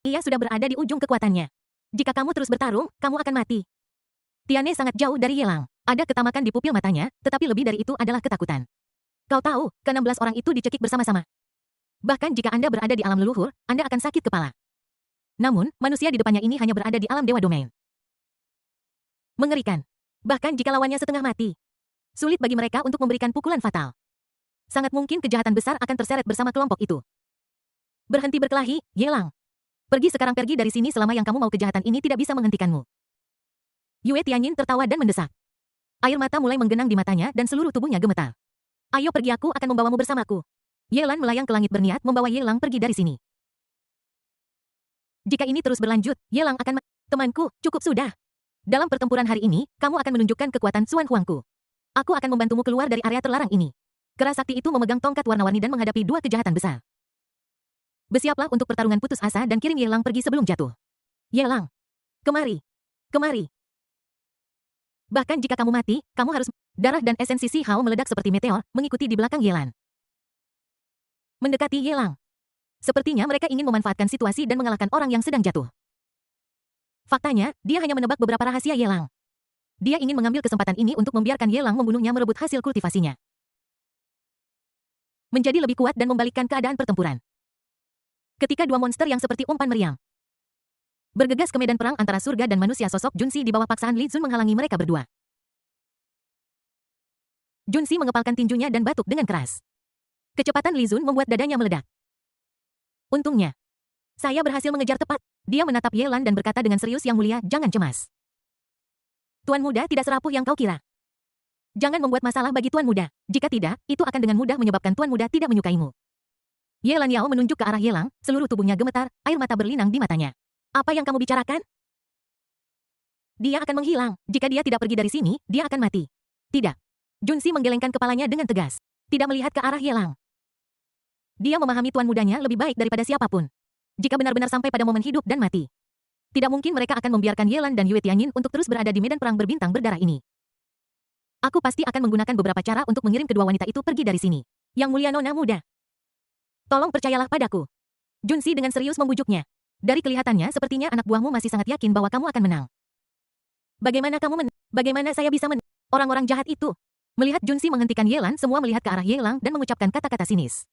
Ia sudah berada di ujung kekuatannya. Jika kamu terus bertarung, kamu akan mati. Tiane sangat jauh dari Yelang. Ada ketamakan di pupil matanya, tetapi lebih dari itu adalah ketakutan. Kau tahu, ke-16 orang itu dicekik bersama-sama. Bahkan jika Anda berada di alam leluhur, Anda akan sakit kepala. Namun, manusia di depannya ini hanya berada di alam dewa domain. Mengerikan. Bahkan jika lawannya setengah mati. Sulit bagi mereka untuk memberikan pukulan fatal. Sangat mungkin kejahatan besar akan terseret bersama kelompok itu. Berhenti berkelahi, Yelang. Pergi dari sini selama yang kamu mau kejahatan ini tidak bisa menghentikanmu. Yue Tianyin tertawa dan mendesak. Air mata mulai menggenang di matanya dan seluruh tubuhnya gemetar. Ayo pergi, aku akan membawamu bersamaku. Yelan melayang ke langit berniat membawa Yelang pergi dari sini. Jika ini terus berlanjut, Yelang akan Temanku, cukup sudah. Dalam pertempuran hari ini, kamu akan menunjukkan kekuatan Suan Huangku. Aku akan membantumu keluar dari area terlarang ini. Kerasakti itu memegang tongkat warna-warni dan menghadapi dua kejahatan besar. Bersiaplah untuk pertarungan putus asa dan kirim Yelang pergi sebelum jatuh. Yelang, kemari. Kemari. Bahkan jika kamu mati, kamu harus... Darah dan esensi Si Hao meledak seperti meteor, mengikuti di belakang Yelan. Mendekati Yelang. Sepertinya mereka ingin memanfaatkan situasi dan mengalahkan orang yang sedang jatuh. Faktanya, dia hanya menebak beberapa rahasia Yelang. Dia ingin mengambil kesempatan ini untuk membiarkan Yelang membunuhnya merebut hasil kultivasinya. Menjadi lebih kuat dan membalikkan keadaan pertempuran. Ketika dua monster yang seperti umpan meriam bergegas ke medan perang antara surga dan manusia, sosok Junsi di bawah paksaan Li Zun menghalangi mereka berdua. Junsi mengepalkan tinjunya dan batuk dengan keras. Kecepatan Li Zun membuat dadanya meledak. Untungnya, saya berhasil mengejar tepat. Dia menatap Yelan dan berkata dengan serius, yang mulia, jangan cemas. Tuan muda tidak serapuh yang kau kira. Jangan membuat masalah bagi tuan muda. Jika tidak, itu akan dengan mudah menyebabkan tuan muda tidak menyukaimu. Yelan Yao menunjuk ke arah Yelang, seluruh tubuhnya gemetar, air mata berlinang di matanya. Apa yang kamu bicarakan? Dia akan menghilang. Jika dia tidak pergi dari sini, dia akan mati. Tidak. Junsi menggelengkan kepalanya dengan tegas. Tidak melihat ke arah Yelang. Dia memahami tuan mudanya lebih baik daripada siapapun. Jika benar-benar sampai pada momen hidup dan mati, tidak mungkin mereka akan membiarkan Yelan dan Yue Tianyin untuk terus berada di medan perang berbintang berdarah ini. Aku pasti akan menggunakan beberapa cara untuk mengirim kedua wanita itu pergi dari sini. Yang mulia nona muda, tolong percayalah padaku. Junsi dengan serius membujuknya. Dari kelihatannya, sepertinya anak buahmu masih sangat yakin bahwa kamu akan menang. Bagaimana saya bisa Orang-orang jahat itu. Melihat Junsi menghentikan Yelan, semua melihat ke arah Yelang dan mengucapkan kata-kata sinis.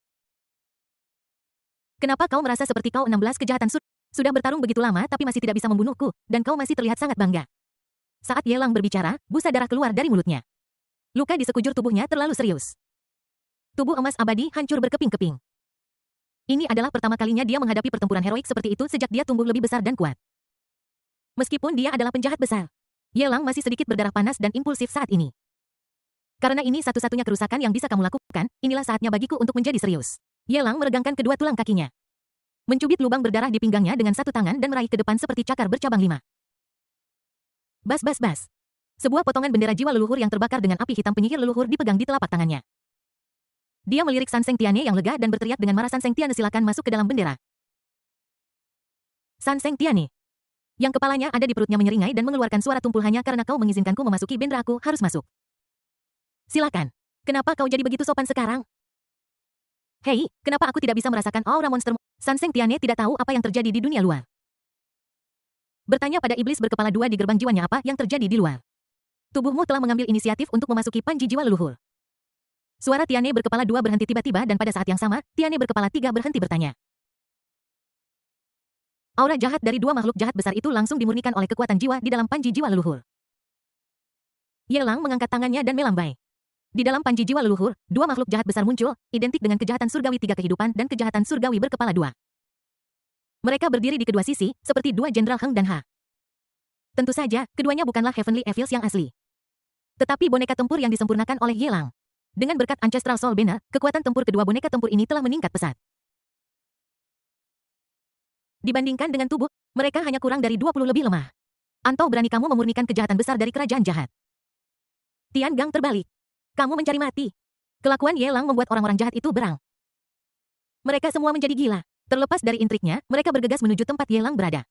Kenapa kau merasa seperti kau 16 kejahatan sudah bertarung begitu lama tapi masih tidak bisa membunuhku, dan kau masih terlihat sangat bangga? Saat Yelang berbicara, busa darah keluar dari mulutnya. Luka di sekujur tubuhnya terlalu serius. Tubuh emas abadi hancur berkeping-keping. Ini adalah pertama kalinya dia menghadapi pertempuran heroik seperti itu sejak dia tumbuh lebih besar dan kuat. Meskipun dia adalah penjahat besar, Yelang masih sedikit berdarah panas dan impulsif saat ini. Karena ini satu-satunya kerusakan yang bisa kamu lakukan, inilah saatnya bagiku untuk menjadi serius. Yelang meregangkan kedua tulang kakinya. Mencubit lubang berdarah di pinggangnya dengan satu tangan dan meraih ke depan seperti cakar bercabang 5. Bas bas bas. Sebuah potongan bendera jiwa leluhur yang terbakar dengan api hitam penyihir leluhur dipegang di telapak tangannya. Dia melirik Sanseng Tiane yang lega dan berteriak dengan marah, Sanseng Tiane, silakan masuk ke dalam bendera. Sanseng Tiane, yang kepalanya ada di perutnya, menyeringai dan mengeluarkan suara tumpul, hanya karena kau mengizinkanku memasuki bendera aku harus masuk. Silakan. Kenapa kau jadi begitu sopan sekarang? Hei, kenapa aku tidak bisa merasakan aura monster? Sanseng Tiane tidak tahu apa yang terjadi di dunia luar. Bertanya pada iblis berkepala dua di gerbang jiwanya, apa yang terjadi di luar. Tubuhmu telah mengambil inisiatif untuk memasuki panji jiwa leluhur. Suara Tiane berkepala dua berhenti tiba-tiba dan pada saat yang sama, Tiane berkepala tiga berhenti bertanya. Aura jahat dari dua makhluk jahat besar itu langsung dimurnikan oleh kekuatan jiwa di dalam panji jiwa leluhur. Yelang mengangkat tangannya dan melambai. Di dalam panji jiwa leluhur, dua makhluk jahat besar muncul, identik dengan kejahatan surgawi 3 kehidupan dan kejahatan surgawi berkepala 2. Mereka berdiri di kedua sisi, seperti dua jenderal Heng dan Ha. Tentu saja, keduanya bukanlah Heavenly Evils yang asli. Tetapi boneka tempur yang disempurnakan oleh Yelang. Dengan berkat Ancestral Soul Banner, kekuatan tempur kedua boneka tempur ini telah meningkat pesat. Dibandingkan dengan tubuh, mereka hanya kurang dari 20 lebih lemah. Atau berani kamu memurnikan kejahatan besar dari kerajaan jahat? Tian Gang terbalik. Kamu mencari mati. Kelakuan Yelang membuat orang-orang jahat itu berang. Mereka semua menjadi gila. Terlepas dari intriknya, mereka bergegas menuju tempat Yelang berada.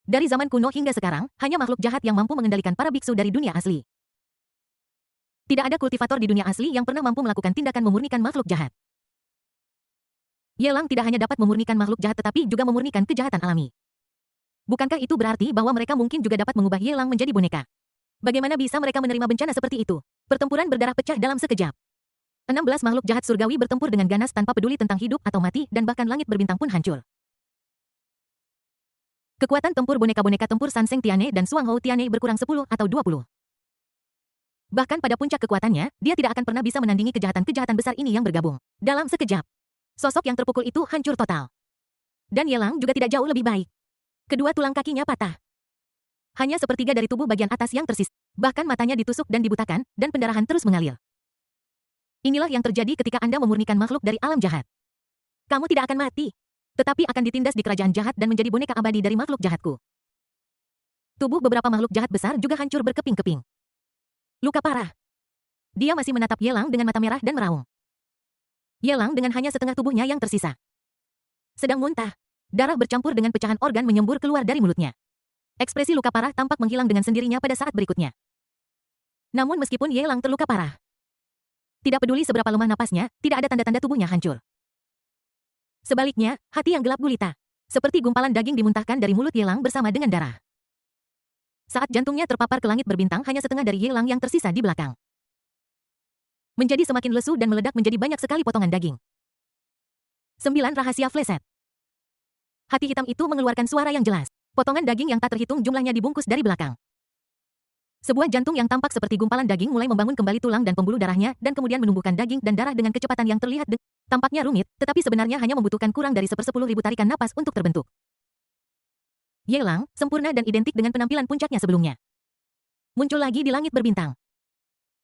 Dari zaman kuno hingga sekarang, hanya makhluk jahat yang mampu mengendalikan para biksu dari dunia asli. Tidak ada kultivator di dunia asli yang pernah mampu melakukan tindakan memurnikan makhluk jahat. Yelang tidak hanya dapat memurnikan makhluk jahat tetapi juga memurnikan kejahatan alami. Bukankah itu berarti bahwa mereka mungkin juga dapat mengubah Yelang menjadi boneka? Bagaimana bisa mereka menerima bencana seperti itu? Pertempuran berdarah pecah dalam sekejap. 16 makhluk jahat surgawi bertempur dengan ganas tanpa peduli tentang hidup atau mati dan bahkan langit berbintang pun hancur. Kekuatan tempur boneka-boneka tempur Sanseng Tiane dan Suang Hou Tiane berkurang 10 atau 20. Bahkan pada puncak kekuatannya, dia tidak akan pernah bisa menandingi kejahatan-kejahatan besar ini yang bergabung. Dalam sekejap, sosok yang terpukul itu hancur total. Dan Yelang juga tidak jauh lebih baik. Kedua tulang kakinya patah. Hanya sepertiga dari tubuh bagian atas yang tersisa. Bahkan matanya ditusuk dan dibutakan, dan pendarahan terus mengalir. Inilah yang terjadi ketika Anda memurnikan makhluk dari alam jahat. Kamu tidak akan mati, tetapi akan ditindas di kerajaan jahat dan menjadi boneka abadi dari makhluk jahatku. Tubuh beberapa makhluk jahat besar juga hancur berkeping-keping. Luka parah. Dia masih menatap Yelang dengan mata merah dan meraung. Yelang dengan hanya setengah tubuhnya yang tersisa. Sedang muntah. Darah bercampur dengan pecahan organ menyembur keluar dari mulutnya. Ekspresi luka parah tampak menghilang dengan sendirinya pada saat berikutnya. Namun meskipun Yelang terluka parah, tidak peduli seberapa lemah napasnya, tidak ada tanda-tanda tubuhnya hancur. Sebaliknya, hati yang gelap gulita. Seperti gumpalan daging dimuntahkan dari mulut Yelang bersama dengan darah. Saat jantungnya terpapar ke langit berbintang hanya setengah dari Yelang yang tersisa di belakang. Menjadi semakin lesu dan meledak menjadi banyak sekali potongan daging. 9 rahasia Fleset. Hati hitam itu mengeluarkan suara yang jelas. Potongan daging yang tak terhitung jumlahnya dibungkus dari belakang. Sebuah jantung yang tampak seperti gumpalan daging mulai membangun kembali tulang dan pembuluh darahnya dan kemudian menumbuhkan daging dan darah dengan kecepatan yang terlihat tampaknya rumit, tetapi sebenarnya hanya membutuhkan kurang dari 1/10.000 tarikan napas untuk terbentuk. Yelang, sempurna dan identik dengan penampilan puncaknya sebelumnya. Muncul lagi di langit berbintang.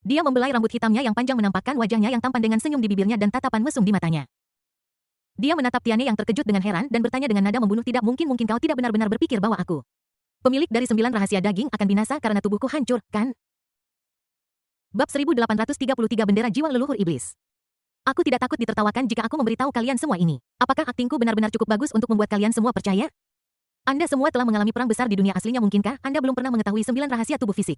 Dia membelai rambut hitamnya yang panjang menampakkan wajahnya yang tampan dengan senyum di bibirnya dan tatapan mesum di matanya. Dia menatap Tiane yang terkejut dengan heran dan bertanya dengan nada membunuh, tidak mungkin kau tidak benar-benar berpikir bahwa aku, pemilik dari 9 rahasia daging, akan binasa karena tubuhku hancur, kan? Bab 1833 Bendera Jiwa Leluhur Iblis. Aku tidak takut ditertawakan jika aku memberitahu kalian semua ini. Apakah aktingku benar-benar cukup bagus untuk membuat kalian semua percaya? Anda semua telah mengalami perang besar di dunia aslinya, mungkinkah Anda belum pernah mengetahui 9 rahasia tubuh fisik?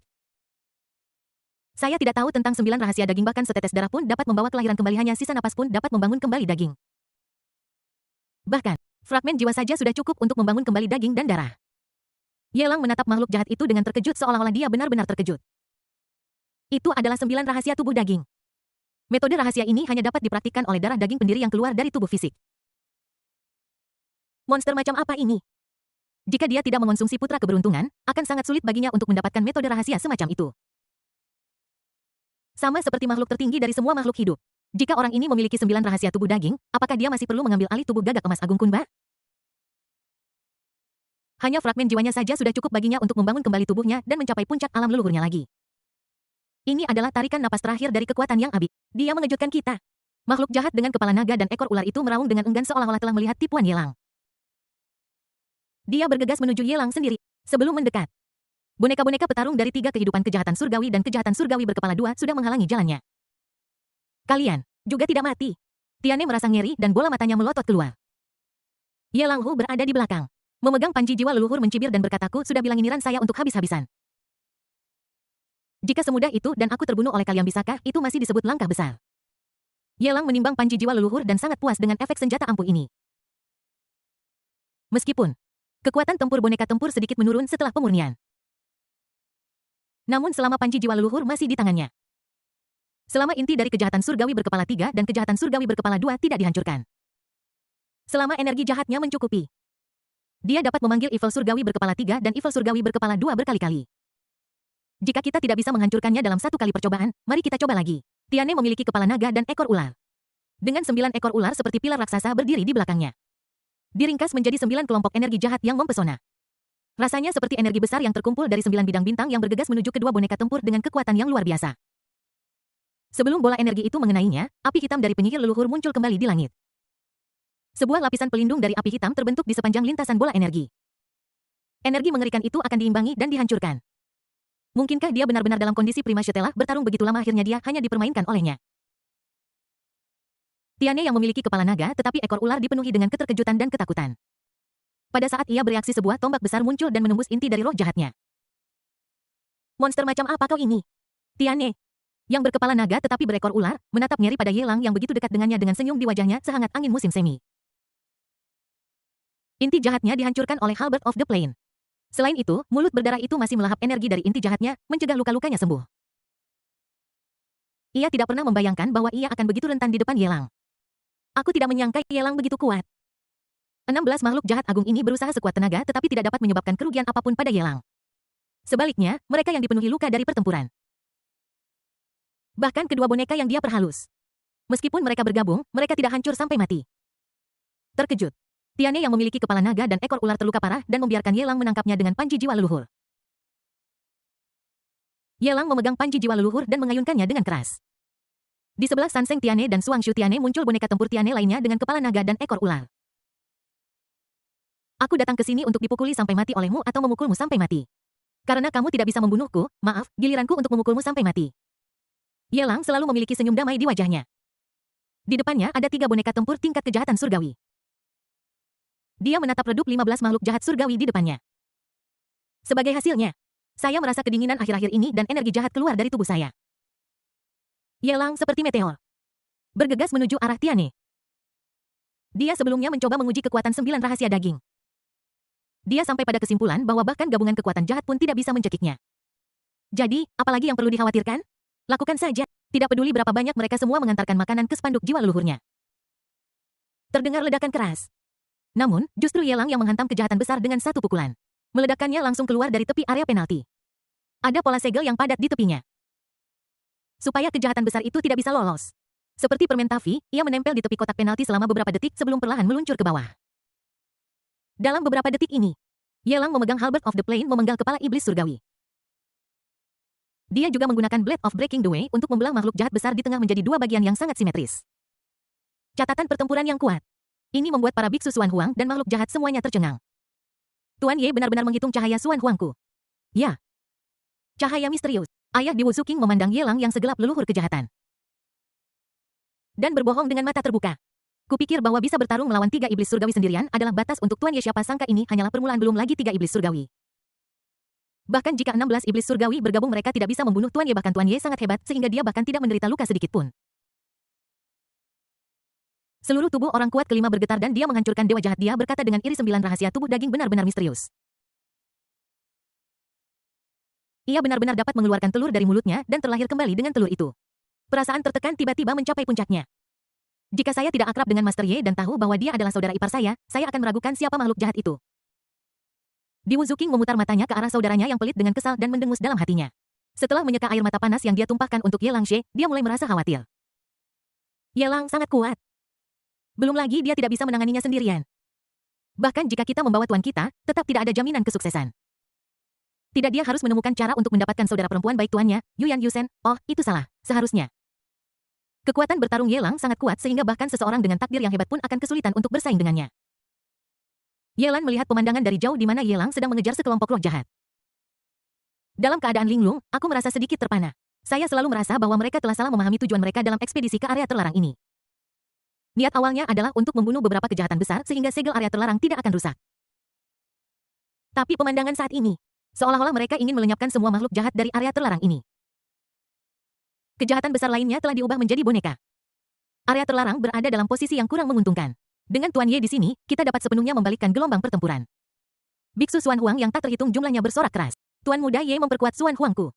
Saya tidak tahu tentang 9 rahasia daging, bahkan setetes darah pun dapat membawa kelahiran kembali, hanya sisa napas pun dapat membangun kembali daging. Bahkan, fragmen jiwa saja sudah cukup untuk membangun kembali daging dan darah. Yelang menatap makhluk jahat itu dengan terkejut seolah-olah dia benar-benar terkejut. Itu adalah 9 rahasia tubuh daging. Metode rahasia ini hanya dapat dipraktikkan oleh darah daging pendiri yang keluar dari tubuh fisik. Monster macam apa ini? Jika dia tidak mengonsumsi putra keberuntungan, akan sangat sulit baginya untuk mendapatkan metode rahasia semacam itu. Sama seperti makhluk tertinggi dari semua makhluk hidup. Jika orang ini memiliki 9 rahasia tubuh daging, apakah dia masih perlu mengambil alih tubuh gagak emas Agung Kunba? Hanya fragmen jiwanya saja sudah cukup baginya untuk membangun kembali tubuhnya dan mencapai puncak alam leluhurnya lagi. Ini adalah tarikan napas terakhir dari kekuatan yang abadi. Dia mengejutkan kita. Makhluk jahat dengan kepala naga dan ekor ular itu meraung dengan enggan seolah-olah telah melihat tipuan Yelang. Dia bergegas menuju Yelang sendiri. Sebelum mendekat, boneka-boneka petarung dari 3 kehidupan kejahatan surgawi dan kejahatan surgawi berkepala 2 sudah menghalangi jalannya. Kalian juga tidak mati. Tiane merasa ngeri dan bola matanya melotot keluar. Yelang Hu berada di belakang. Memegang panji jiwa leluhur mencibir dan berkataku, sudah bilang iniran saya untuk habis-habisan. Jika semudah itu dan aku terbunuh oleh kalian, bisakah itu masih disebut langkah besar? Yelang menimbang panji jiwa leluhur dan sangat puas dengan efek senjata ampuh ini. Meskipun kekuatan tempur boneka tempur sedikit menurun setelah pemurnian, namun selama panji jiwa leluhur masih di tangannya, selama inti dari kejahatan surgawi berkepala 3 dan kejahatan surgawi berkepala 2 tidak dihancurkan, selama energi jahatnya mencukupi, dia dapat memanggil evil surgawi berkepala 3 dan evil surgawi berkepala 2 berkali-kali. Jika kita tidak bisa menghancurkannya dalam satu kali percobaan, mari kita coba lagi. Tiane memiliki kepala naga dan ekor ular. Dengan 9 ekor ular seperti pilar raksasa berdiri di belakangnya. Diringkas menjadi 9 kelompok energi jahat yang mempesona. Rasanya seperti energi besar yang terkumpul dari 9 bidang bintang yang bergegas menuju kedua boneka tempur dengan kekuatan yang luar biasa. Sebelum bola energi itu mengenainya, api hitam dari penyihir leluhur muncul kembali di langit. Sebuah lapisan pelindung dari api hitam terbentuk di sepanjang lintasan bola energi. Energi mengerikan itu akan diimbangi dan dihancurkan. Mungkinkah dia benar-benar dalam kondisi prima setelah bertarung begitu lama, akhirnya dia hanya dipermainkan olehnya? Tiane yang memiliki kepala naga tetapi ekor ular dipenuhi dengan keterkejutan dan ketakutan. Pada saat ia bereaksi, sebuah tombak besar muncul dan menembus inti dari roh jahatnya. Monster macam apa kau ini? Tiane, yang berkepala naga tetapi berekor ular, menatap ngeri pada Yelang yang begitu dekat dengannya dengan senyum di wajahnya sehangat angin musim semi. Inti jahatnya dihancurkan oleh Halberd of the Plane. Selain itu, mulut berdarah itu masih melahap energi dari inti jahatnya, mencegah luka-lukanya sembuh. Ia tidak pernah membayangkan bahwa ia akan begitu rentan di depan Yelang. Aku tidak menyangka Yelang begitu kuat. 16 makhluk jahat agung ini berusaha sekuat tenaga tetapi tidak dapat menyebabkan kerugian apapun pada Yelang. Sebaliknya, mereka yang dipenuhi luka dari pertempuran. Bahkan kedua boneka yang dia perhalus. Meskipun mereka bergabung, mereka tidak hancur sampai mati. Terkejut, Tiane yang memiliki kepala naga dan ekor ular terluka parah dan membiarkan Yelang menangkapnya dengan panji jiwa leluhur. Yelang memegang panji jiwa leluhur dan mengayunkannya dengan keras. Di sebelah Sanseng Tiane dan Suangshu Tiane muncul boneka tempur Tiane lainnya dengan kepala naga dan ekor ular. Aku datang ke sini untuk dipukuli sampai mati olehmu atau memukulmu sampai mati. Karena kamu tidak bisa membunuhku, maaf, giliranku untuk memukulmu sampai mati. Yelang selalu memiliki senyum damai di wajahnya. Di depannya ada 3 boneka tempur tingkat kejahatan surgawi. Dia menatap redup 15 makhluk jahat surgawi di depannya. Sebagai hasilnya, saya merasa kedinginan akhir-akhir ini dan energi jahat keluar dari tubuh saya. Yelang seperti meteor. Bergegas menuju arah Tiane. Dia sebelumnya mencoba menguji kekuatan 9 rahasia daging. Dia sampai pada kesimpulan bahwa bahkan gabungan kekuatan jahat pun tidak bisa mencekiknya. Jadi, apalagi yang perlu dikhawatirkan? Lakukan saja. Tidak peduli berapa banyak mereka semua mengantarkan makanan ke spanduk jiwa leluhurnya. Terdengar ledakan keras. Namun, justru Yelang yang menghantam kejahatan besar dengan satu pukulan. Meledakannya langsung keluar dari tepi area penalti. Ada pola segel yang padat di tepinya. Supaya kejahatan besar itu tidak bisa lolos. Seperti permen taffy, ia menempel di tepi kotak penalti selama beberapa detik sebelum perlahan meluncur ke bawah. Dalam beberapa detik ini, Yelang memegang Halberd of the Plane memenggal kepala iblis surgawi. Dia juga menggunakan Blade of Breaking the Way untuk membelah makhluk jahat besar di tengah menjadi 2 bagian yang sangat simetris. Catatan pertempuran yang kuat. Ini membuat para biksu Xuan Huang dan makhluk jahat semuanya tercengang. Tuan Ye benar-benar menghitung cahaya Xuan Huangku. Ya. Cahaya misterius. Ayah di Wuzhu King memandang Yelang yang segelap leluhur kejahatan. Dan berbohong dengan mata terbuka. Kupikir bahwa bisa bertarung melawan 3 iblis surgawi sendirian adalah batas untuk Tuan Ye, siapa sangka ini hanyalah permulaan, belum lagi 3 iblis surgawi. Bahkan jika 16 iblis surgawi bergabung mereka tidak bisa membunuh Tuan Ye, bahkan Tuan Ye sangat hebat sehingga dia bahkan tidak menderita luka sedikit pun. Seluruh tubuh orang kuat kelima bergetar dan dia menghancurkan dewa jahat. Dia berkata dengan iri, 9 rahasia tubuh daging benar-benar misterius. Ia benar-benar dapat mengeluarkan telur dari mulutnya dan terlahir kembali dengan telur itu. Perasaan tertekan tiba-tiba mencapai puncaknya. Jika saya tidak akrab dengan Master Ye dan tahu bahwa dia adalah saudara ipar saya akan meragukan siapa makhluk jahat itu. Di Wuzhu King memutar matanya ke arah saudaranya yang pelit dengan kesal dan mendengus dalam hatinya. Setelah menyeka air mata panas yang dia tumpahkan untuk Ye Langshe, dia mulai merasa khawatir. Yelang sangat kuat. Belum lagi dia tidak bisa menanganinya sendirian. Bahkan jika kita membawa tuan kita, tetap tidak ada jaminan kesuksesan. Tidak, dia harus menemukan cara untuk mendapatkan saudara perempuan baik tuannya, Yuan Yusen. Oh, itu salah. Seharusnya. Kekuatan bertarung Yelang sangat kuat sehingga bahkan seseorang dengan takdir yang hebat pun akan kesulitan untuk bersaing dengannya. Yelan melihat pemandangan dari jauh di mana Yelang sedang mengejar sekelompok roh jahat. Dalam keadaan linglung, aku merasa sedikit terpana. Saya selalu merasa bahwa mereka telah salah memahami tujuan mereka dalam ekspedisi ke area terlarang ini. Niat awalnya adalah untuk membunuh beberapa kejahatan besar sehingga segel area terlarang tidak akan rusak. Tapi pemandangan saat ini, seolah-olah mereka ingin melenyapkan semua makhluk jahat dari area terlarang ini. Kejahatan besar lainnya telah diubah menjadi boneka. Area terlarang berada dalam posisi yang kurang menguntungkan. Dengan Tuan Ye di sini, kita dapat sepenuhnya membalikkan gelombang pertempuran. Biksu Xuan Huang yang tak terhitung jumlahnya bersorak keras. Tuan muda Ye memperkuat Xuan Huangku.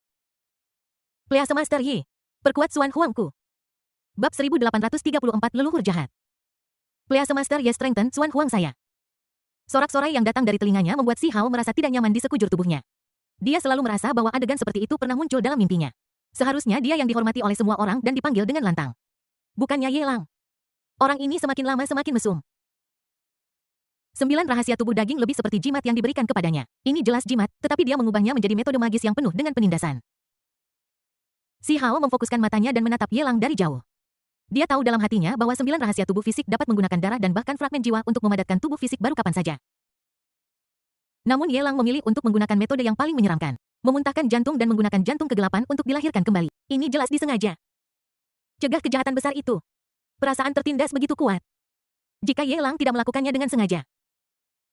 Please Master Ye, perkuat Xuan Huangku. Bab 1834 Leluhur Jahat. Please Master Ye, strengthen Xuan Huang saya. Sorak-sorai yang datang dari telinganya membuat Si Hao merasa tidak nyaman di sekujur tubuhnya. Dia selalu merasa bahwa adegan seperti itu pernah muncul dalam mimpinya. Seharusnya dia yang dihormati oleh semua orang dan dipanggil dengan lantang. Bukannya Yelang. Orang ini semakin lama semakin mesum. 9 rahasia tubuh daging lebih seperti jimat yang diberikan kepadanya. Ini jelas jimat, tetapi dia mengubahnya menjadi metode magis yang penuh dengan penindasan. Si Hao memfokuskan matanya dan menatap Yelang dari jauh. Dia tahu dalam hatinya bahwa 9 rahasia tubuh fisik dapat menggunakan darah dan bahkan fragmen jiwa untuk memadatkan tubuh fisik baru kapan saja. Namun Yelang memilih untuk menggunakan metode yang paling menyeramkan. Memuntahkan jantung dan menggunakan jantung kegelapan untuk dilahirkan kembali. Ini jelas disengaja. Cegah kejahatan besar itu. Perasaan tertindas begitu kuat. Jika Yelang tidak melakukannya dengan sengaja,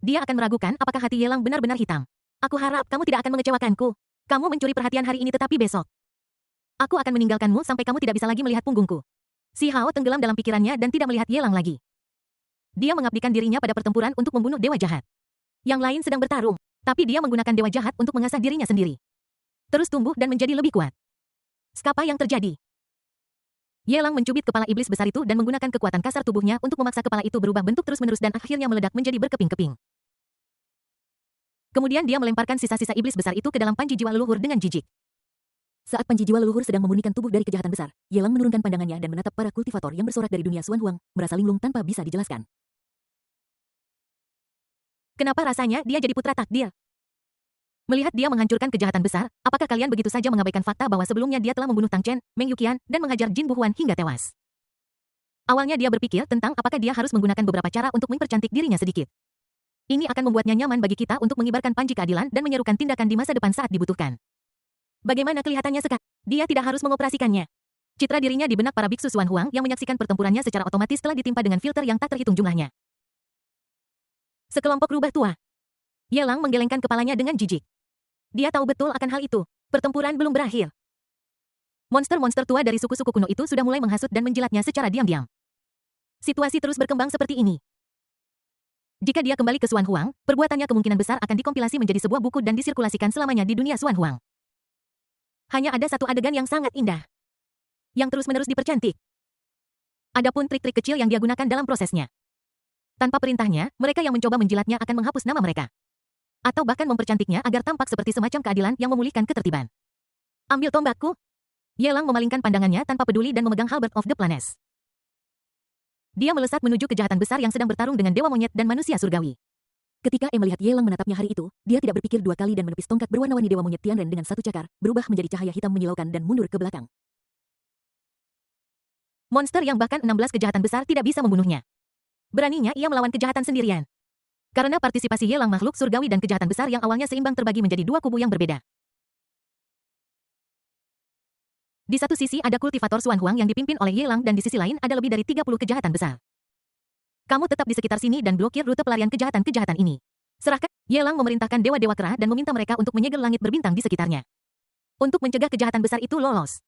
dia akan meragukan apakah hati Yelang benar-benar hitam. Aku harap kamu tidak akan mengecewakanku. Kamu mencuri perhatian hari ini tetapi besok aku akan meninggalkanmu sampai kamu tidak bisa lagi melihat punggungku. Si Hao tenggelam dalam pikirannya dan tidak melihat Yelang lagi. Dia mengabdikan dirinya pada pertempuran untuk membunuh dewa jahat. Yang lain sedang bertarung, tapi dia menggunakan dewa jahat untuk mengasah dirinya sendiri. Terus tumbuh dan menjadi lebih kuat. Apa yang terjadi? Yelang mencubit kepala iblis besar itu dan menggunakan kekuatan kasar tubuhnya untuk memaksa kepala itu berubah bentuk terus-menerus dan akhirnya meledak menjadi berkeping-keping. Kemudian dia melemparkan sisa-sisa iblis besar itu ke dalam panji jiwa leluhur dengan jijik. Saat panji jiwa leluhur sedang memurnikan tubuh dari kejahatan besar, Yelang menurunkan pandangannya dan menatap para kultivator yang bersorak dari dunia Xuan Huang, merasa linglung tanpa bisa dijelaskan. Kenapa rasanya dia jadi putra takdir? Melihat dia menghancurkan kejahatan besar, apakah kalian begitu saja mengabaikan fakta bahwa sebelumnya dia telah membunuh Tang Chen, Meng Yuqian, dan menghajar Jin Buhuan hingga tewas? Awalnya dia berpikir tentang apakah dia harus menggunakan beberapa cara untuk mempercantik dirinya sedikit. Ini akan membuatnya nyaman bagi kita untuk mengibarkan panji keadilan dan menyerukan tindakan di masa depan saat dibutuhkan. Bagaimana kelihatannya sekarang? Dia tidak harus mengoperasikannya. Citra dirinya di benak para biksu Xuan Huang yang menyaksikan pertempurannya secara otomatis telah ditimpa dengan filter yang tak terhitung jumlahnya. Sekelompok rubah tua. Yelang menggelengkan kepalanya dengan jijik. Dia tahu betul akan hal itu. Pertempuran belum berakhir. Monster-monster tua dari suku-suku kuno itu sudah mulai menghasut dan menjilatnya secara diam-diam. Situasi terus berkembang seperti ini. Jika dia kembali ke Xuan Huang, perbuatannya kemungkinan besar akan dikompilasi menjadi sebuah buku dan disirkulasikan selamanya di dunia Xuan Huang. Hanya ada satu adegan yang sangat indah, yang terus-menerus dipercantik. Adapun trik-trik kecil yang dia gunakan dalam prosesnya. Tanpa perintahnya, mereka yang mencoba menjilatnya akan menghapus nama mereka. Atau bahkan mempercantiknya agar tampak seperti semacam keadilan yang memulihkan ketertiban. Ambil tombakku. Yelang memalingkan pandangannya tanpa peduli dan memegang Halberd of the Planes. Dia melesat menuju kejahatan besar yang sedang bertarung dengan dewa monyet dan manusia surgawi. Ketika melihat Yelang menatapnya hari itu, dia tidak berpikir dua kali dan menepis tongkat berwarna-warni dewa monyet Tianren dengan satu cakar, berubah menjadi cahaya hitam menyilaukan dan mundur ke belakang. Monster yang bahkan 16 kejahatan besar tidak bisa membunuhnya. Beraninya ia melawan kejahatan sendirian. Karena partisipasi Yelang makhluk surgawi dan kejahatan besar yang awalnya seimbang terbagi menjadi dua kubu yang berbeda. Di satu sisi ada kultivator Xuan Huang yang dipimpin oleh Yelang dan di sisi lain ada lebih dari 30 kejahatan besar. Kamu tetap di sekitar sini dan blokir rute pelarian kejahatan-kejahatan ini. Serahkan. Yelang memerintahkan dewa-dewa kera dan meminta mereka untuk menyegel langit berbintang di sekitarnya. Untuk mencegah kejahatan besar itu lolos.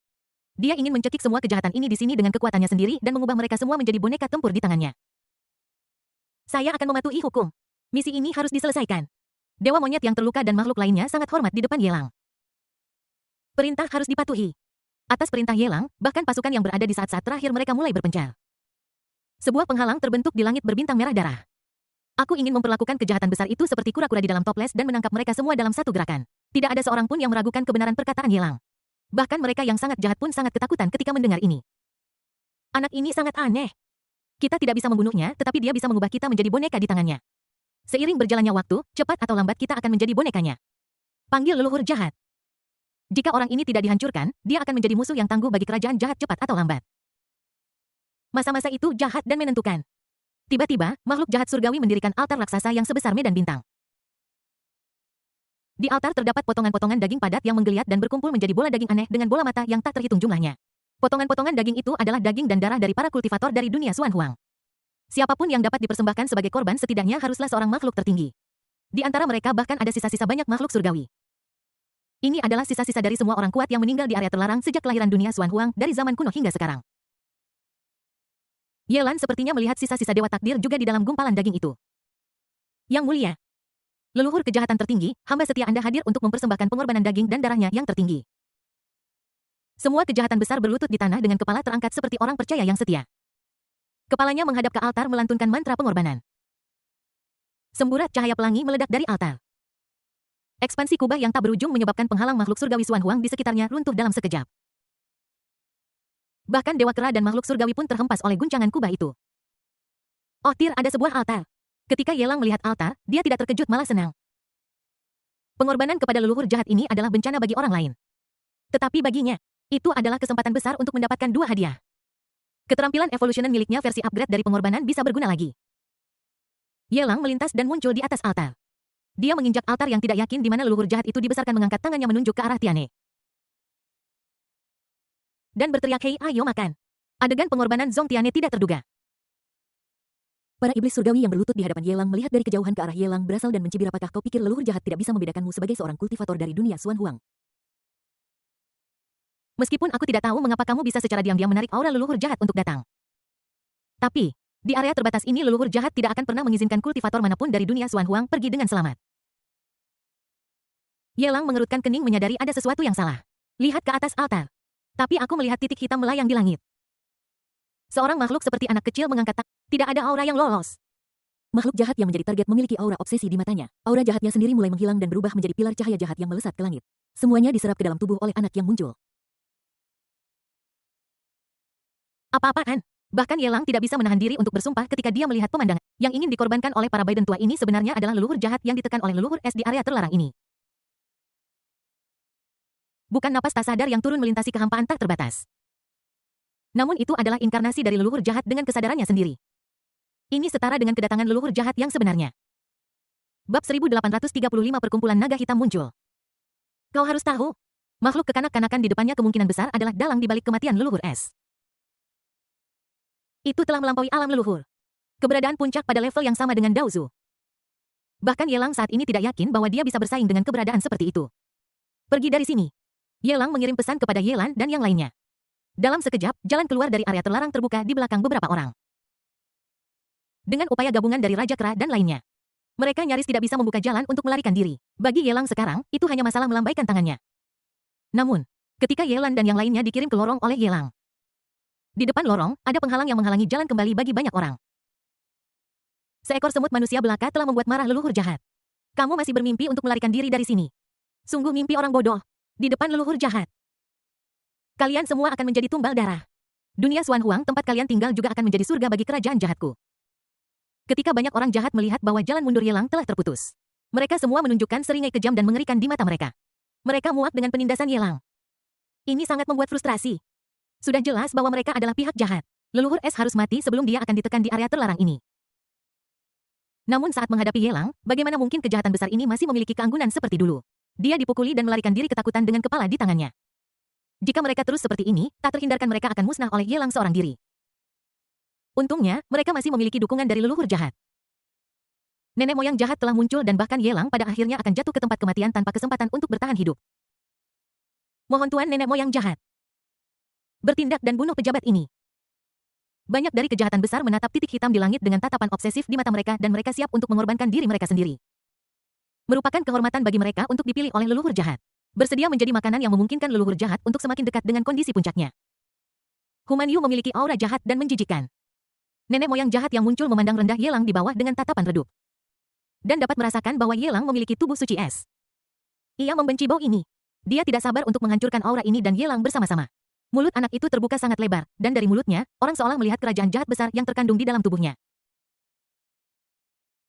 Dia ingin mencekik semua kejahatan ini di sini dengan kekuatannya sendiri dan mengubah mereka semua menjadi boneka tempur di tangannya. Saya akan mematuhi hukum. Misi ini harus diselesaikan. Dewa monyet yang terluka dan makhluk lainnya sangat hormat di depan Yelang. Perintah harus dipatuhi. Atas perintah Yelang, bahkan pasukan yang berada di saat-saat terakhir mereka mulai berpencar. Sebuah penghalang terbentuk di langit berbintang merah darah. Aku ingin memperlakukan kejahatan besar itu seperti kura-kura di dalam toples dan menangkap mereka semua dalam satu gerakan. Tidak ada seorang pun yang meragukan kebenaran perkataan Yelang. Bahkan mereka yang sangat jahat pun sangat ketakutan ketika mendengar ini. Anak ini sangat aneh. Kita tidak bisa membunuhnya, tetapi dia bisa mengubah kita menjadi boneka di tangannya. Seiring berjalannya waktu, cepat atau lambat kita akan menjadi bonekanya. Panggil leluhur jahat. Jika orang ini tidak dihancurkan, dia akan menjadi musuh yang tangguh bagi kerajaan jahat cepat atau lambat. Masa-masa itu jahat dan menentukan. Tiba-tiba, makhluk jahat surgawi mendirikan altar raksasa yang sebesar medan bintang. Di altar terdapat potongan-potongan daging padat yang menggeliat dan berkumpul menjadi bola daging aneh dengan bola mata yang tak terhitung jumlahnya. Potongan-potongan daging itu adalah daging dan darah dari para kultivator dari dunia Xuan Huang. Siapapun yang dapat dipersembahkan sebagai korban setidaknya haruslah seorang makhluk tertinggi. Di antara mereka bahkan ada sisa-sisa banyak makhluk surgawi. Ini adalah sisa-sisa dari semua orang kuat yang meninggal di area terlarang sejak kelahiran dunia Xuan Huang dari zaman kuno hingga sekarang. Yelan sepertinya melihat sisa-sisa dewa takdir juga di dalam gumpalan daging itu. Yang mulia, leluhur kejahatan tertinggi, hamba setia Anda hadir untuk mempersembahkan pengorbanan daging dan darahnya yang tertinggi. Semua kejahatan besar berlutut di tanah dengan kepala terangkat seperti orang percaya yang setia. Kepalanya menghadap ke altar melantunkan mantra pengorbanan. Semburat cahaya pelangi meledak dari altar. Ekspansi kubah yang tak berujung menyebabkan penghalang makhluk surgawi Xuan Huang di sekitarnya runtuh dalam sekejap. Bahkan dewa kera dan makhluk surgawi pun terhempas oleh guncangan kubah itu. Oh Tir, ada sebuah altar. Ketika Yelang melihat altar, dia tidak terkejut malah senang. Pengorbanan kepada leluhur jahat ini adalah bencana bagi orang lain. Tetapi baginya, itu adalah kesempatan besar untuk mendapatkan dua hadiah. Keterampilan evolution miliknya versi upgrade dari pengorbanan bisa berguna lagi. Yelang melintas dan muncul di atas altar. Dia menginjak altar yang tidak yakin di mana leluhur jahat itu dibesarkan mengangkat tangannya menunjuk ke arah Tiane. Dan berteriak, "Hei, ayo makan." Adegan pengorbanan Zong Tiane tidak terduga. Para iblis surgawi yang berlutut di hadapan Yelang melihat dari kejauhan ke arah Yelang berasal dan mencibir, apakah kau pikir leluhur jahat tidak bisa membedakanmu sebagai seorang kultivator dari dunia Xuan Huang? Meskipun aku tidak tahu mengapa kamu bisa secara diam-diam menarik aura leluhur jahat untuk datang. Tapi, Di area terbatas ini leluhur jahat tidak akan pernah mengizinkan kultivator manapun dari dunia Xuan Huang pergi dengan selamat. Yelang mengerutkan kening menyadari ada sesuatu yang salah. Lihat ke atas altar. Tapi aku melihat titik hitam melayang di langit. Seorang makhluk seperti anak kecil mengangkat tangan. Tidak ada aura yang lolos. Makhluk jahat yang menjadi target memiliki aura obsesi di matanya. Aura jahatnya sendiri mulai menghilang dan berubah menjadi pilar cahaya jahat yang melesat ke langit. Semuanya diserap ke dalam tubuh oleh anak yang muncul. Apa-apaan? Bahkan Yelang tidak bisa menahan diri untuk bersumpah ketika dia melihat pemandangan yang ingin dikorbankan oleh para Biden tua ini sebenarnya adalah leluhur jahat yang ditekan oleh leluhur es di area terlarang ini. Bukan napas tak sadar yang turun melintasi kehampaan tak terbatas. Namun itu adalah inkarnasi dari leluhur jahat dengan kesadarannya sendiri. Ini setara dengan kedatangan leluhur jahat yang sebenarnya. Bab 1835 Perkumpulan Naga Hitam muncul. Kau harus tahu, makhluk kekanak-kanakan di depannya kemungkinan besar adalah dalang di balik kematian leluhur es. Itu telah melampaui alam leluhur. Keberadaan puncak pada level yang sama dengan Daozu. Bahkan Yelang saat ini tidak yakin bahwa dia bisa bersaing dengan keberadaan seperti itu. Pergi dari sini. Yelang mengirim pesan kepada Yelan dan yang lainnya. Dalam sekejap, jalan keluar dari area terlarang terbuka di belakang beberapa orang. Dengan upaya gabungan dari Raja Kera dan lainnya, mereka nyaris tidak bisa membuka jalan untuk melarikan diri. Bagi Yelang sekarang, itu hanya masalah melambaikan tangannya. Namun, ketika Yelan dan yang lainnya dikirim ke lorong oleh Yelang, di depan lorong, ada penghalang yang menghalangi jalan kembali bagi banyak orang. Seekor semut manusia belaka telah membuat marah leluhur jahat. Kamu masih bermimpi untuk melarikan diri dari sini. Sungguh mimpi orang bodoh. Di depan leluhur jahat. Kalian semua akan menjadi tumbal darah. Dunia Xuan Huang tempat kalian tinggal juga akan menjadi surga bagi kerajaan jahatku. Ketika banyak orang jahat melihat bahwa jalan mundur Yelang telah terputus, mereka semua menunjukkan seringai kejam dan mengerikan di mata mereka. Mereka muak dengan penindasan Yelang. Ini sangat membuat frustrasi. Sudah jelas bahwa mereka adalah pihak jahat. Leluhur es harus mati sebelum dia akan ditekan di area terlarang ini. Namun saat menghadapi Yelang, bagaimana mungkin kejahatan besar ini masih memiliki keanggunan seperti dulu? Dia dipukuli dan melarikan diri ketakutan dengan kepala di tangannya. Jika mereka terus seperti ini, tak terhindarkan mereka akan musnah oleh Yelang seorang diri. Untungnya, mereka masih memiliki dukungan dari leluhur jahat. Nenek moyang jahat telah muncul dan bahkan Yelang pada akhirnya akan jatuh ke tempat kematian tanpa kesempatan untuk bertahan hidup. Mohon Tuan nenek moyang jahat. Bertindak dan bunuh pejabat ini. Banyak dari kejahatan besar menatap titik hitam di langit dengan tatapan obsesif di mata mereka dan mereka siap untuk mengorbankan diri mereka sendiri. Merupakan kehormatan bagi mereka untuk dipilih oleh leluhur jahat. Bersedia menjadi makanan yang memungkinkan leluhur jahat untuk semakin dekat dengan kondisi puncaknya. Human Yu memiliki aura jahat dan menjijikkan. Nenek moyang jahat yang muncul memandang rendah Yelang di bawah dengan tatapan redup. Dan dapat merasakan bahwa Yelang memiliki tubuh suci es. Ia membenci bau ini. Dia tidak sabar untuk menghancurkan aura ini dan Yelang bersama-sama. Mulut anak itu terbuka sangat lebar, dan dari mulutnya, orang seolah melihat kerajaan jahat besar yang terkandung di dalam tubuhnya.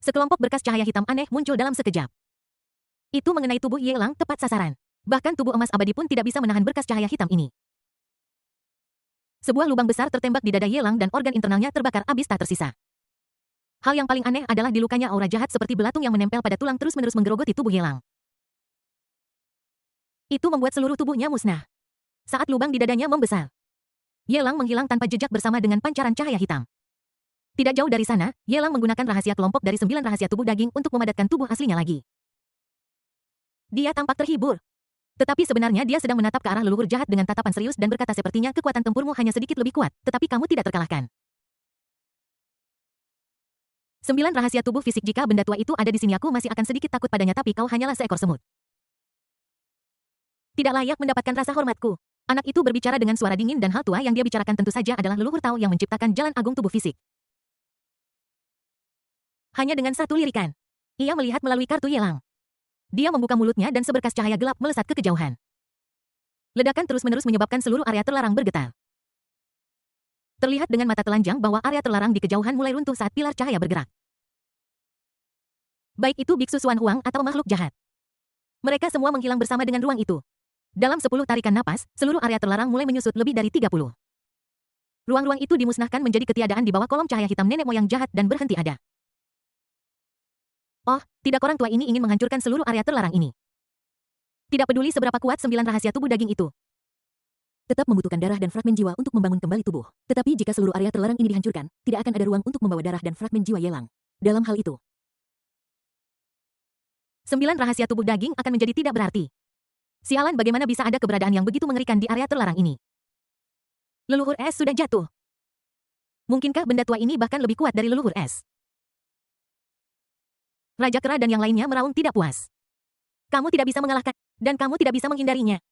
Sekelompok berkas cahaya hitam aneh muncul dalam sekejap. Itu mengenai tubuh Yelang tepat sasaran. Bahkan tubuh emas abadi pun tidak bisa menahan berkas cahaya hitam ini. Sebuah lubang besar tertembak di dada Yelang dan organ internalnya terbakar habis tak tersisa. Hal yang paling aneh adalah di lukanya aura jahat seperti belatung yang menempel pada tulang terus-menerus menggerogoti tubuh Yelang. Itu membuat seluruh tubuhnya musnah. Saat lubang di dadanya membesar, Yelang menghilang tanpa jejak bersama dengan pancaran cahaya hitam. Tidak jauh dari sana, Yelang menggunakan rahasia kelompok dari 9 rahasia tubuh daging untuk memadatkan tubuh aslinya lagi. Dia tampak terhibur. Tetapi sebenarnya dia sedang menatap ke arah leluhur jahat dengan tatapan serius dan berkata sepertinya kekuatan tempurmu hanya sedikit lebih kuat, tetapi kamu tidak terkalahkan. 9 rahasia tubuh fisik jika benda tua itu ada di sini aku masih akan sedikit takut padanya tapi kau hanyalah seekor semut. Tidak layak mendapatkan rasa hormatku. Anak itu berbicara dengan suara dingin dan hal tua yang dia bicarakan tentu saja adalah leluhur Tao yang menciptakan jalan agung tubuh fisik. Hanya dengan satu lirikan, ia melihat melalui kartu Yelang. Dia membuka mulutnya dan seberkas cahaya gelap melesat ke kejauhan. Ledakan terus-menerus menyebabkan seluruh area terlarang bergetar. Terlihat dengan mata telanjang bahwa area terlarang di kejauhan mulai runtuh saat pilar cahaya bergerak. Baik itu biksu Xuan Huang atau makhluk jahat. Mereka semua menghilang bersama dengan ruang itu. Dalam 10 tarikan napas, seluruh area terlarang mulai menyusut lebih dari 30. Ruang-ruang itu dimusnahkan menjadi ketiadaan di bawah kolom cahaya hitam nenek moyang jahat dan berhenti ada. Oh, tidak orang tua ini ingin menghancurkan seluruh area terlarang ini. Tidak peduli seberapa kuat 9 rahasia tubuh daging itu. Tetap membutuhkan darah dan fragmen jiwa untuk membangun kembali tubuh. Tetapi jika seluruh area terlarang ini dihancurkan, tidak akan ada ruang untuk membawa darah dan fragmen jiwa Yelang. Dalam hal itu, 9 rahasia tubuh daging akan menjadi tidak berarti. Sialan bagaimana bisa ada keberadaan yang begitu mengerikan di area terlarang ini. Leluhur es sudah jatuh. Mungkinkah benda tua ini bahkan lebih kuat dari leluhur es? Raja Kera dan yang lainnya meraung tidak puas. Kamu tidak bisa mengalahkan, dan kamu tidak bisa menghindarinya.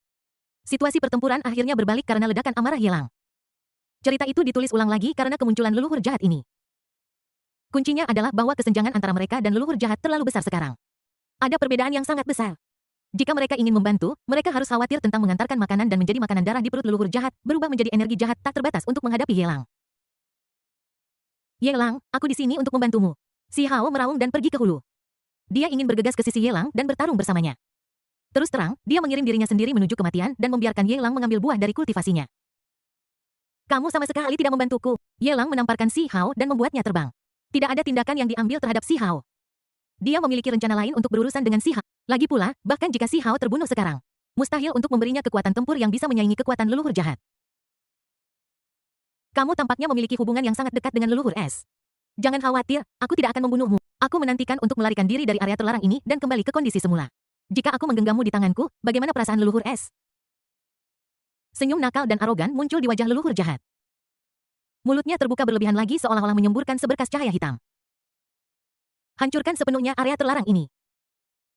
Situasi pertempuran akhirnya berbalik karena ledakan amarah Yelang. Cerita itu ditulis ulang lagi karena kemunculan leluhur jahat ini. Kuncinya adalah bahwa kesenjangan antara mereka dan leluhur jahat terlalu besar sekarang. Ada perbedaan yang sangat besar. Jika mereka ingin membantu, mereka harus khawatir tentang mengantarkan makanan dan menjadi makanan darah di perut leluhur jahat, berubah menjadi energi jahat tak terbatas untuk menghadapi Yelang. Yelang, aku di sini untuk membantumu. Si Hao meraung dan pergi ke hulu. Dia ingin bergegas ke sisi Yelang dan bertarung bersamanya. Terus terang, dia mengirim dirinya sendiri menuju kematian dan membiarkan Yelang mengambil buah dari kultivasinya. Kamu sama sekali tidak membantuku. Yelang menamparkan si Hao dan membuatnya terbang. Tidak ada tindakan yang diambil terhadap si Hao. Dia memiliki rencana lain untuk berurusan dengan si Hao. Lagi pula, bahkan jika si Hao terbunuh sekarang, mustahil untuk memberinya kekuatan tempur yang bisa menyaingi kekuatan leluhur jahat. Kamu tampaknya memiliki hubungan yang sangat dekat dengan leluhur es. Jangan khawatir, aku tidak akan membunuhmu. Aku menantikan untuk melarikan diri dari area terlarang ini dan kembali ke kondisi semula. Jika aku menggenggammu di tanganku, bagaimana perasaan leluhur es? Senyum nakal dan arogan muncul di wajah leluhur jahat. Mulutnya terbuka berlebihan lagi seolah-olah menyemburkan seberkas cahaya hitam. Hancurkan sepenuhnya area terlarang ini.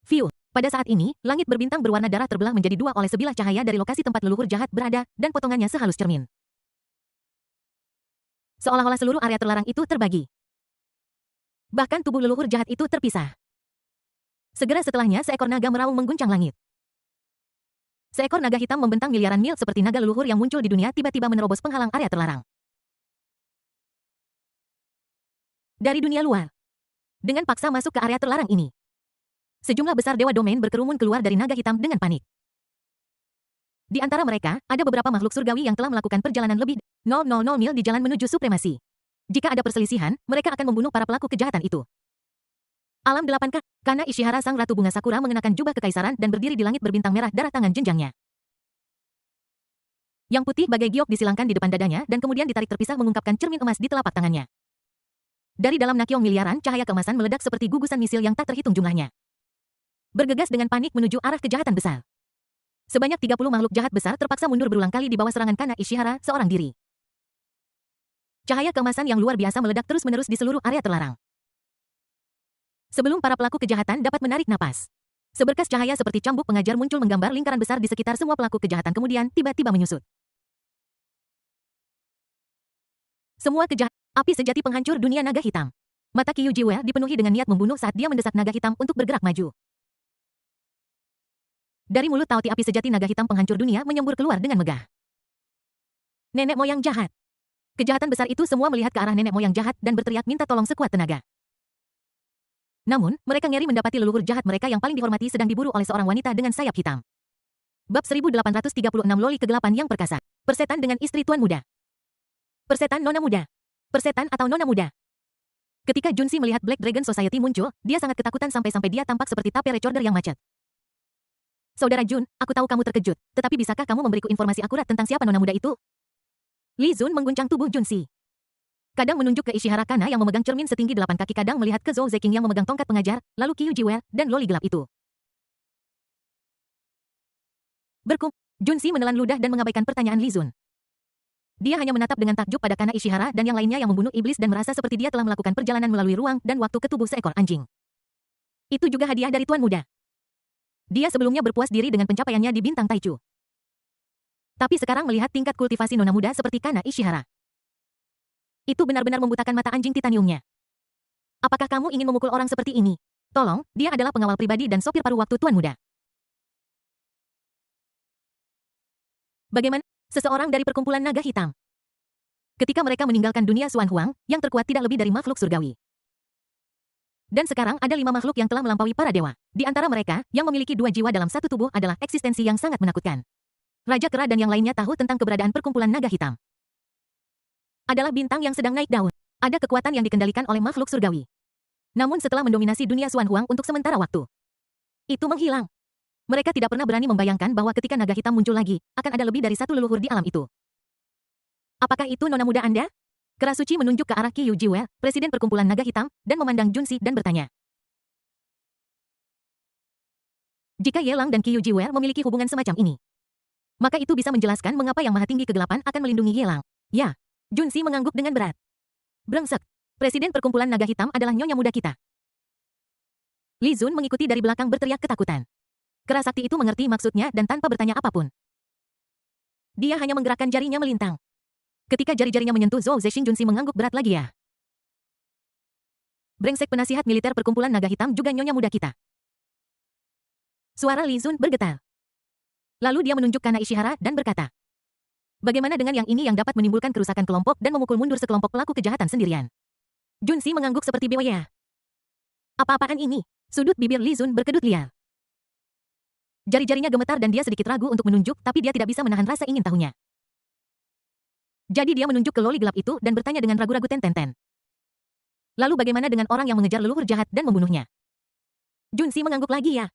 Fiu, pada saat ini, langit berbintang berwarna darah terbelah menjadi dua oleh sebilah cahaya dari lokasi tempat leluhur jahat berada, dan potongannya sehalus cermin. Seolah-olah seluruh area terlarang itu terbagi. Bahkan tubuh leluhur jahat itu terpisah. Segera setelahnya seekor naga meraung mengguncang langit. Seekor naga hitam membentang miliaran mil seperti naga leluhur yang muncul di dunia tiba-tiba menerobos penghalang area terlarang. Dari dunia luar. Dengan paksa masuk ke area terlarang ini. Sejumlah besar dewa domain berkerumun keluar dari naga hitam dengan panik. Di antara mereka, ada beberapa makhluk surgawi yang telah melakukan perjalanan lebih 000 mil di jalan menuju supremasi. Jika ada perselisihan, mereka akan membunuh para pelaku kejahatan itu. Alam 8K, Kana Ishihara sang ratu bunga sakura mengenakan jubah kekaisaran dan berdiri di langit berbintang merah darah tangan jenjangnya. Yang putih bagai giok disilangkan di depan dadanya dan kemudian ditarik terpisah mengungkapkan cermin emas di telapak tangannya. Dari dalam nakyong miliaran cahaya keemasan meledak seperti gugusan misil yang tak terhitung jumlahnya. Bergegas dengan panik menuju arah kejahatan besar. Sebanyak 30 makhluk jahat besar terpaksa mundur berulang kali di bawah serangan Kana Ishihara seorang diri. Cahaya keemasan yang luar biasa meledak terus-menerus di seluruh area terlarang. Sebelum para pelaku kejahatan dapat menarik napas. Seberkas cahaya seperti cambuk pengajar muncul menggambar lingkaran besar di sekitar semua pelaku kejahatan kemudian tiba-tiba menyusut. Semua api sejati penghancur dunia naga hitam. Mata Qiyu Jiwei dipenuhi dengan niat membunuh saat dia mendesak naga hitam untuk bergerak maju. Dari mulut tauti api sejati naga hitam penghancur dunia menyembur keluar dengan megah. Nenek moyang jahat. Kejahatan besar itu semua melihat ke arah nenek moyang jahat dan berteriak minta tolong sekuat tenaga. Namun, mereka ngeri mendapati leluhur jahat mereka yang paling dihormati sedang diburu oleh seorang wanita dengan sayap hitam. Bab 1836 Loli Kegelapan yang Perkasa. Persetan dengan istri tuan muda. Persetan nona muda. Persetan atau nona muda. Ketika Junsi melihat Black Dragon Society muncul, dia sangat ketakutan sampai-sampai dia tampak seperti tape recorder yang macet. Saudara Jun, aku tahu kamu terkejut, tetapi bisakah kamu memberiku informasi akurat tentang siapa nona muda itu? Li Zun mengguncang tubuh Junsi. Kadang menunjuk ke Ishihara Kana yang memegang cermin setinggi 8 kaki, kadang melihat ke Zhou Zeking yang memegang tongkat pengajar, lalu Qiyu Jiwei dan Loli gelap itu. Junsi menelan ludah dan mengabaikan pertanyaan Li Zun. Dia hanya menatap dengan takjub pada Kana Ishihara dan yang lainnya yang membunuh iblis dan merasa seperti dia telah melakukan perjalanan melalui ruang dan waktu ke tubuh seekor anjing. Itu juga hadiah dari tuan muda. Dia sebelumnya berpuas diri dengan pencapaiannya di bintang Taichu. Tapi sekarang melihat tingkat kultivasi nona muda seperti Kana Ishihara. Itu benar-benar membutakan mata anjing titaniumnya. Apakah kamu ingin memukul orang seperti ini? Tolong, dia adalah pengawal pribadi dan sopir paruh waktu tuan muda. Bagaimana? Seseorang dari perkumpulan naga hitam. Ketika mereka meninggalkan dunia Xuan Huang, yang terkuat tidak lebih dari makhluk surgawi. Dan sekarang ada 5 makhluk yang telah melampaui para dewa. Di antara mereka, yang memiliki 2 jiwa dalam satu tubuh adalah eksistensi yang sangat menakutkan. Raja Kera dan yang lainnya tahu tentang keberadaan perkumpulan naga hitam. Adalah bintang yang sedang naik daun. Ada kekuatan yang dikendalikan oleh makhluk surgawi. Namun setelah mendominasi dunia Xuan Huang untuk sementara waktu, itu menghilang. Mereka tidak pernah berani membayangkan bahwa ketika naga hitam muncul lagi, akan ada lebih dari satu leluhur di alam itu. Apakah itu nona muda Anda? Kera Suci menunjuk ke arah Qiyu Jiwei, presiden perkumpulan naga hitam, dan memandang Junsi dan bertanya. Jika Yelang dan Qiyu Jiwei memiliki hubungan semacam ini, maka itu bisa menjelaskan mengapa Yang Maha Tinggi Kegelapan akan melindungi Yelang. Ya, Junsi mengangguk dengan berat. Brengsek. Presiden perkumpulan naga hitam adalah nyonya muda kita. Li Zun mengikuti dari belakang berteriak ketakutan. Kerasakti itu mengerti maksudnya dan tanpa bertanya apapun. Dia hanya menggerakkan jarinya melintang. Ketika jari-jarinya menyentuh Zhou Zexing, Junsi mengangguk berat lagi ya. Brengsek, penasihat militer perkumpulan naga hitam juga nyonya muda kita. Suara Li Zun bergetar. Lalu dia menunjuk Kana Ishihara dan berkata, bagaimana dengan yang ini yang dapat menimbulkan kerusakan kelompok dan memukul mundur sekelompok pelaku kejahatan sendirian? Junsi mengangguk seperti bewaya. Apa-apaan ini? Sudut bibir Li Zun berkedut liar. Jari-jarinya gemetar dan dia sedikit ragu untuk menunjuk, tapi dia tidak bisa menahan rasa ingin tahunya. Jadi dia menunjuk ke loli gelap itu dan bertanya dengan ragu-ragu ten. Lalu bagaimana dengan orang yang mengejar leluhur jahat dan membunuhnya? Junsi mengangguk lagi ya.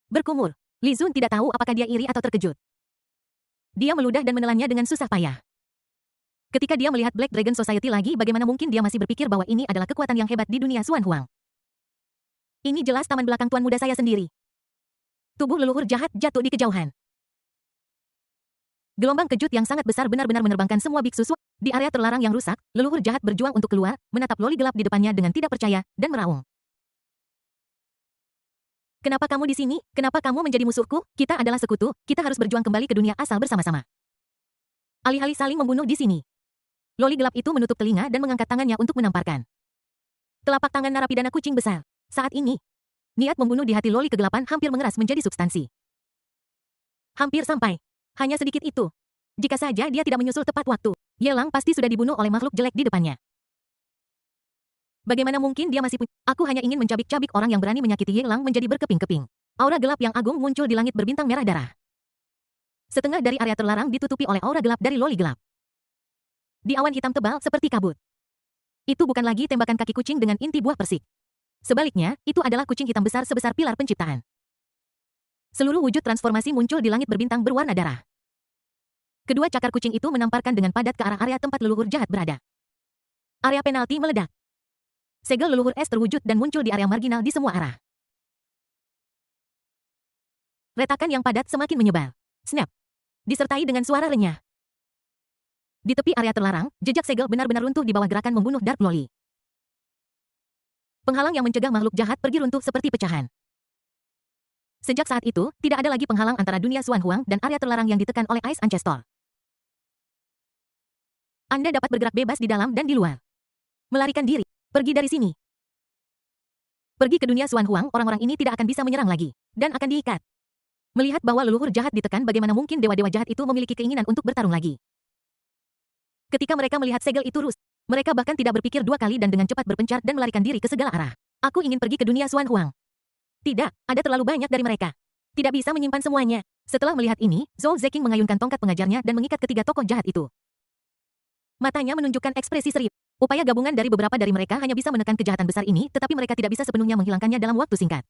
Berkumur. Li Zun tidak tahu apakah dia iri atau terkejut. Dia meludah dan menelannya dengan susah payah. Ketika dia melihat Black Dragon Society lagi, bagaimana mungkin dia masih berpikir bahwa ini adalah kekuatan yang hebat di dunia Xuan Huang? Ini jelas taman belakang tuan muda saya sendiri. Tubuh leluhur jahat jatuh di kejauhan. Gelombang kejut yang sangat besar benar-benar menerbangkan semua biksu Xuan. Di area terlarang yang rusak, leluhur jahat berjuang untuk keluar, menatap loli gelap di depannya dengan tidak percaya, dan meraung. Kenapa kamu di sini? Kenapa kamu menjadi musuhku? Kita adalah sekutu, kita harus berjuang kembali ke dunia asal bersama-sama. Alih-alih saling membunuh di sini. Loli gelap itu menutup telinga dan mengangkat tangannya untuk menamparkan telapak tangan narapidana kucing besar. Saat ini, niat membunuh di hati loli kegelapan hampir mengeras menjadi substansi. Hampir sampai. Hanya sedikit itu. Jika saja dia tidak menyusul tepat waktu, Yelang pasti sudah dibunuh oleh makhluk jelek di depannya. Bagaimana mungkin dia masih punya? Aku hanya ingin mencabik-cabik orang yang berani menyakiti Yelang menjadi berkeping-keping. Aura gelap yang agung muncul di langit berbintang merah darah. Setengah dari area terlarang ditutupi oleh aura gelap dari loli gelap. Di awan hitam tebal seperti kabut. Itu bukan lagi tembakan kaki kucing dengan inti buah persik. Sebaliknya, itu adalah kucing hitam besar sebesar pilar penciptaan. Seluruh wujud transformasi muncul di langit berbintang berwarna darah. Kedua cakar kucing itu menamparkan dengan padat ke arah area tempat leluhur jahat berada. Area penalti meledak. Segel leluhur es terwujud dan muncul di area marginal di semua arah. Retakan yang padat semakin menyebar. Snap. Disertai dengan suara renyah. Di tepi area terlarang, jejak segel benar-benar runtuh di bawah gerakan membunuh Dark Loli. Penghalang yang mencegah makhluk jahat pergi runtuh seperti pecahan. Sejak saat itu, tidak ada lagi penghalang antara dunia Xuan Huang dan area terlarang yang ditekan oleh Ice Ancestor. Anda dapat bergerak bebas di dalam dan di luar. Melarikan diri. Pergi dari sini. Pergi ke dunia Xuan Huang, orang-orang ini tidak akan bisa menyerang lagi. Dan akan diikat. Melihat bahwa leluhur jahat ditekan, bagaimana mungkin dewa-dewa jahat itu memiliki keinginan untuk bertarung lagi? Ketika mereka melihat segel itu rusak, mereka bahkan tidak berpikir dua kali dan dengan cepat berpencar dan melarikan diri ke segala arah. Aku ingin pergi ke dunia Xuan Huang. Tidak, ada terlalu banyak dari mereka. Tidak bisa menyimpan semuanya. Setelah melihat ini, Zhou Zexing mengayunkan tongkat pengajarnya dan mengikat ketiga tokoh jahat itu. Matanya menunjukkan ekspresi serius. Upaya gabungan dari beberapa dari mereka hanya bisa menekan kejahatan besar ini, tetapi mereka tidak bisa sepenuhnya menghilangkannya dalam waktu singkat.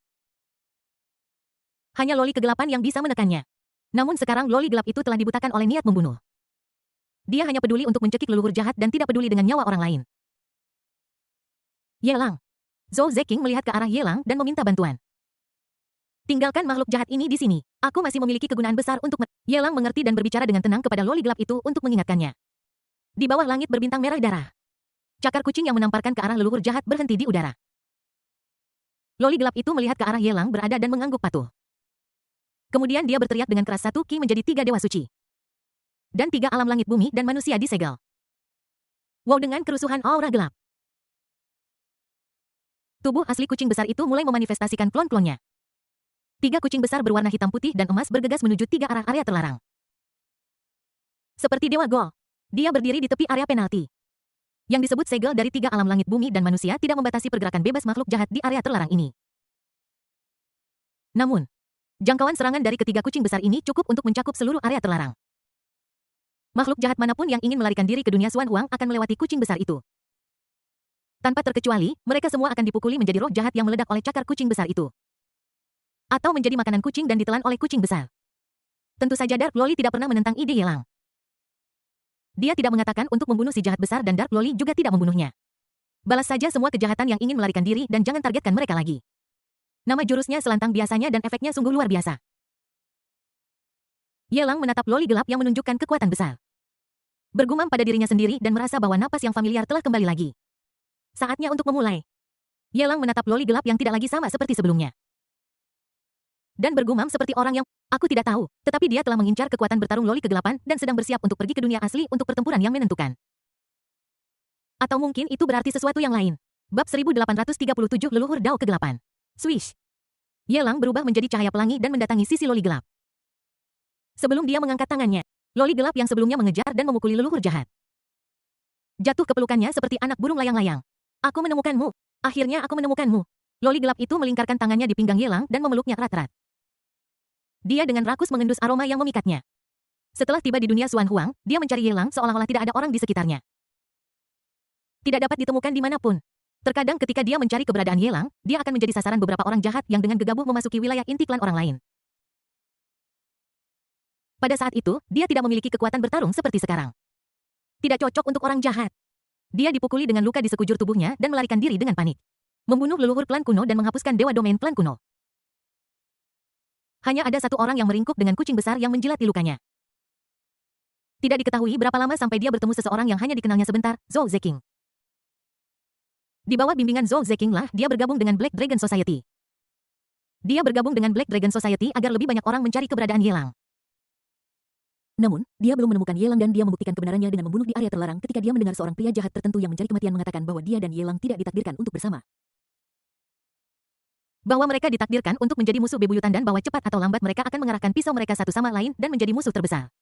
Hanya loli kegelapan yang bisa menekannya. Namun sekarang loli gelap itu telah dibutakan oleh niat membunuh. Dia hanya peduli untuk mencekik leluhur jahat dan tidak peduli dengan nyawa orang lain. Yelang. Zhou Zexing melihat ke arah Yelang dan meminta bantuan. Tinggalkan makhluk jahat ini di sini. Aku masih memiliki kegunaan besar untuk Yelang mengerti dan berbicara dengan tenang kepada loli gelap itu untuk mengingatkannya. Di bawah langit berbintang merah darah. Cakar kucing yang menamparkan ke arah leluhur jahat berhenti di udara. Loli gelap itu melihat ke arah Yelang berada dan mengangguk patuh. Kemudian dia berteriak dengan keras, satu ki menjadi 3 dewa suci. Dan 3 alam langit bumi dan manusia disegel. Wow, dengan kerusuhan aura gelap. Tubuh asli kucing besar itu mulai memanifestasikan klon-klonnya. 3 kucing besar berwarna hitam putih dan emas bergegas menuju 3 arah area terlarang. Seperti Dewa Gol, dia berdiri di tepi area penalti. Yang disebut segel dari 3 alam langit bumi dan manusia tidak membatasi pergerakan bebas makhluk jahat di area terlarang ini. Namun, jangkauan serangan dari ketiga kucing besar ini cukup untuk mencakup seluruh area terlarang. Makhluk jahat manapun yang ingin melarikan diri ke dunia Xuan Huang akan melewati kucing besar itu. Tanpa terkecuali, mereka semua akan dipukuli menjadi roh jahat yang meledak oleh cakar kucing besar itu. Atau menjadi makanan kucing dan ditelan oleh kucing besar. Tentu saja Dark Loli tidak pernah menentang ide Yelang. Dia tidak mengatakan untuk membunuh si jahat besar dan Dark Loli juga tidak membunuhnya. Balas saja semua kejahatan yang ingin melarikan diri dan jangan targetkan mereka lagi. Nama jurusnya selantang biasanya dan efeknya sungguh luar biasa. Yelang menatap loli gelap yang menunjukkan kekuatan besar. Bergumam pada dirinya sendiri dan merasa bahwa napas yang familiar telah kembali lagi. Saatnya untuk memulai. Yelang menatap loli gelap yang tidak lagi sama seperti sebelumnya. Dan bergumam seperti orang yang, aku tidak tahu, tetapi dia telah mengincar kekuatan bertarung loli kegelapan dan sedang bersiap untuk pergi ke dunia asli untuk pertempuran yang menentukan. Atau mungkin itu berarti sesuatu yang lain. Bab 1837 Leluhur Dao Kegelapan. Swish. Yelang berubah menjadi cahaya pelangi dan mendatangi sisi loli gelap. Sebelum dia mengangkat tangannya, loli gelap yang sebelumnya mengejar dan memukuli leluhur jahat jatuh ke pelukannya seperti anak burung layang-layang. Aku menemukanmu. Akhirnya aku menemukanmu. Loli gelap itu melingkarkan tangannya di pinggang Yelang dan memeluknya erat-erat. Dia dengan rakus mengendus aroma yang memikatnya. Setelah tiba di dunia Xuan Huang, dia mencari Yelang seolah-olah tidak ada orang di sekitarnya. Tidak dapat ditemukan dimanapun. Terkadang ketika dia mencari keberadaan Yelang, dia akan menjadi sasaran beberapa orang jahat yang dengan gegabah memasuki wilayah inti klan orang lain. Pada saat itu, dia tidak memiliki kekuatan bertarung seperti sekarang. Tidak cocok untuk orang jahat. Dia dipukuli dengan luka di sekujur tubuhnya dan melarikan diri dengan panik. Membunuh leluhur klan kuno dan menghapuskan dewa domain klan kuno. Hanya ada satu orang yang meringkuk dengan kucing besar yang menjilati lukanya. Tidak diketahui berapa lama sampai dia bertemu seseorang yang hanya dikenalnya sebentar, Zhou Zeking. Di bawah bimbingan Zhou Zeking lah dia bergabung dengan Black Dragon Society. Dia bergabung dengan Black Dragon Society agar lebih banyak orang mencari keberadaan Yelang. Namun, dia belum menemukan Yelang dan dia membuktikan kebenarannya dengan membunuh di area terlarang ketika dia mendengar seorang pria jahat tertentu yang mencari kematian mengatakan bahwa dia dan Yelang tidak ditakdirkan untuk bersama. Bahwa mereka ditakdirkan untuk menjadi musuh bebuyutan dan bahwa cepat atau lambat mereka akan mengerahkan pisau mereka satu sama lain dan menjadi musuh terbesar.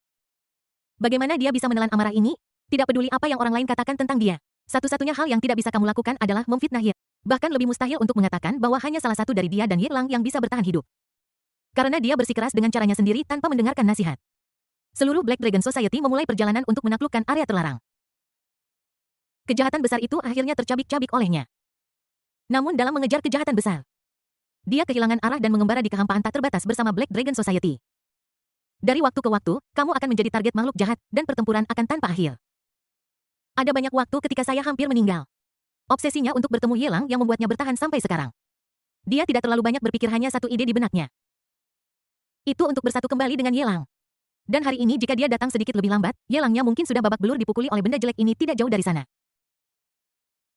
Bagaimana dia bisa menelan amarah ini? Tidak peduli apa yang orang lain katakan tentang dia. Satu-satunya hal yang tidak bisa kamu lakukan adalah memfitnah Yelang. Bahkan lebih mustahil untuk mengatakan bahwa hanya salah satu dari dia dan Yelang yang bisa bertahan hidup. Karena dia bersikeras dengan caranya sendiri tanpa mendengarkan nasihat. Seluruh Black Dragon Society memulai perjalanan untuk menaklukkan area terlarang. Kejahatan besar itu akhirnya tercabik-cabik olehnya. Namun dalam mengejar kejahatan besar, dia kehilangan arah dan mengembara di kehampaan tak terbatas bersama Black Dragon Society. Dari waktu ke waktu, kamu akan menjadi target makhluk jahat, dan pertempuran akan tanpa akhir. Ada banyak waktu ketika saya hampir meninggal. Obsesinya untuk bertemu Yelang yang membuatnya bertahan sampai sekarang. Dia tidak terlalu banyak berpikir, hanya satu ide di benaknya. Itu untuk bersatu kembali dengan Yelang. Dan hari ini jika dia datang sedikit lebih lambat, Yelangnya mungkin sudah babak belur dipukuli oleh benda jelek ini tidak jauh dari sana.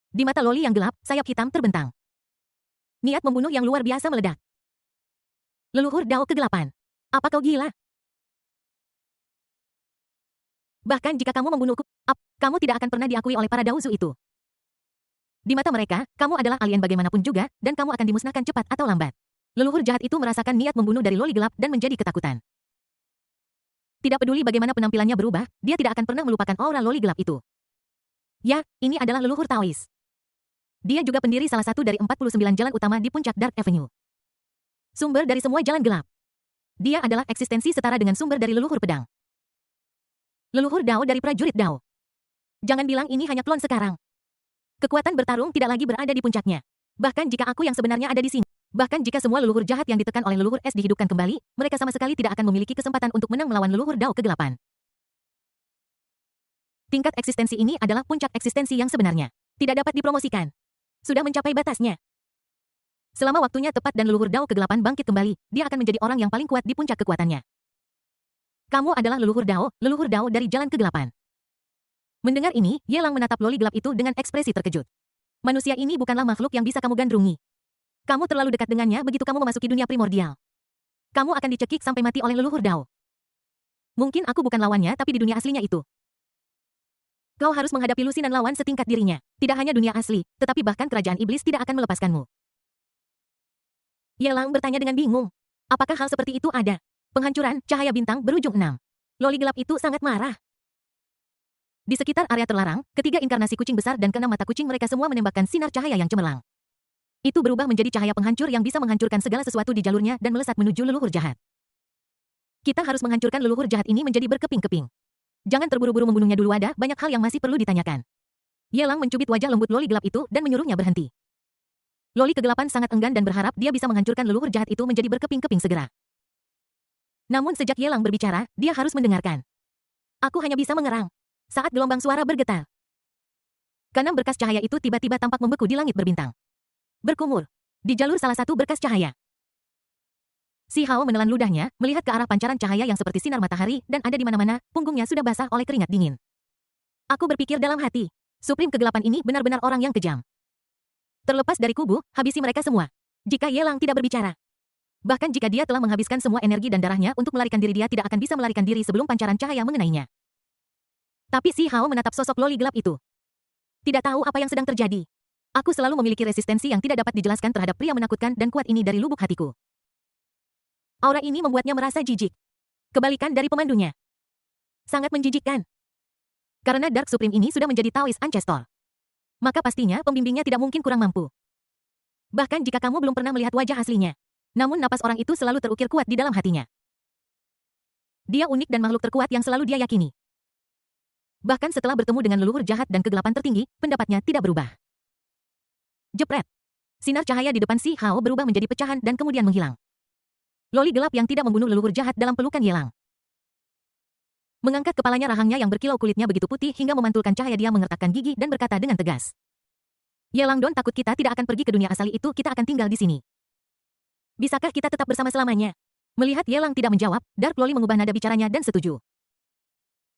Di mata loli yang gelap, sayap hitam terbentang. Niat membunuh yang luar biasa meledak. Leluhur Dao Kegelapan. Apa kau gila? Bahkan jika kamu membunuhku, kamu tidak akan pernah diakui oleh para Daozu itu. Di mata mereka, kamu adalah alien bagaimanapun juga, dan kamu akan dimusnahkan cepat atau lambat. Leluhur jahat itu merasakan niat membunuh dari loli gelap dan menjadi ketakutan. Tidak peduli bagaimana penampilannya berubah, dia tidak akan pernah melupakan aura loli gelap itu. Ya, ini adalah leluhur Taois. Dia juga pendiri salah satu dari 49 jalan utama di puncak Dark Avenue. Sumber dari semua jalan gelap. Dia adalah eksistensi setara dengan sumber dari leluhur pedang. Leluhur Dao dari prajurit Dao. Jangan bilang ini hanya klon sekarang. Kekuatan bertarung tidak lagi berada di puncaknya. Bahkan jika aku yang sebenarnya ada di sini. Bahkan jika semua leluhur jahat yang ditekan oleh leluhur es dihidupkan kembali, mereka sama sekali tidak akan memiliki kesempatan untuk menang melawan leluhur Dao Kegelapan. Tingkat eksistensi ini adalah puncak eksistensi yang sebenarnya. Tidak dapat dipromosikan. Sudah mencapai batasnya. Selama waktunya tepat dan leluhur Dao Kegelapan bangkit kembali, dia akan menjadi orang yang paling kuat di puncak kekuatannya. Kamu adalah leluhur Dao dari jalan kegelapan. Mendengar ini, Yelang menatap loli gelap itu dengan ekspresi terkejut. Manusia ini bukanlah makhluk yang bisa kamu gandrungi. Kamu terlalu dekat dengannya begitu kamu memasuki dunia primordial. Kamu akan dicekik sampai mati oleh leluhur Dao. Mungkin aku bukan lawannya tapi di dunia aslinya itu. Kau harus menghadapi lusinan lawan setingkat dirinya. Tidak hanya dunia asli, tetapi bahkan kerajaan iblis tidak akan melepaskanmu. Yelang bertanya dengan bingung. Apakah hal seperti itu ada? Penghancuran, cahaya bintang berujung 6. Loli gelap itu sangat marah. Di sekitar area terlarang, ketiga inkarnasi kucing besar dan keenam mata kucing mereka semua menembakkan sinar cahaya yang cemerlang. Itu berubah menjadi cahaya penghancur yang bisa menghancurkan segala sesuatu di jalurnya dan melesat menuju leluhur jahat. Kita harus menghancurkan leluhur jahat ini menjadi berkeping-keping. Jangan terburu-buru membunuhnya dulu, ada banyak hal yang masih perlu ditanyakan. Yelang mencubit wajah lembut loli gelap itu dan menyuruhnya berhenti. Loli kegelapan sangat enggan dan berharap dia bisa menghancurkan leluhur jahat itu menjadi berkeping-keping segera. Namun sejak Yelang berbicara, dia harus mendengarkan. Aku hanya bisa mengerang. Saat gelombang suara bergetar. Keenam berkas cahaya itu tiba-tiba tampak membeku di langit berbintang. Berkumur. Di jalur salah satu berkas cahaya. Si Hao menelan ludahnya, melihat ke arah pancaran cahaya yang seperti sinar matahari, dan ada di mana-mana, punggungnya sudah basah oleh keringat dingin. Aku berpikir dalam hati. Supreme kegelapan ini benar-benar orang yang kejam. Terlepas dari kubu, habisi mereka semua. Jika Yelang tidak berbicara. Bahkan jika dia telah menghabiskan semua energi dan darahnya untuk melarikan diri, dia tidak akan bisa melarikan diri sebelum pancaran cahaya mengenainya. Tapi Si Hao menatap sosok loli gelap itu. Tidak tahu apa yang sedang terjadi. Aku selalu memiliki resistensi yang tidak dapat dijelaskan terhadap pria menakutkan dan kuat ini dari lubuk hatiku. Aura ini membuatnya merasa jijik. Kebalikan dari pemandunya. Sangat menjijikkan. Karena Dark Supreme ini sudah menjadi Taoist Ancestor. Maka pastinya pembimbingnya tidak mungkin kurang mampu. Bahkan jika kamu belum pernah melihat wajah aslinya. Namun napas orang itu selalu terukir kuat di dalam hatinya. Dia unik dan makhluk terkuat yang selalu dia yakini. Bahkan setelah bertemu dengan leluhur jahat dan kegelapan tertinggi, pendapatnya tidak berubah. Jepret. Sinar cahaya di depan Si Hao berubah menjadi pecahan dan kemudian menghilang. Loli gelap yang tidak membunuh leluhur jahat dalam pelukan Yelang. Mengangkat kepalanya, rahangnya yang berkilau kulitnya begitu putih hingga memantulkan cahaya. Dia mengertakkan gigi dan berkata dengan tegas. Yelang Don, takut kita tidak akan pergi ke dunia asali itu, kita akan tinggal di sini. Bisakah kita tetap bersama-selamanya? Melihat Yelang tidak menjawab, Dark Loli mengubah nada bicaranya dan setuju.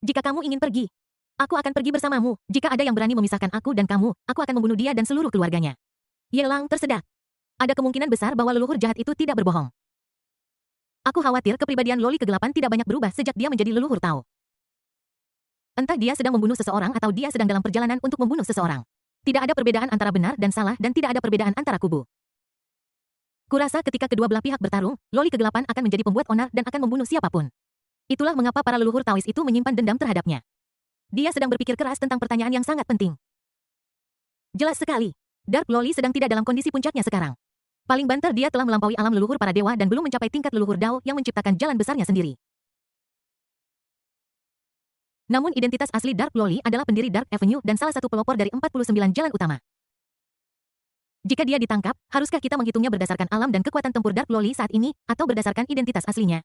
Jika kamu ingin pergi, aku akan pergi bersamamu. Jika ada yang berani memisahkan aku dan kamu, aku akan membunuh dia dan seluruh keluarganya. Yelang tersedak. Ada kemungkinan besar bahwa leluhur jahat itu tidak berbohong. Aku khawatir kepribadian Loli kegelapan tidak banyak berubah sejak dia menjadi leluhur Tao. Entah dia sedang membunuh seseorang atau dia sedang dalam perjalanan untuk membunuh seseorang. Tidak ada perbedaan antara benar dan salah dan tidak ada perbedaan antara kubu. Kurasa ketika kedua belah pihak bertarung, Loli kegelapan akan menjadi pembuat onar dan akan membunuh siapapun. Itulah mengapa para leluhur Taoist itu menyimpan dendam terhadapnya. Dia sedang berpikir keras tentang pertanyaan yang sangat penting. Jelas sekali, Dark Loli sedang tidak dalam kondisi puncaknya sekarang. Paling banter dia telah melampaui alam leluhur para dewa dan belum mencapai tingkat leluhur Dao yang menciptakan jalan besarnya sendiri. Namun identitas asli Dark Loli adalah pendiri Dark Avenue dan salah satu pelopor dari 49 jalan utama. Jika dia ditangkap, haruskah kita menghitungnya berdasarkan alam dan kekuatan tempur Dark Loli saat ini, atau berdasarkan identitas aslinya?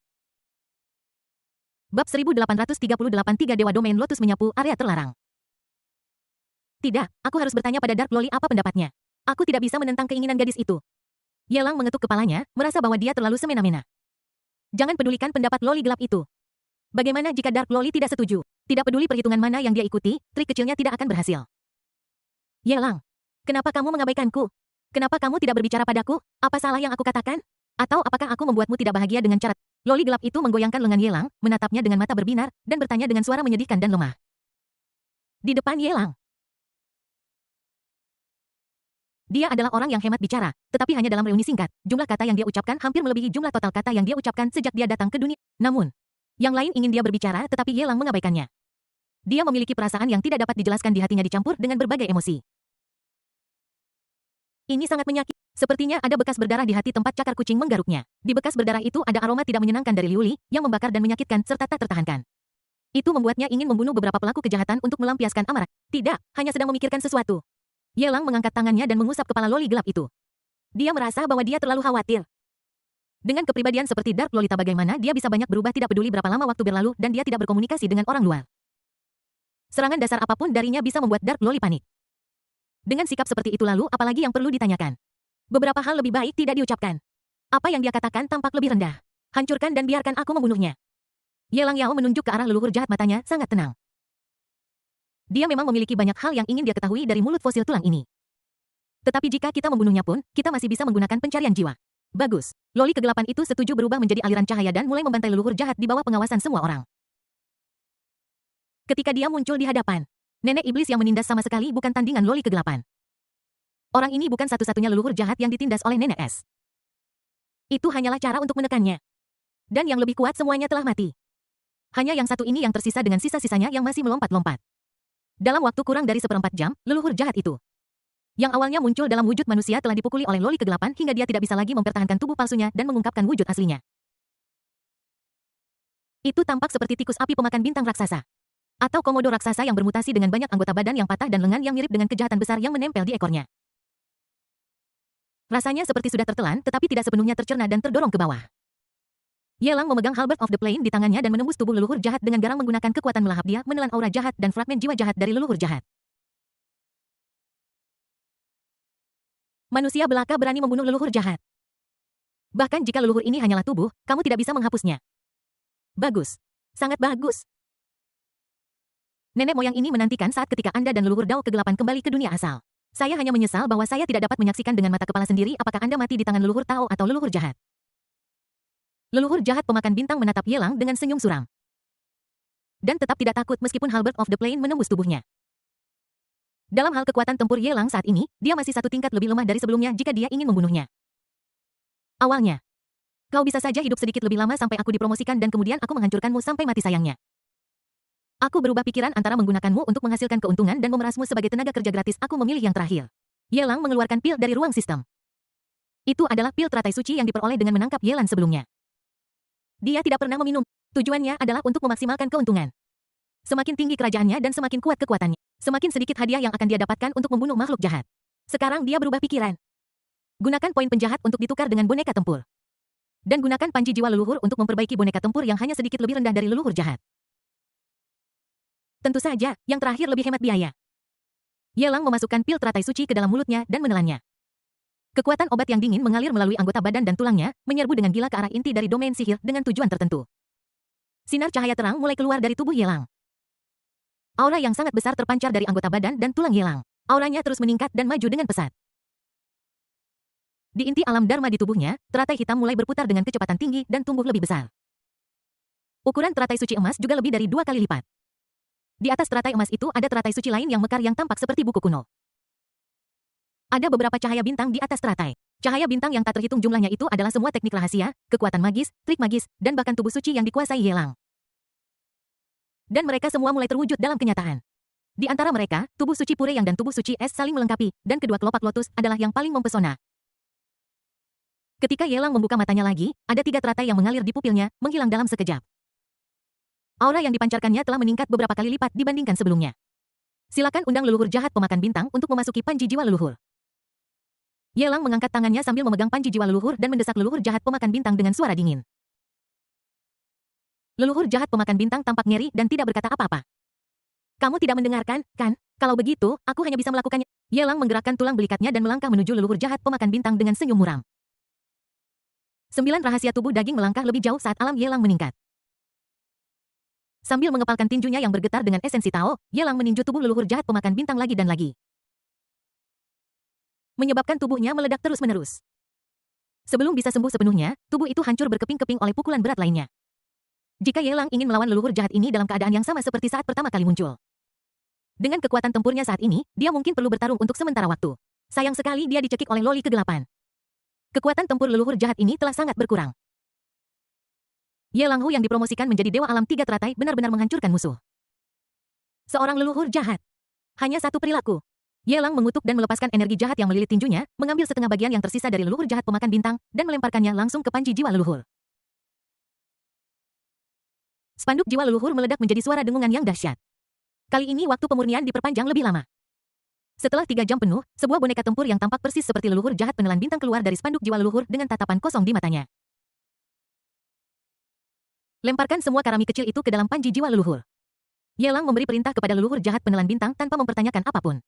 Bab 1838 Tiga Dewa Domain Lotus menyapu area terlarang. Tidak, aku harus bertanya pada Dark Loli apa pendapatnya. Aku tidak bisa menentang keinginan gadis itu. Yelang mengetuk kepalanya, merasa bahwa dia terlalu semena-mena. Jangan pedulikan pendapat Loli gelap itu. Bagaimana jika Dark Loli tidak setuju? Tidak peduli perhitungan mana yang dia ikuti, trik kecilnya tidak akan berhasil. Yelang, kenapa kamu mengabaikanku? Kenapa kamu tidak berbicara padaku? Apa salah yang aku katakan? Atau apakah aku membuatmu tidak bahagia dengan cara? Loli gelap itu menggoyangkan lengan Yelang, menatapnya dengan mata berbinar, dan bertanya dengan suara menyedihkan dan lemah. Di depan Yelang. Dia adalah orang yang hemat bicara, tetapi hanya dalam reuni singkat, jumlah kata yang dia ucapkan hampir melebihi jumlah total kata yang dia ucapkan sejak dia datang ke dunia. Namun, yang lain ingin dia berbicara tetapi Yelang mengabaikannya. Dia memiliki perasaan yang tidak dapat dijelaskan di hatinya dicampur dengan berbagai emosi. Ini sangat menyakitkan. Sepertinya ada bekas berdarah di hati tempat cakar kucing menggaruknya. Di bekas berdarah itu ada aroma tidak menyenangkan dari liuli, yang membakar dan menyakitkan serta tak tertahankan. Itu membuatnya ingin membunuh beberapa pelaku kejahatan untuk melampiaskan amarah. Tidak, hanya sedang memikirkan sesuatu. Yelang mengangkat tangannya dan mengusap kepala Loli gelap itu. Dia merasa bahwa dia terlalu khawatir. Dengan kepribadian seperti Dark Lolita, bagaimana dia bisa banyak berubah tidak peduli berapa lama waktu berlalu dan dia tidak berkomunikasi dengan orang luar. Serangan dasar apapun darinya bisa membuat Dark Loli panik. Dengan sikap seperti itu lalu, apalagi yang perlu ditanyakan? Beberapa hal lebih baik tidak diucapkan. Apa yang dia katakan tampak lebih rendah. Hancurkan dan biarkan aku membunuhnya. Yelang Yao menunjuk ke arah leluhur jahat, matanya sangat tenang. Dia memang memiliki banyak hal yang ingin dia ketahui dari mulut fosil tulang ini. Tetapi jika kita membunuhnya pun, kita masih bisa menggunakan pencarian jiwa. Bagus. Loli kegelapan itu setuju berubah menjadi aliran cahaya dan mulai membantai leluhur jahat di bawah pengawasan semua orang. Ketika dia muncul di hadapan, nenek iblis yang menindas sama sekali bukan tandingan Loli kegelapan. Orang ini bukan satu-satunya leluhur jahat yang ditindas oleh nenek es. Itu hanyalah cara untuk menekannya. Dan yang lebih kuat semuanya telah mati. Hanya yang satu ini yang tersisa dengan sisa-sisanya yang masih melompat-lompat. Dalam waktu kurang dari 1/4 jam, leluhur jahat itu, yang awalnya muncul dalam wujud manusia, telah dipukuli oleh Loli kegelapan hingga dia tidak bisa lagi mempertahankan tubuh palsunya dan mengungkapkan wujud aslinya. Itu tampak seperti tikus api pemakan bintang raksasa. Atau komodo raksasa yang bermutasi dengan banyak anggota badan yang patah dan lengan yang mirip dengan kejahatan besar yang menempel di ekornya. Rasanya seperti sudah tertelan, tetapi tidak sepenuhnya tercerna dan terdorong ke bawah. Yelang memegang Halberd of the Plane di tangannya dan menembus tubuh leluhur jahat dengan garang menggunakan kekuatan melahap. Dia menelan aura jahat dan fragmen jiwa jahat dari leluhur jahat. Manusia belaka berani membunuh leluhur jahat. Bahkan jika leluhur ini hanyalah tubuh, kamu tidak bisa menghapusnya. Bagus. Sangat bagus. Nenek moyang ini menantikan saat ketika Anda dan leluhur Dao kegelapan kembali ke dunia asal. Saya hanya menyesal bahwa saya tidak dapat menyaksikan dengan mata kepala sendiri apakah Anda mati di tangan leluhur Tao atau leluhur jahat. Leluhur jahat pemakan bintang menatap Yelang dengan senyum suram. Dan tetap tidak takut meskipun halberd of the plane menembus tubuhnya. Dalam hal kekuatan tempur Yelang saat ini, dia masih satu tingkat lebih lemah dari sebelumnya jika dia ingin membunuhnya. Awalnya, kau bisa saja hidup sedikit lebih lama sampai aku dipromosikan dan kemudian aku menghancurkanmu sampai mati sayangnya. Aku berubah pikiran antara menggunakanmu untuk menghasilkan keuntungan dan memerasmu sebagai tenaga kerja gratis. Aku memilih yang terakhir. Yelang mengeluarkan pil dari ruang sistem. Itu adalah pil teratai suci yang diperoleh dengan menangkap Yelan sebelumnya. Dia tidak pernah meminum. Tujuannya adalah untuk memaksimalkan keuntungan. Semakin tinggi kerajaannya dan semakin kuat kekuatannya, semakin sedikit hadiah yang akan dia dapatkan untuk membunuh makhluk jahat. Sekarang dia berubah pikiran. Gunakan poin penjahat untuk ditukar dengan boneka tempur. Dan gunakan panji jiwa leluhur untuk memperbaiki boneka tempur yang hanya sedikit lebih rendah dari leluhur jahat. Tentu saja, yang terakhir lebih hemat biaya. Yelang memasukkan pil teratai suci ke dalam mulutnya dan menelannya. Kekuatan obat yang dingin mengalir melalui anggota badan dan tulangnya, menyerbu dengan gila ke arah inti dari domain sihir dengan tujuan tertentu. Sinar cahaya terang mulai keluar dari tubuh Yelang. Aura yang sangat besar terpancar dari anggota badan dan tulang Yelang. Auranya terus meningkat dan maju dengan pesat. Di inti alam Dharma di tubuhnya, teratai hitam mulai berputar dengan kecepatan tinggi dan tumbuh lebih besar. Ukuran teratai suci emas juga lebih dari 2 kali lipat. Di atas teratai emas itu ada teratai suci lain yang mekar yang tampak seperti buku kuno. Ada beberapa cahaya bintang di atas teratai. Cahaya bintang yang tak terhitung jumlahnya itu adalah semua teknik rahasia, kekuatan magis, trik magis, dan bahkan tubuh suci yang dikuasai Yelang. Dan mereka semua mulai terwujud dalam kenyataan. Di antara mereka, tubuh suci Pure Yang dan tubuh suci Es saling melengkapi, dan kedua kelopak lotus adalah yang paling mempesona. Ketika Yelang membuka matanya lagi, ada 3 teratai yang mengalir di pupilnya, menghilang dalam sekejap. Aura yang dipancarkannya telah meningkat beberapa kali lipat dibandingkan sebelumnya. Silakan undang leluhur jahat pemakan bintang untuk memasuki panji jiwa leluhur. Yelang mengangkat tangannya sambil memegang panji jiwa leluhur dan mendesak leluhur jahat pemakan bintang dengan suara dingin. Leluhur jahat pemakan bintang tampak ngeri dan tidak berkata apa-apa. Kamu tidak mendengarkan, kan? Kalau begitu, aku hanya bisa melakukannya. Yelang menggerakkan tulang belikatnya dan melangkah menuju leluhur jahat pemakan bintang dengan senyum muram. 9 rahasia tubuh daging melangkah lebih jauh saat alam Yelang meningkat. Sambil mengepalkan tinjunya yang bergetar dengan esensi Tao, Yelang meninju tubuh leluhur jahat pemakan bintang lagi dan lagi. Menyebabkan tubuhnya meledak terus-menerus. Sebelum bisa sembuh sepenuhnya, tubuh itu hancur berkeping-keping oleh pukulan berat lainnya. Jika Yelang ingin melawan leluhur jahat ini dalam keadaan yang sama seperti saat pertama kali muncul. Dengan kekuatan tempurnya saat ini, dia mungkin perlu bertarung untuk sementara waktu. Sayang sekali dia dicekik oleh loli kegelapan. Kekuatan tempur leluhur jahat ini telah sangat berkurang. Yelang Hu yang dipromosikan menjadi dewa alam 3 teratai benar-benar menghancurkan musuh. Seorang leluhur jahat. Hanya satu perilaku. Yelang mengutuk dan melepaskan energi jahat yang melilit tinjunya, mengambil setengah bagian yang tersisa dari leluhur jahat pemakan bintang, dan melemparkannya langsung ke panji jiwa leluhur. Spanduk jiwa leluhur meledak menjadi suara dengungan yang dahsyat. Kali ini waktu pemurnian diperpanjang lebih lama. Setelah 3 jam penuh, sebuah boneka tempur yang tampak persis seperti leluhur jahat penelan bintang keluar dari spanduk jiwa leluhur dengan tatapan kosong di matanya. Lemparkan semua karami kecil itu ke dalam panji jiwa leluhur. Yelang memberi perintah kepada leluhur jahat penelan bintang tanpa mempertanyakan apapun.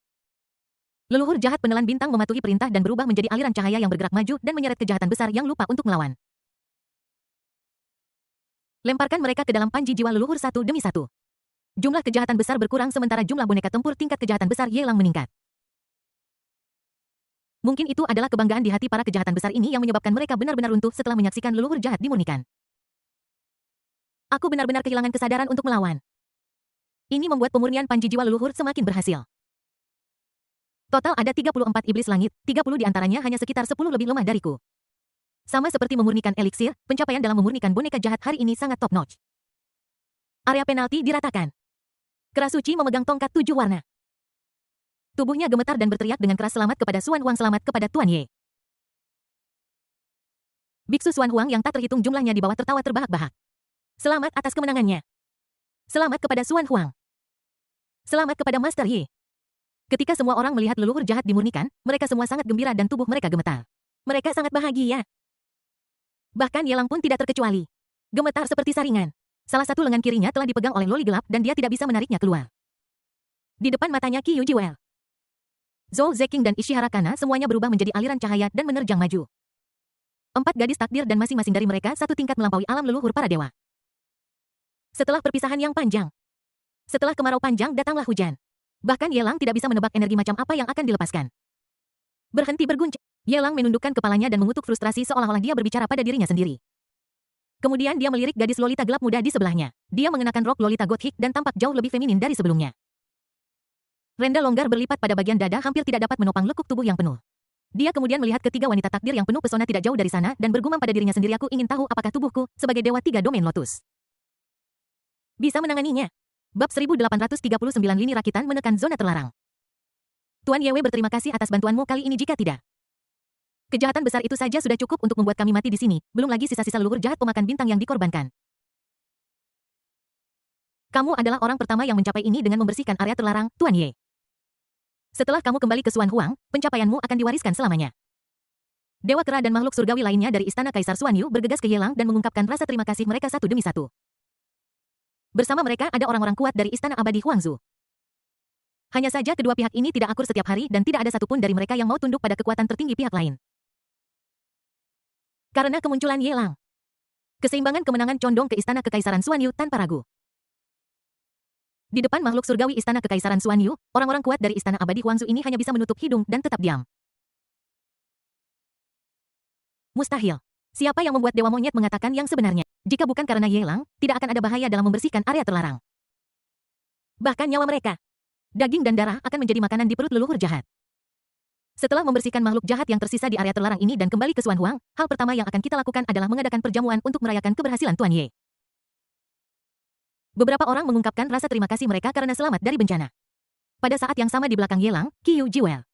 Leluhur jahat penelan bintang mematuhi perintah dan berubah menjadi aliran cahaya yang bergerak maju dan menyeret kejahatan besar yang lupa untuk melawan. Lemparkan mereka ke dalam panji jiwa leluhur satu demi satu. Jumlah kejahatan besar berkurang sementara jumlah boneka tempur tingkat kejahatan besar Yelang meningkat. Mungkin itu adalah kebanggaan di hati para kejahatan besar ini yang menyebabkan mereka benar-benar runtuh setelah menyaksikan leluhur jahat dimurnikan. Aku benar-benar kehilangan kesadaran untuk melawan. Ini membuat pemurnian panji jiwa leluhur semakin berhasil. Total ada 34 iblis langit, 30 diantaranya hanya sekitar 10 lebih lemah dariku. Sama seperti memurnikan eliksir, pencapaian dalam memurnikan boneka jahat hari ini sangat top notch. Area penalti diratakan. Kerasuci memegang tongkat 7 warna. Tubuhnya gemetar dan berteriak dengan keras selamat kepada Xuan Huang, selamat kepada Tuan Ye. Biksu Xuan Huang yang tak terhitung jumlahnya di bawah tertawa terbahak-bahak. Selamat atas kemenangannya. Selamat kepada Xuan Huang. Selamat kepada Master Yi. Ketika semua orang melihat leluhur jahat dimurnikan, mereka semua sangat gembira dan tubuh mereka gemetar. Mereka sangat bahagia. Bahkan Yelang pun tidak terkecuali. Gemetar seperti saringan. Salah satu lengan kirinya telah dipegang oleh loli gelap dan dia tidak bisa menariknya keluar. Di depan matanya Qiu Jiwel, Zhou Zeking dan Ishihara Kana semuanya berubah menjadi aliran cahaya dan menerjang maju. 4 gadis takdir dan masing-masing dari mereka satu tingkat melampaui alam leluhur para dewa. Setelah perpisahan yang panjang, Setelah kemarau panjang datanglah hujan. Bahkan Yelang tidak bisa menebak energi macam apa yang akan dilepaskan. Berhenti berguncang. Yelang menundukkan kepalanya dan mengutuk frustrasi seolah-olah dia berbicara pada dirinya sendiri. Kemudian dia melirik gadis lolita gelap muda di sebelahnya. Dia mengenakan rok lolita gothik dan tampak jauh lebih feminin dari sebelumnya. Renda longgar berlipat pada bagian dada hampir tidak dapat menopang lekuk tubuh yang penuh. Dia kemudian melihat ketiga wanita takdir yang penuh pesona tidak jauh dari sana dan bergumam pada dirinya sendiri, aku ingin tahu apakah tubuhku, sebagai dewa tiga domain lotus, bisa menanganinya. Bab 1839 Lini Rakitan menekan zona terlarang. Tuan Yewe berterima kasih atas bantuanmu kali ini, jika tidak, kejahatan besar itu saja sudah cukup untuk membuat kami mati di sini, belum lagi sisa-sisa leluhur jahat pemakan bintang yang dikorbankan. Kamu adalah orang pertama yang mencapai ini dengan membersihkan area terlarang, Tuan Ye. Setelah kamu kembali ke Xuan Huang, pencapaianmu akan diwariskan selamanya. Dewa Kera dan makhluk surgawi lainnya dari Istana Kaisar Xuan Yu bergegas ke Yelang dan mengungkapkan rasa terima kasih mereka satu demi satu. Bersama mereka ada orang-orang kuat dari Istana Abadi Huangzu. Hanya saja kedua pihak ini tidak akur setiap hari dan tidak ada satupun dari mereka yang mau tunduk pada kekuatan tertinggi pihak lain. Karena kemunculan Yelang, keseimbangan kemenangan condong ke Istana Kekaisaran Xuan Yu tanpa ragu. Di depan makhluk surgawi Istana Kekaisaran Xuan Yu, orang-orang kuat dari Istana Abadi Huangzu ini hanya bisa menutup hidung dan tetap diam. Mustahil. Siapa yang membuat Dewa Monyet mengatakan yang sebenarnya? Jika bukan karena Yelang, tidak akan ada bahaya dalam membersihkan area terlarang. Bahkan nyawa mereka, daging dan darah akan menjadi makanan di perut leluhur jahat. Setelah membersihkan makhluk jahat yang tersisa di area terlarang ini dan kembali ke Xuan Huang, hal pertama yang akan kita lakukan adalah mengadakan perjamuan untuk merayakan keberhasilan Tuan Ye. Beberapa orang mengungkapkan rasa terima kasih mereka karena selamat dari bencana. Pada saat yang sama di belakang Yelang, Qiu Jiwel,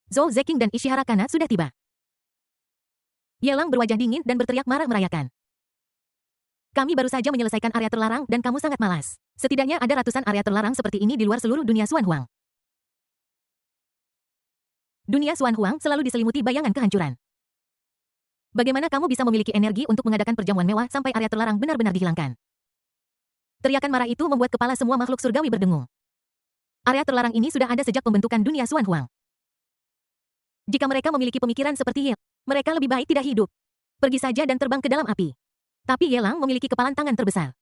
Zhou Zeking dan Ishihara Kana sudah tiba. Yelang berwajah dingin dan berteriak marah merayakan. Kami baru saja menyelesaikan area terlarang dan kamu sangat malas. Setidaknya ada ratusan area terlarang seperti ini di luar seluruh dunia Xuan Huang. Dunia Xuan Huang selalu diselimuti bayangan kehancuran. Bagaimana kamu bisa memiliki energi untuk mengadakan perjamuan mewah sampai area terlarang benar-benar dihilangkan? Teriakan marah itu membuat kepala semua makhluk surgawi berdengung. Area terlarang ini sudah ada sejak pembentukan dunia Xuan Huang. Jika mereka memiliki pemikiran seperti Ye, mereka lebih baik tidak hidup. Pergi saja dan terbang ke dalam api. Tapi Yelang memiliki kepalan tangan terbesar.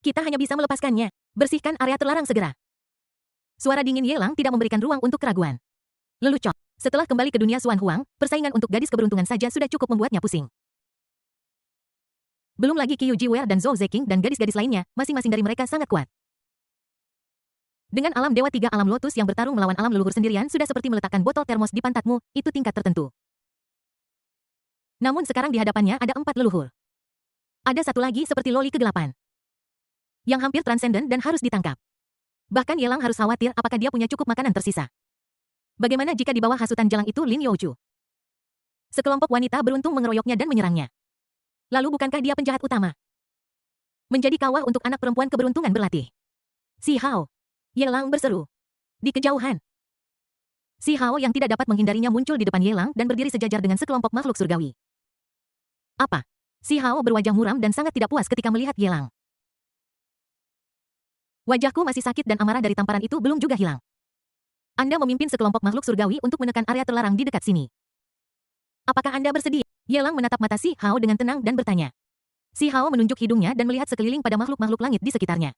Kita hanya bisa melepaskannya. Bersihkan area terlarang segera. Suara dingin Yelang tidak memberikan ruang untuk keraguan. Lelucon. Setelah kembali ke dunia Xuan Huang, persaingan untuk gadis keberuntungan saja sudah cukup membuatnya pusing. Belum lagi Qiu Jiwei dan Zhou Zeking dan gadis-gadis lainnya, masing-masing dari mereka sangat kuat. Dengan alam dewa tiga alam lotus yang bertarung melawan alam leluhur sendirian sudah seperti meletakkan botol termos di pantatmu, itu tingkat tertentu. Namun sekarang di hadapannya ada 4 leluhur. Ada satu lagi seperti loli kegelapan, yang hampir transenden dan harus ditangkap. Bahkan Yelang harus khawatir apakah dia punya cukup makanan tersisa. Bagaimana jika di bawah hasutan jalang itu Lin Youju? Sekelompok wanita beruntung mengeroyoknya dan menyerangnya. Lalu bukankah dia penjahat utama? Menjadi kawah untuk anak perempuan keberuntungan berlatih. Si Hao. Yelang berseru. Di kejauhan, Si Hao yang tidak dapat menghindarinya muncul di depan Yelang dan berdiri sejajar dengan sekelompok makhluk surgawi. Apa? Si Hao berwajah muram dan sangat tidak puas ketika melihat Yelang. Wajahku masih sakit dan amarah dari tamparan itu belum juga hilang. Anda memimpin sekelompok makhluk surgawi untuk menekan area terlarang di dekat sini. Apakah Anda bersedia? Yelang menatap mata Si Hao dengan tenang dan bertanya. Si Hao menunjuk hidungnya dan melihat sekeliling pada makhluk-makhluk langit di sekitarnya.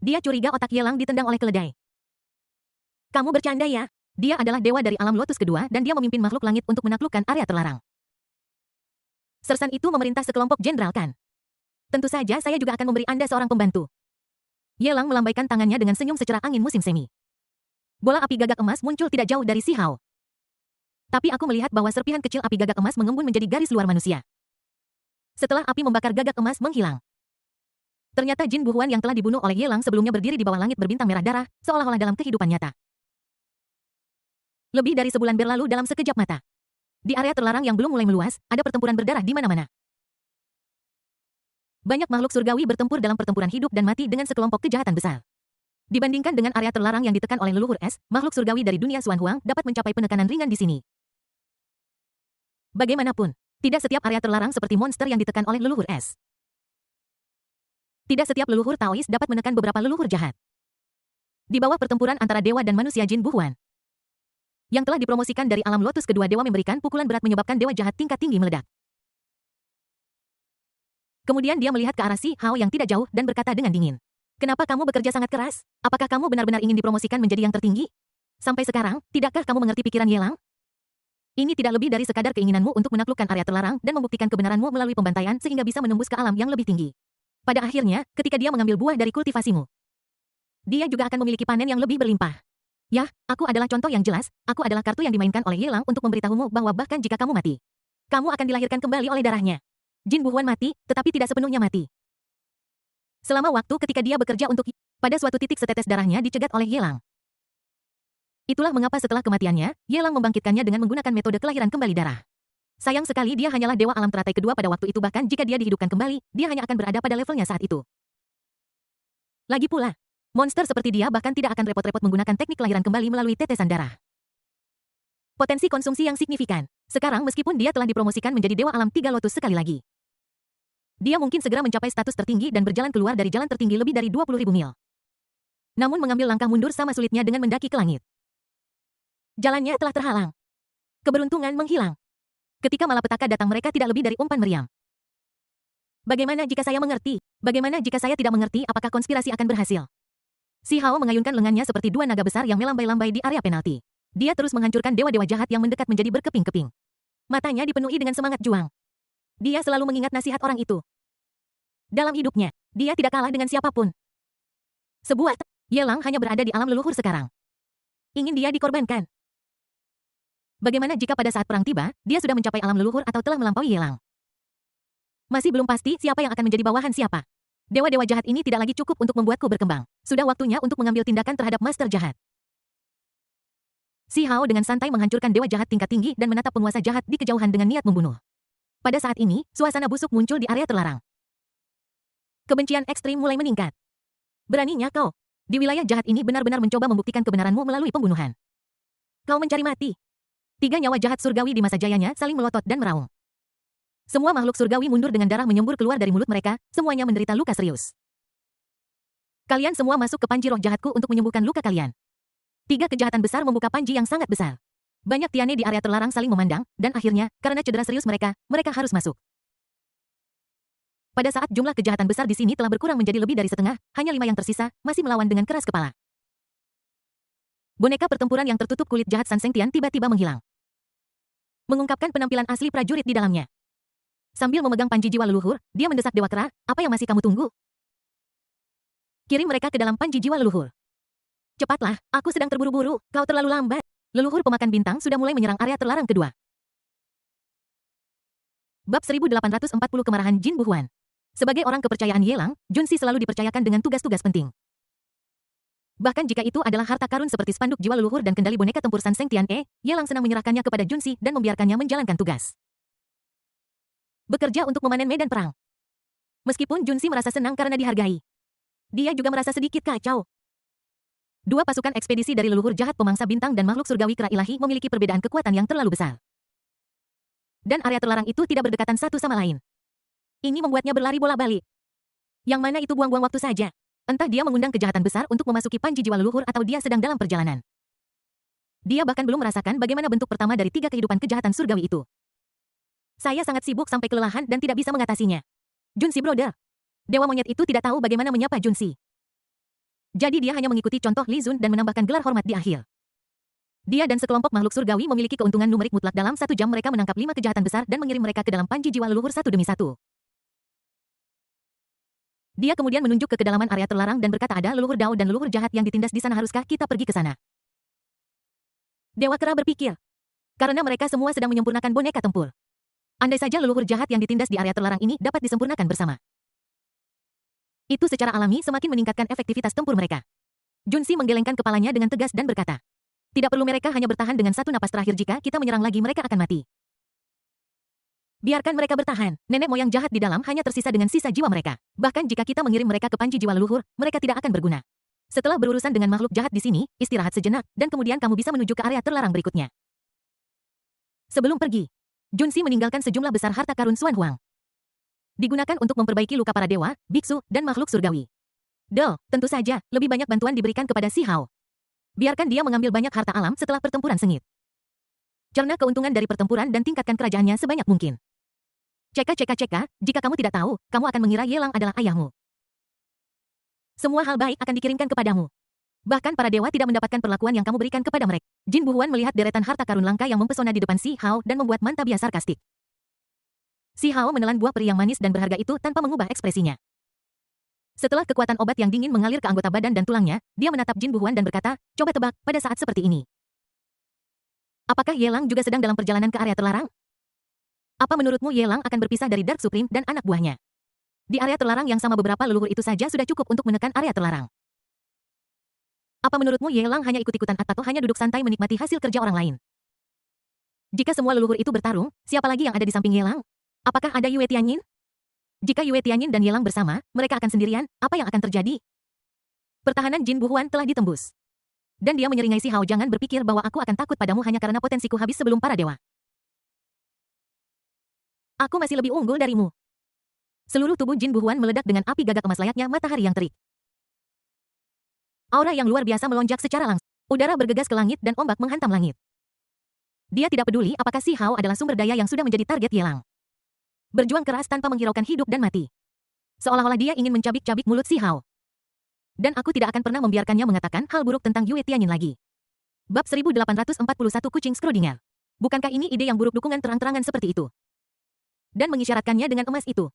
Dia curiga otak Yelang ditendang oleh keledai. Kamu bercanda ya? Dia adalah dewa dari alam lotus kedua dan dia memimpin makhluk langit untuk menaklukkan area terlarang. Sersan itu memerintah sekelompok jenderal kan? Tentu saja saya juga akan memberi Anda seorang pembantu. Yelang melambaikan tangannya dengan senyum secerah angin musim semi. Bola api gagak emas muncul tidak jauh dari Si Hao. Tapi aku melihat bahwa serpihan kecil api gagak emas mengembun menjadi garis luar manusia. Setelah api membakar gagak emas menghilang. Ternyata Jin Buhuan yang telah dibunuh oleh Yelang sebelumnya berdiri di bawah langit berbintang merah darah, seolah-olah dalam kehidupan nyata. Lebih dari sebulan berlalu dalam sekejap mata. Di area terlarang yang belum mulai meluas, ada pertempuran berdarah di mana-mana. Banyak makhluk surgawi bertempur dalam pertempuran hidup dan mati dengan sekelompok kejahatan besar. Dibandingkan dengan area terlarang yang ditekan oleh leluhur es, makhluk surgawi dari dunia Xuan Huang dapat mencapai penekanan ringan di sini. Bagaimanapun, tidak setiap area terlarang seperti monster yang ditekan oleh leluhur es. Tidak setiap leluhur Taois dapat menekan beberapa leluhur jahat. Di bawah pertempuran antara dewa dan manusia Jin Buhuan, yang telah dipromosikan dari alam lotus kedua dewa memberikan pukulan berat menyebabkan dewa jahat tingkat tinggi meledak. Kemudian dia melihat ke arah Si Hao yang tidak jauh dan berkata dengan dingin. Kenapa kamu bekerja sangat keras? Apakah kamu benar-benar ingin dipromosikan menjadi yang tertinggi? Sampai sekarang, tidakkah kamu mengerti pikiran Yelang? Ini tidak lebih dari sekadar keinginanmu untuk menaklukkan area terlarang dan membuktikan kebenaranmu melalui pembantaian sehingga bisa menembus ke alam yang lebih tinggi. Pada akhirnya, ketika dia mengambil buah dari kultivasimu, dia juga akan memiliki panen yang lebih berlimpah. Yah, aku adalah contoh yang jelas, aku adalah kartu yang dimainkan oleh Yelang untuk memberitahumu bahwa bahkan jika kamu mati, kamu akan dilahirkan kembali oleh darahnya. Jin Buhuan mati, tetapi tidak sepenuhnya mati. Selama waktu ketika dia bekerja untuk pada suatu titik setetes darahnya dicegat oleh Yelang. Itulah mengapa setelah kematiannya, Yelang membangkitkannya dengan menggunakan metode kelahiran kembali darah. Sayang sekali dia hanyalah dewa alam teratai kedua pada waktu itu, bahkan jika dia dihidupkan kembali, dia hanya akan berada pada levelnya saat itu. Lagi pula, monster seperti dia bahkan tidak akan repot-repot menggunakan teknik kelahiran kembali melalui tetesan darah. Potensi konsumsi yang signifikan. Sekarang meskipun dia telah dipromosikan menjadi dewa alam 3 lotus sekali lagi, dia mungkin segera mencapai status tertinggi dan berjalan keluar dari jalan tertinggi lebih dari 20.000 mil. Namun mengambil langkah mundur sama sulitnya dengan mendaki ke langit. Jalannya telah terhalang. Keberuntungan menghilang. Ketika malapetaka datang, mereka tidak lebih dari umpan meriam. Bagaimana jika saya mengerti? Bagaimana jika saya tidak mengerti? Apakah konspirasi akan berhasil? Si Hao mengayunkan lengannya seperti dua naga besar yang melambai-lambai di area penalti. Dia terus menghancurkan dewa-dewa jahat yang mendekat menjadi berkeping-keping. Matanya dipenuhi dengan semangat juang. Dia selalu mengingat nasihat orang itu. Dalam hidupnya, dia tidak kalah dengan siapapun. Yelang hanya berada di alam leluhur sekarang. Ingin dia dikorbankan. Bagaimana jika pada saat perang tiba, dia sudah mencapai alam leluhur atau telah melampaui Yelang? Masih belum pasti siapa yang akan menjadi bawahan siapa. Dewa-dewa jahat ini tidak lagi cukup untuk membuatku berkembang. Sudah waktunya untuk mengambil tindakan terhadap master jahat. Si Hao dengan santai menghancurkan dewa jahat tingkat tinggi dan menatap penguasa jahat di kejauhan dengan niat membunuh. Pada saat ini, suasana busuk muncul di area terlarang. Kebencian ekstrim mulai meningkat. Beraninya kau. Di wilayah jahat ini benar-benar mencoba membuktikan kebenaranmu melalui pembunuhan. Kau mencari mati. 3 nyawa jahat surgawi di masa jayanya saling melotot dan meraung. Semua makhluk surgawi mundur dengan darah menyembur keluar dari mulut mereka, semuanya menderita luka serius. Kalian semua masuk ke panji roh jahatku untuk menyembuhkan luka kalian. 3 kejahatan besar membuka panji yang sangat besar. Banyak tiane di area terlarang saling memandang, dan akhirnya, karena cedera serius mereka harus masuk. Pada saat jumlah kejahatan besar di sini telah berkurang menjadi lebih dari setengah, hanya 5 yang tersisa, masih melawan dengan keras kepala. Boneka pertempuran yang tertutup kulit jahat San Sengtian tiba-tiba menghilang. Mengungkapkan penampilan asli prajurit di dalamnya. Sambil memegang panji jiwa leluhur, dia mendesak Dewa Kera, apa yang masih kamu tunggu? Kirim mereka ke dalam panji jiwa leluhur. Cepatlah, aku sedang terburu-buru, kau terlalu lambat. Leluhur pemakan bintang sudah mulai menyerang area terlarang kedua. Bab 1840 Kemarahan Jin Buhuan. Sebagai orang kepercayaan Yelang, Junsi selalu dipercayakan dengan tugas-tugas penting. Bahkan jika itu adalah harta karun seperti spanduk jiwa leluhur dan kendali boneka tempur San Sengtian Yelang senang menyerahkannya kepada Junsi dan membiarkannya menjalankan tugas. Bekerja untuk memanen medan perang. Meskipun Junsi merasa senang karena dihargai, dia juga merasa sedikit kacau. 2 pasukan ekspedisi dari leluhur jahat pemangsa bintang dan makhluk surgawi kera ilahi memiliki perbedaan kekuatan yang terlalu besar. Dan area terlarang itu tidak berdekatan satu sama lain. Ini membuatnya berlari bolak-balik. Yang mana itu buang-buang waktu saja. Entah dia mengundang kejahatan besar untuk memasuki panji jiwa leluhur atau dia sedang dalam perjalanan. Dia bahkan belum merasakan bagaimana bentuk pertama dari 3 kehidupan kejahatan surgawi itu. Saya sangat sibuk sampai kelelahan dan tidak bisa mengatasinya. Junsi brother. Dewa monyet itu tidak tahu bagaimana menyapa Junsi. Jadi dia hanya mengikuti contoh Li Zun dan menambahkan gelar hormat di akhir. Dia dan sekelompok makhluk surgawi memiliki keuntungan numerik mutlak. Dalam 1 jam mereka menangkap 5 kejahatan besar dan mengirim mereka ke dalam panji jiwa leluhur satu demi satu. Dia kemudian menunjuk ke kedalaman area terlarang dan berkata ada leluhur Dao dan leluhur jahat yang ditindas di sana, haruskah kita pergi ke sana? Dewa Kera berpikir. Karena mereka semua sedang menyempurnakan boneka tempur. Andai saja leluhur jahat yang ditindas di area terlarang ini dapat disempurnakan bersama. Itu secara alami semakin meningkatkan efektivitas tempur mereka. Junsi menggelengkan kepalanya dengan tegas dan berkata, tidak perlu mereka hanya bertahan dengan 1 napas terakhir, jika kita menyerang lagi mereka akan mati. Biarkan mereka bertahan, nenek moyang jahat di dalam hanya tersisa dengan sisa jiwa mereka. Bahkan jika kita mengirim mereka ke panji jiwa leluhur, mereka tidak akan berguna. Setelah berurusan dengan makhluk jahat di sini, istirahat sejenak, dan kemudian kamu bisa menuju ke area terlarang berikutnya. Sebelum pergi, Junsi meninggalkan sejumlah besar harta karun Xuan Huang. Digunakan untuk memperbaiki luka para dewa, biksu, dan makhluk surgawi. Tentu saja, lebih banyak bantuan diberikan kepada si Hao. Biarkan dia mengambil banyak harta alam setelah pertempuran sengit. Cerna keuntungan dari pertempuran dan tingkatkan kerajaannya sebanyak mungkin. Ceka, jika kamu tidak tahu, kamu akan mengira Yelang adalah ayahmu. Semua hal baik akan dikirimkan kepadamu. Bahkan para dewa tidak mendapatkan perlakuan yang kamu berikan kepada mereka. Jin Buhuan melihat deretan harta karun langka yang mempesona di depan Si Hao dan membuat mata biasa sarkastik. Si Hao menelan buah peri yang manis dan berharga itu tanpa mengubah ekspresinya. Setelah kekuatan obat yang dingin mengalir ke anggota badan dan tulangnya, dia menatap Jin Buhuan dan berkata, coba tebak, pada saat seperti ini. Apakah Yelang juga sedang dalam perjalanan ke area terlarang? Apa menurutmu Yelang akan berpisah dari Dark Supreme dan anak buahnya? Di area terlarang yang sama beberapa leluhur itu saja sudah cukup untuk menekan area terlarang. Apa menurutmu Yelang hanya ikut-ikutan atau hanya duduk santai menikmati hasil kerja orang lain? Jika semua leluhur itu bertarung, siapa lagi yang ada di samping Yelang? Apakah ada Yue Tianyin? Jika Yue Tianyin dan Yelang bersama, mereka akan sendirian, apa yang akan terjadi? Pertahanan Jin Buhuan telah ditembus. Dan dia menyeringai Si Hao, jangan berpikir bahwa aku akan takut padamu hanya karena potensiku habis sebelum para dewa. Aku masih lebih unggul darimu. Seluruh tubuh Jin Buhuan meledak dengan api gagak emas layaknya matahari yang terik. Aura yang luar biasa melonjak secara langsung. Udara bergegas ke langit dan ombak menghantam langit. Dia tidak peduli apakah Si Hao adalah sumber daya yang sudah menjadi target Yelang. Berjuang keras tanpa menghiraukan hidup dan mati. Seolah-olah dia ingin mencabik-cabik mulut Si Hao. Dan aku tidak akan pernah membiarkannya mengatakan hal buruk tentang Yue Tianyin lagi. Bab 1841 Kucing Schrödinger. Bukankah ini ide yang buruk dukungan terang-terangan seperti itu? Dan mengisyaratkannya dengan emas itu.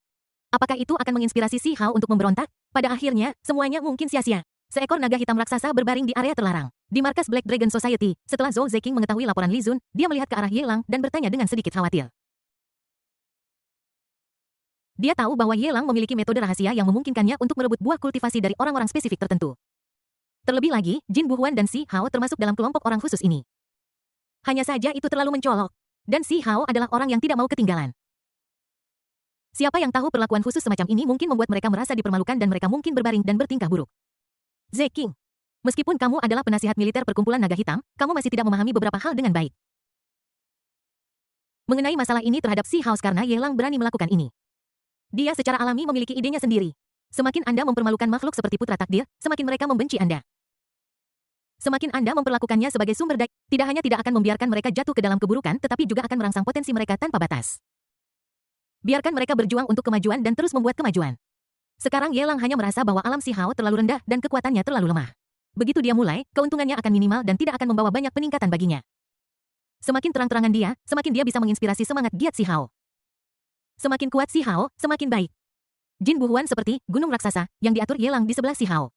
Apakah itu akan menginspirasi Si Hao untuk memberontak? Pada akhirnya, semuanya mungkin sia-sia. Seekor naga hitam raksasa berbaring di area terlarang. Di markas Black Dragon Society, setelah Zhou Zeking mengetahui laporan Li Zun, dia melihat ke arah Yelang dan bertanya dengan sedikit khawatir. Dia tahu bahwa Yelang memiliki metode rahasia yang memungkinkannya untuk merebut buah kultivasi dari orang-orang spesifik tertentu. Terlebih lagi, Jin Buhuan dan Si Hao termasuk dalam kelompok orang khusus ini. Hanya saja itu terlalu mencolok. Dan Si Hao adalah orang yang tidak mau ketinggalan. Siapa yang tahu perlakuan khusus semacam ini mungkin membuat mereka merasa dipermalukan dan mereka mungkin berbaring dan bertingkah buruk. Zeking, meskipun kamu adalah penasihat militer perkumpulan naga hitam, kamu masih tidak memahami beberapa hal dengan baik. Mengenai masalah ini terhadap Si Hao karena Yelang berani melakukan ini. Dia secara alami memiliki idenya sendiri. Semakin Anda mempermalukan makhluk seperti putra takdir, semakin mereka membenci Anda. Semakin Anda memperlakukannya sebagai sumber daya, tidak hanya tidak akan membiarkan mereka jatuh ke dalam keburukan, tetapi juga akan merangsang potensi mereka tanpa batas. Biarkan mereka berjuang untuk kemajuan dan terus membuat kemajuan. Sekarang Yelang hanya merasa bahwa alam Si Hao terlalu rendah dan kekuatannya terlalu lemah. Begitu dia mulai, keuntungannya akan minimal dan tidak akan membawa banyak peningkatan baginya. Semakin terang-terangan dia, semakin dia bisa menginspirasi semangat giat Si Hao. Semakin kuat Si Hao, semakin baik. Jin Buhuan seperti gunung raksasa yang diatur Yelang di sebelah Si Hao.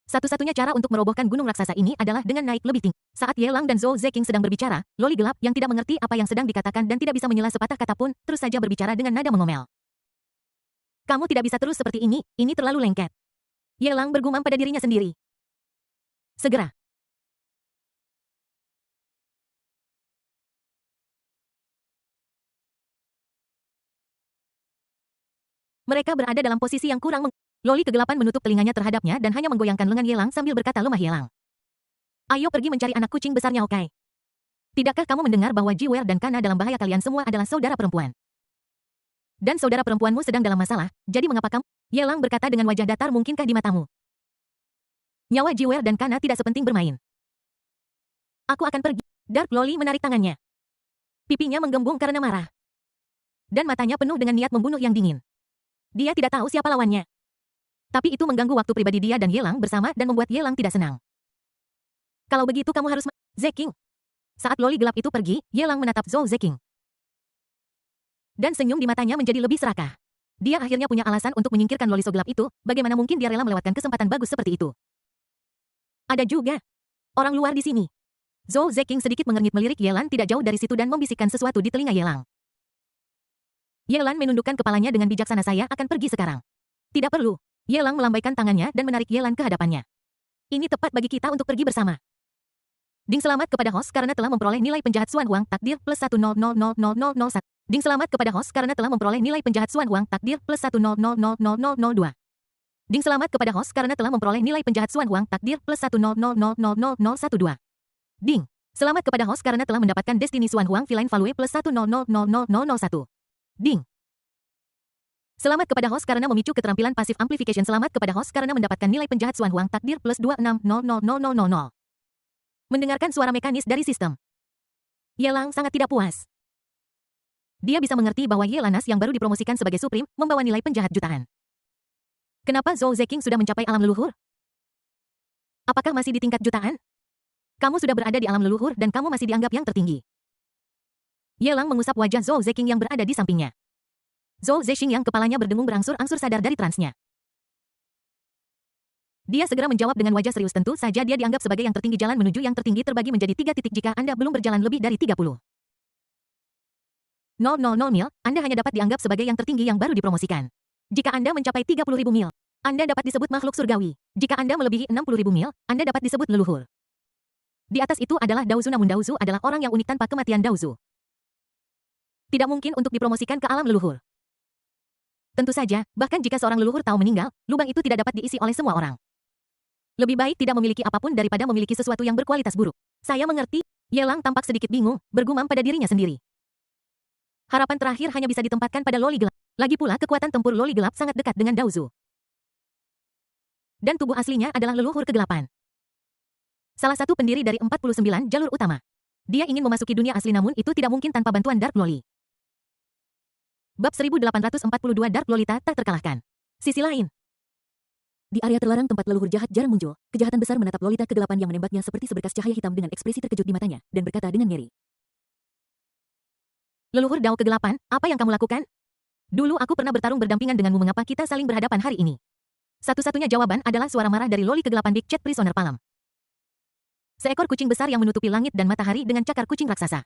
Satu-satunya cara untuk merobohkan gunung raksasa ini adalah dengan naik lebih tinggi. Saat Yelang dan Zhou Zeking sedang berbicara, Loli gelap yang tidak mengerti apa yang sedang dikatakan dan tidak bisa menyela sepatah kata pun, terus saja berbicara dengan nada mengomel. Kamu tidak bisa terus seperti ini terlalu lengket. Yelang bergumam pada dirinya sendiri. Segera. Mereka berada dalam posisi yang kurang Loli kegelapan menutup telinganya terhadapnya dan hanya menggoyangkan lengan Yelang sambil berkata lemah Yelang. Ayo pergi mencari anak kucing besarnya Okai. Tidakkah kamu mendengar bahwa Jiwer dan Kana dalam bahaya, kalian semua adalah saudara perempuan? Dan saudara perempuanmu sedang dalam masalah, jadi mengapa kamu? Yelang berkata dengan wajah datar, mungkinkah di matamu? Nyawa Jiwer dan Kana tidak sepenting bermain. Aku akan pergi. Dark Loli menarik tangannya. Pipinya menggembung karena marah. Dan matanya penuh dengan niat membunuh yang dingin. Dia tidak tahu siapa lawannya. Tapi itu mengganggu waktu pribadi dia dan Yelang bersama dan membuat Yelang tidak senang. Kalau begitu kamu harus Zeking. Saat Loli gelap itu pergi, Yelang menatap Zhou Zeking. Dan senyum di matanya menjadi lebih serakah. Dia akhirnya punya alasan untuk menyingkirkan Loli so gelap itu, bagaimana mungkin dia rela melewatkan kesempatan bagus seperti itu. Ada juga orang luar di sini. Zhou Zeking sedikit mengernyit melirik Yelan tidak jauh dari situ dan membisikkan sesuatu di telinga Yelang. Yelan menundukkan kepalanya dengan bijaksana, saya akan pergi sekarang. Tidak perlu. Yelang melambaikan tangannya dan menarik Yelan ke hadapannya. Ini tepat bagi kita untuk pergi bersama. Ding selamat kepada host karena telah memperoleh nilai penjahat Suan Huang takdir plus 1000001. Ding selamat kepada host karena telah memperoleh nilai penjahat Suan Huang takdir plus 1000002. Ding selamat kepada host karena telah memperoleh nilai penjahat Suan Huang takdir plus 100000012. Ding. Selamat kepada host karena telah mendapatkan Destiny Suan Huang Feline Value plus 1000001. Ding. Selamat kepada host karena memicu keterampilan pasif amplification. Selamat kepada host karena mendapatkan nilai penjahat Suan Huang takdir plus 2600000. Mendengarkan suara mekanis dari sistem. Yelang sangat tidak puas. Dia bisa mengerti bahwa Yelanas yang baru dipromosikan sebagai Supreme membawa nilai penjahat jutaan. Kenapa Zhou Zeking sudah mencapai alam leluhur? Apakah masih di tingkat jutaan? Kamu sudah berada di alam leluhur dan kamu masih dianggap yang tertinggi. Ye Lang mengusap wajah Zhou Zeking yang berada di sampingnya. Zhou Zexing yang kepalanya berdengung berangsur-angsur sadar dari transnya. Dia segera menjawab dengan wajah serius. Tentu saja dia dianggap sebagai yang tertinggi. Jalan menuju yang tertinggi terbagi menjadi 3 titik jika Anda belum berjalan lebih dari 30. 000 mil, Anda hanya dapat dianggap sebagai yang tertinggi yang baru dipromosikan. Jika Anda mencapai 30.000 mil, Anda dapat disebut makhluk surgawi. Jika Anda melebihi 60.000 mil, Anda dapat disebut leluhur. Di atas itu adalah Daozu, namun Daozu adalah orang yang unik tanpa kematian. Daozu tidak mungkin untuk dipromosikan ke alam leluhur. Tentu saja, bahkan jika seorang leluhur tahu meninggal, lubang itu tidak dapat diisi oleh semua orang. Lebih baik tidak memiliki apapun daripada memiliki sesuatu yang berkualitas buruk. Saya mengerti. Ye Lang tampak sedikit bingung, bergumam pada dirinya sendiri. Harapan terakhir hanya bisa ditempatkan pada loli gelap. Lagi pula kekuatan tempur loli gelap sangat dekat dengan Daozu. Dan tubuh aslinya adalah leluhur kegelapan. Salah satu pendiri dari 49 jalur utama. Dia ingin memasuki dunia asli namun itu tidak mungkin tanpa bantuan Dark Loli. Bab 1842 Dark Lolita tak terkalahkan. Sisi lain. Di area terlarang tempat leluhur jahat jarang muncul, kejahatan besar menatap Lolita kegelapan yang menembaknya seperti seberkas cahaya hitam dengan ekspresi terkejut di matanya, dan berkata dengan ngeri. Leluhur Dao kegelapan, apa yang kamu lakukan? Dulu aku pernah bertarung berdampingan denganmu, mengapa kita saling berhadapan hari ini? Satu-satunya jawaban adalah suara marah dari Loli kegelapan Big Chat Prisoner Palm. Seekor kucing besar yang menutupi langit dan matahari dengan cakar kucing raksasa.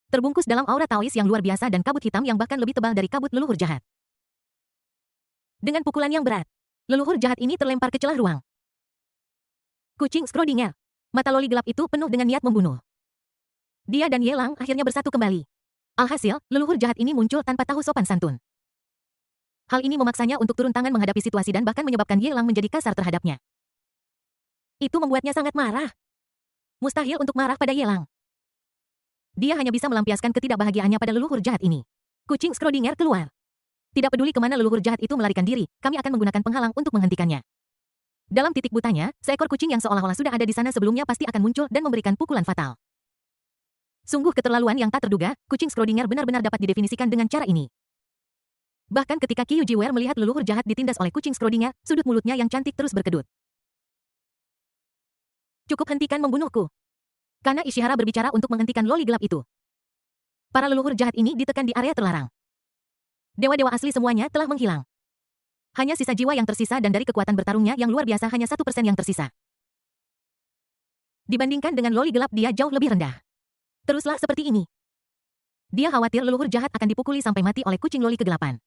Terbungkus dalam aura Taois yang luar biasa dan kabut hitam yang bahkan lebih tebal dari kabut leluhur jahat. Dengan pukulan yang berat, leluhur jahat ini terlempar ke celah ruang. Kucing Schrödinger. Mata Loli gelap itu penuh dengan niat membunuh. Dia dan Ye Lang akhirnya bersatu kembali. Alhasil, leluhur jahat ini muncul tanpa tahu sopan santun. Hal ini memaksanya untuk turun tangan menghadapi situasi dan bahkan menyebabkan Ye Lang menjadi kasar terhadapnya. Itu membuatnya sangat marah. Mustahil untuk marah pada Ye Lang. Dia hanya bisa melampiaskan ketidakbahagiaannya pada leluhur jahat ini. Kucing Schrödinger keluar. Tidak peduli kemana leluhur jahat itu melarikan diri, kami akan menggunakan penghalang untuk menghentikannya. Dalam titik butanya, seekor kucing yang seolah-olah sudah ada di sana sebelumnya pasti akan muncul dan memberikan pukulan fatal. Sungguh keterlaluan yang tak terduga, kucing Schrödinger benar-benar dapat didefinisikan dengan cara ini. Bahkan ketika Qiu Jiwer melihat leluhur jahat ditindas oleh kucing Schrödinger, sudut mulutnya yang cantik terus berkedut. Cukup hentikan membunuhku. Kana Ishihara berbicara untuk menghentikan Loli gelap itu. Para leluhur jahat ini ditekan di area terlarang. Dewa-dewa asli semuanya telah menghilang. Hanya sisa jiwa yang tersisa dan dari kekuatan bertarungnya yang luar biasa hanya 1% yang tersisa. Dibandingkan dengan Loli gelap dia jauh lebih rendah. Teruslah seperti ini. Dia khawatir leluhur jahat akan dipukuli sampai mati oleh kucing Loli kegelapan.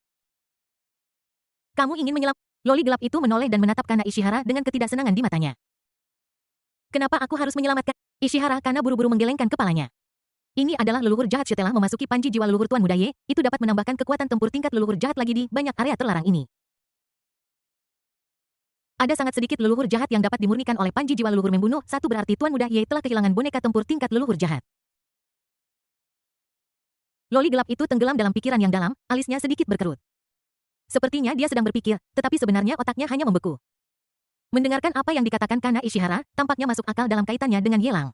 Kamu ingin menyelam? Loli gelap itu menoleh dan menatap Kana Ishihara dengan ketidaksenangan di matanya. Kenapa aku harus menyelamatkan? Ishihara Kana buru-buru menggelengkan kepalanya. Ini adalah leluhur jahat setelah memasuki panji jiwa leluhur Tuan Muda Ye, itu dapat menambahkan kekuatan tempur tingkat leluhur jahat lagi di banyak area terlarang ini. Ada sangat sedikit leluhur jahat yang dapat dimurnikan oleh panji jiwa leluhur membunuh, satu berarti Tuan Muda Ye telah kehilangan boneka tempur tingkat leluhur jahat. Loli gelap itu tenggelam dalam pikiran yang dalam, alisnya sedikit berkerut. Sepertinya dia sedang berpikir, tetapi sebenarnya otaknya hanya membeku. Mendengarkan apa yang dikatakan Kana Ishihara, tampaknya masuk akal dalam kaitannya dengan Ye Lang.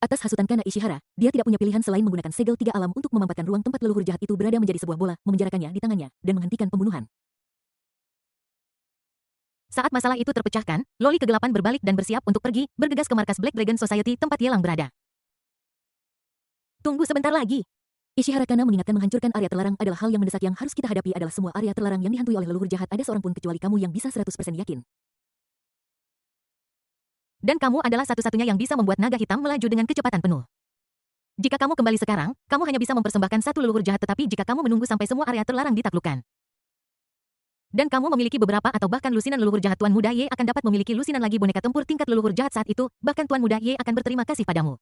Atas hasutan Kana Ishihara, dia tidak punya pilihan selain menggunakan segel 3 alam untuk memampatkan ruang tempat leluhur jahat itu berada menjadi sebuah bola, memenjarakannya di tangannya, dan menghentikan pembunuhan. Saat masalah itu terpecahkan, Loli kegelapan berbalik dan bersiap untuk pergi, bergegas ke markas Black Dragon Society tempat Ye Lang berada. Tunggu sebentar lagi. Ishihara Kana mengingatkan menghancurkan area terlarang adalah hal yang mendesak yang harus kita hadapi adalah semua area terlarang yang dihantui oleh leluhur jahat ada seorang pun kecuali kamu yang bisa 100% yakin. Dan kamu adalah satu-satunya yang bisa membuat naga hitam melaju dengan kecepatan penuh. Jika kamu kembali sekarang, kamu hanya bisa mempersembahkan satu leluhur jahat tetapi jika kamu menunggu sampai semua area terlarang ditaklukkan. Dan kamu memiliki beberapa atau bahkan lusinan leluhur jahat Tuan Muda Ye akan dapat memiliki lusinan lagi boneka tempur tingkat leluhur jahat saat itu, bahkan Tuan Muda Ye akan berterima kasih padamu.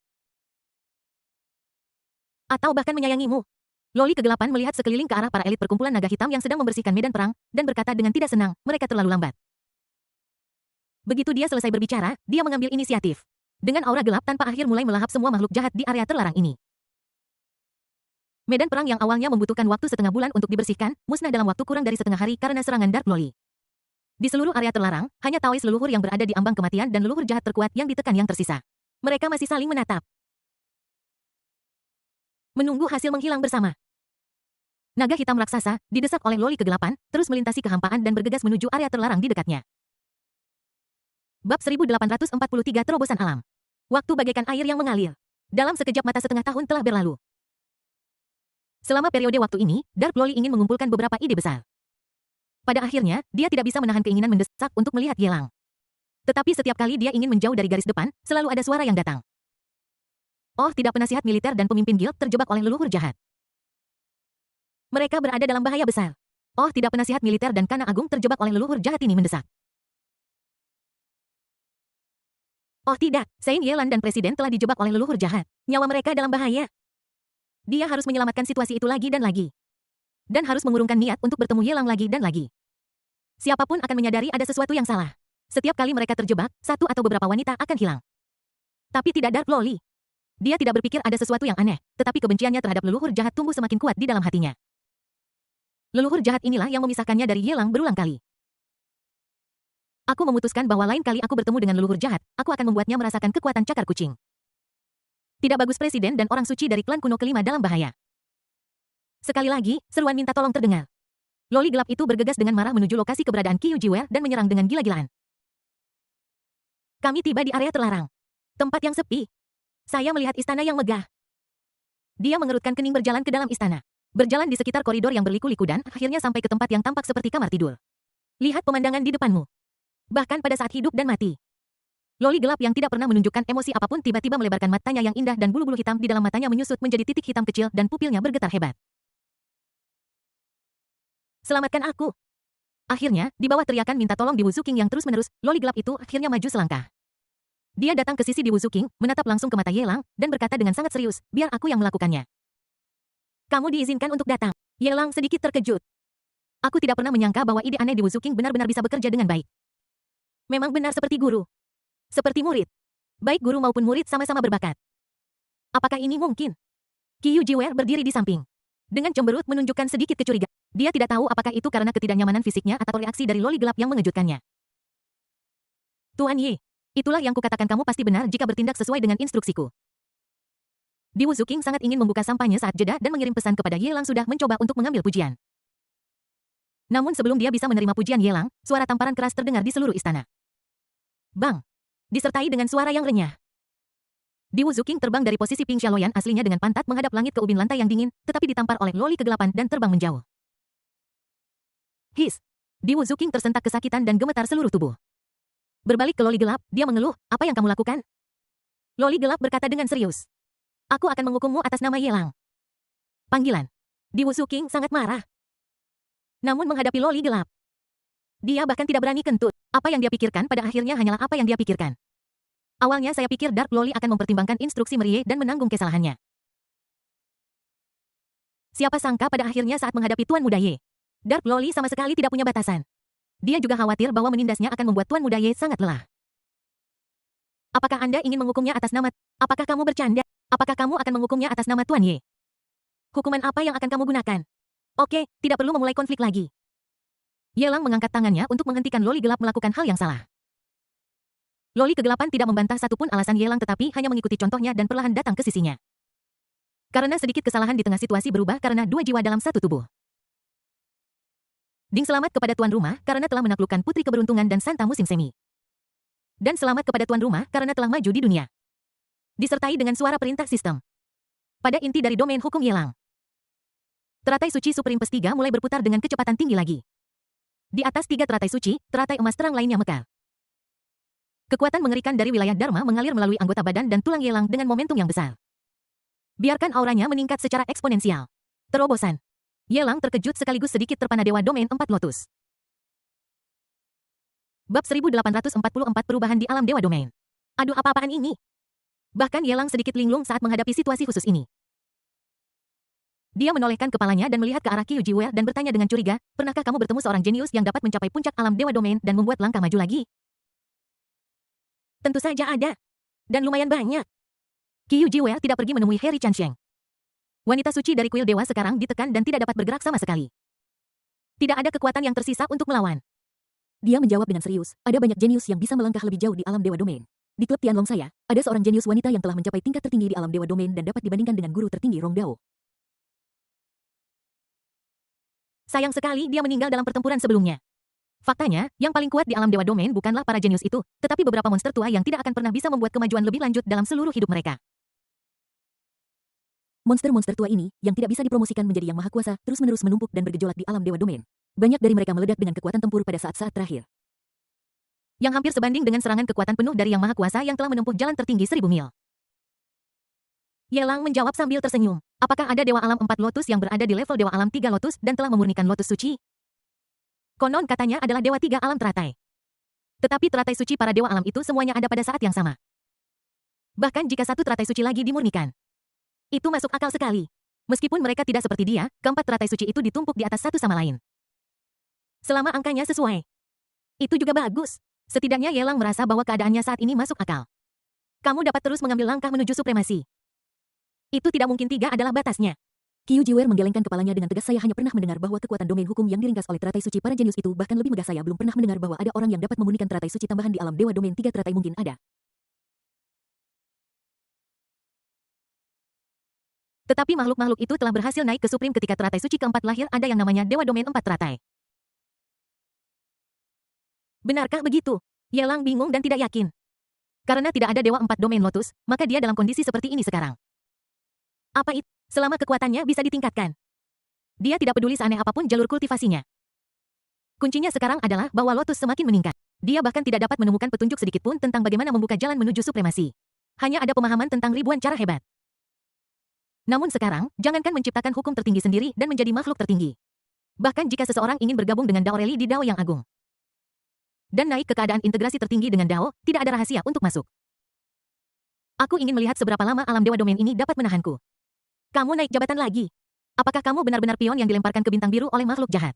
Atau bahkan menyayangimu. Loli kegelapan melihat sekeliling ke arah para elit perkumpulan naga hitam yang sedang membersihkan medan perang, dan berkata dengan tidak senang, mereka terlalu lambat. Begitu dia selesai berbicara, dia mengambil inisiatif. Dengan aura gelap tanpa akhir mulai melahap semua makhluk jahat di area terlarang ini. Medan perang yang awalnya membutuhkan waktu setengah bulan untuk dibersihkan, musnah dalam waktu kurang dari setengah hari karena serangan Dark Loli. Di seluruh area terlarang, hanya Taois leluhur yang berada di ambang kematian dan leluhur jahat terkuat yang ditekan yang tersisa. Mereka masih saling menatap. Menunggu hasil menghilang bersama. Naga hitam raksasa, didesak oleh loli kegelapan, terus melintasi kehampaan dan bergegas menuju area terlarang di dekatnya. Bab 1843 Terobosan Alam. Waktu bagaikan air yang mengalir. Dalam sekejap mata setengah tahun telah berlalu. Selama periode waktu ini, Dark Loli ingin mengumpulkan beberapa ide besar. Pada akhirnya, dia tidak bisa menahan keinginan mendesak untuk melihat Yelang. Tetapi setiap kali dia ingin menjauh dari garis depan, selalu ada suara yang datang. Oh, tidak, penasihat militer dan pemimpin guild terjebak oleh leluhur jahat. Mereka berada dalam bahaya besar. Oh, tidak, penasihat militer dan kana agung terjebak oleh leluhur jahat ini mendesak. Oh tidak, Saint Yelan dan presiden telah dijebak oleh leluhur jahat. Nyawa mereka dalam bahaya. Dia harus menyelamatkan situasi itu lagi dan lagi. Dan harus mengurungkan niat untuk bertemu Yelang lagi dan lagi. Siapapun akan menyadari ada sesuatu yang salah. Setiap kali mereka terjebak, satu atau beberapa wanita akan hilang. Tapi tidak Dark Loli. Dia tidak berpikir ada sesuatu yang aneh, tetapi kebenciannya terhadap leluhur jahat tumbuh semakin kuat di dalam hatinya. Leluhur jahat inilah yang memisahkannya dari Yelang berulang kali. Aku memutuskan bahwa lain kali aku bertemu dengan leluhur jahat, aku akan membuatnya merasakan kekuatan cakar kucing. Tidak bagus, presiden dan orang suci dari klan kuno kelima dalam bahaya. Sekali lagi, seruan minta tolong terdengar. Loli gelap itu bergegas dengan marah menuju lokasi keberadaan Qiu Jiwer dan menyerang dengan gila-gilaan. Kami tiba di area terlarang. Tempat yang sepi. Saya melihat istana yang megah. Dia mengerutkan kening berjalan ke dalam istana. Berjalan di sekitar koridor yang berliku-liku dan akhirnya sampai ke tempat yang tampak seperti kamar tidur. Lihat pemandangan di depanmu. Bahkan pada saat hidup dan mati. Loli gelap yang tidak pernah menunjukkan emosi apapun tiba-tiba melebarkan matanya yang indah dan bulu-bulu hitam di dalam matanya menyusut menjadi titik hitam kecil dan pupilnya bergetar hebat. Selamatkan aku. Akhirnya, di bawah teriakan minta tolong di Wuzu King yang terus-menerus, Loli gelap itu akhirnya maju selangkah. Dia datang ke sisi di Wuzu King, menatap langsung ke mata Yelang, dan berkata dengan sangat serius, biar aku yang melakukannya. Kamu diizinkan untuk datang. Yelang sedikit terkejut. Aku tidak pernah menyangka bahwa ide aneh di Wuzu King benar-benar bisa bekerja dengan baik. Memang benar seperti guru. Seperti murid. Baik guru maupun murid sama-sama berbakat. Apakah ini mungkin? Qiu Jiwer berdiri di samping. Dengan cemberut menunjukkan sedikit kecurigaan. Dia tidak tahu apakah itu karena ketidaknyamanan fisiknya atau reaksi dari loli gelap yang mengejutkannya. Tuan Ye, itulah yang kukatakan, kamu pasti benar jika bertindak sesuai dengan instruksiku. Di Wuzu King sangat ingin membuka sampahnya saat jeda dan mengirim pesan kepada Yelang sudah mencoba untuk mengambil pujian. Namun sebelum dia bisa menerima pujian Yelang, suara tamparan keras terdengar di seluruh istana. Bang! Disertai dengan suara yang renyah. Di Wuzu King terbang dari posisi Ping Xiaoloyan aslinya dengan pantat menghadap langit ke ubin lantai yang dingin, tetapi ditampar oleh loli kegelapan dan terbang menjauh. His! Di Wuzu King tersentak kesakitan dan gemetar seluruh tubuh. Berbalik ke loli gelap, dia mengeluh, apa yang kamu lakukan? Loli gelap berkata dengan serius. Aku akan menghukummu atas nama Yelang. Panggilan. Di Wuzu King sangat marah. Namun menghadapi loli gelap, dia bahkan tidak berani kentut. Apa yang dia pikirkan pada akhirnya hanyalah apa yang dia pikirkan. Awalnya saya pikir Dark Loli akan mempertimbangkan instruksi Merie dan menanggung kesalahannya. Siapa sangka pada akhirnya saat menghadapi Tuan Muda Ye, Dark Loli sama sekali tidak punya batasan. Dia juga khawatir bahwa menindasnya akan membuat Tuan Muda Ye sangat lelah. Apakah Anda ingin menghukumnya atas nama? Apakah kamu bercanda? Apakah kamu akan menghukumnya atas nama Tuan Ye? Hukuman apa yang akan kamu gunakan? Oke, tidak perlu memulai konflik lagi. Yelang mengangkat tangannya untuk menghentikan loli gelap melakukan hal yang salah. Loli kegelapan tidak membantah satupun alasan Yelang tetapi hanya mengikuti contohnya dan perlahan datang ke sisinya. Karena sedikit kesalahan di tengah situasi berubah karena dua jiwa dalam satu tubuh. Ding, selamat kepada tuan rumah karena telah menaklukkan putri keberuntungan dan Santa musim semi. Dan selamat kepada tuan rumah karena telah maju di dunia. Disertai dengan suara perintah sistem. Pada inti dari domain hukum Yelang. Teratai suci Supreme Plus 3 mulai berputar dengan kecepatan tinggi lagi. Di atas 3 teratai suci, teratai emas terang lainnya mekar. Kekuatan mengerikan dari wilayah Dharma mengalir melalui anggota badan dan tulang Yelang dengan momentum yang besar. Biarkan auranya meningkat secara eksponensial. Terobosan. Yelang terkejut sekaligus sedikit terpana dewa domain 4 lotus. Bab 1844 perubahan di alam dewa domain. Aduh, apa-apaan ini? Bahkan Yelang sedikit linglung saat menghadapi situasi khusus ini. Dia menolehkan kepalanya dan melihat ke arah Qiu Jiwer dan bertanya dengan curiga, pernahkah kamu bertemu seorang jenius yang dapat mencapai puncak alam dewa domain dan membuat langkah maju lagi? Tentu saja ada. Dan lumayan banyak. Qiu Jiwer tidak pergi menemui Harry Chansheng. Wanita suci dari kuil dewa sekarang ditekan dan tidak dapat bergerak sama sekali. Tidak ada kekuatan yang tersisa untuk melawan. Dia menjawab dengan serius, ada banyak jenius yang bisa melangkah lebih jauh di alam dewa domain. Di klub Tianlong saya, ada seorang jenius wanita yang telah mencapai tingkat tertinggi di alam dewa domain dan dapat dibandingkan dengan guru tertinggi Rongdao. Sayang sekali dia meninggal dalam pertempuran sebelumnya. Faktanya, yang paling kuat di alam Dewa Domain bukanlah para jenius itu, tetapi beberapa monster tua yang tidak akan pernah bisa membuat kemajuan lebih lanjut dalam seluruh hidup mereka. Monster-monster tua ini, yang tidak bisa dipromosikan menjadi yang maha kuasa, terus-menerus menumpuk dan bergejolak di alam Dewa Domain. Banyak dari mereka meledak dengan kekuatan tempur pada saat-saat terakhir. Yang hampir sebanding dengan serangan kekuatan penuh dari Yang Maha Kuasa yang telah menempuh jalan tertinggi 1000 mil. Yelang menjawab sambil tersenyum. Apakah ada Dewa Alam 4 Lotus yang berada di level Dewa Alam 3 Lotus dan telah memurnikan Lotus Suci? Konon katanya adalah Dewa 3 Alam teratai. Tetapi teratai suci para Dewa Alam itu semuanya ada pada saat yang sama. Bahkan jika satu teratai suci lagi dimurnikan. Itu masuk akal sekali. Meskipun mereka tidak seperti dia, keempat teratai suci itu ditumpuk di atas satu sama lain. Selama angkanya sesuai. Itu juga bagus. Setidaknya Yelang merasa bahwa keadaannya saat ini masuk akal. Kamu dapat terus mengambil langkah menuju supremasi. Itu tidak mungkin 3 adalah batasnya. Qiu Jiwer menggelengkan kepalanya dengan tegas. Saya hanya pernah mendengar bahwa kekuatan domain hukum yang diringkas oleh teratai suci para jenius itu bahkan lebih megah. Saya belum pernah mendengar bahwa ada orang yang dapat memurnikan teratai suci tambahan di alam Dewa Domain 3 teratai mungkin ada. Tetapi makhluk-makhluk itu telah berhasil naik ke Supreme ketika teratai suci keempat lahir ada yang namanya Dewa Domain 4 teratai. Benarkah begitu? Yelang bingung dan tidak yakin. Karena tidak ada Dewa 4 Domain Lotus, maka dia dalam kondisi seperti ini sekarang. Apa itu? Selama kekuatannya bisa ditingkatkan. Dia tidak peduli seaneh apapun jalur kultivasinya. Kuncinya sekarang adalah bahwa Lotus semakin meningkat. Dia bahkan tidak dapat menemukan petunjuk sedikit pun tentang bagaimana membuka jalan menuju supremasi. Hanya ada pemahaman tentang ribuan cara hebat. Namun sekarang, jangankan menciptakan hukum tertinggi sendiri dan menjadi makhluk tertinggi. Bahkan jika seseorang ingin bergabung dengan Dao Reli di Dao yang agung. Dan naik ke keadaan integrasi tertinggi dengan Dao, tidak ada rahasia untuk masuk. Aku ingin melihat seberapa lama alam Dewa Domain ini dapat menahanku. Kamu naik jabatan lagi. Apakah kamu benar-benar pion yang dilemparkan ke bintang biru oleh makhluk jahat?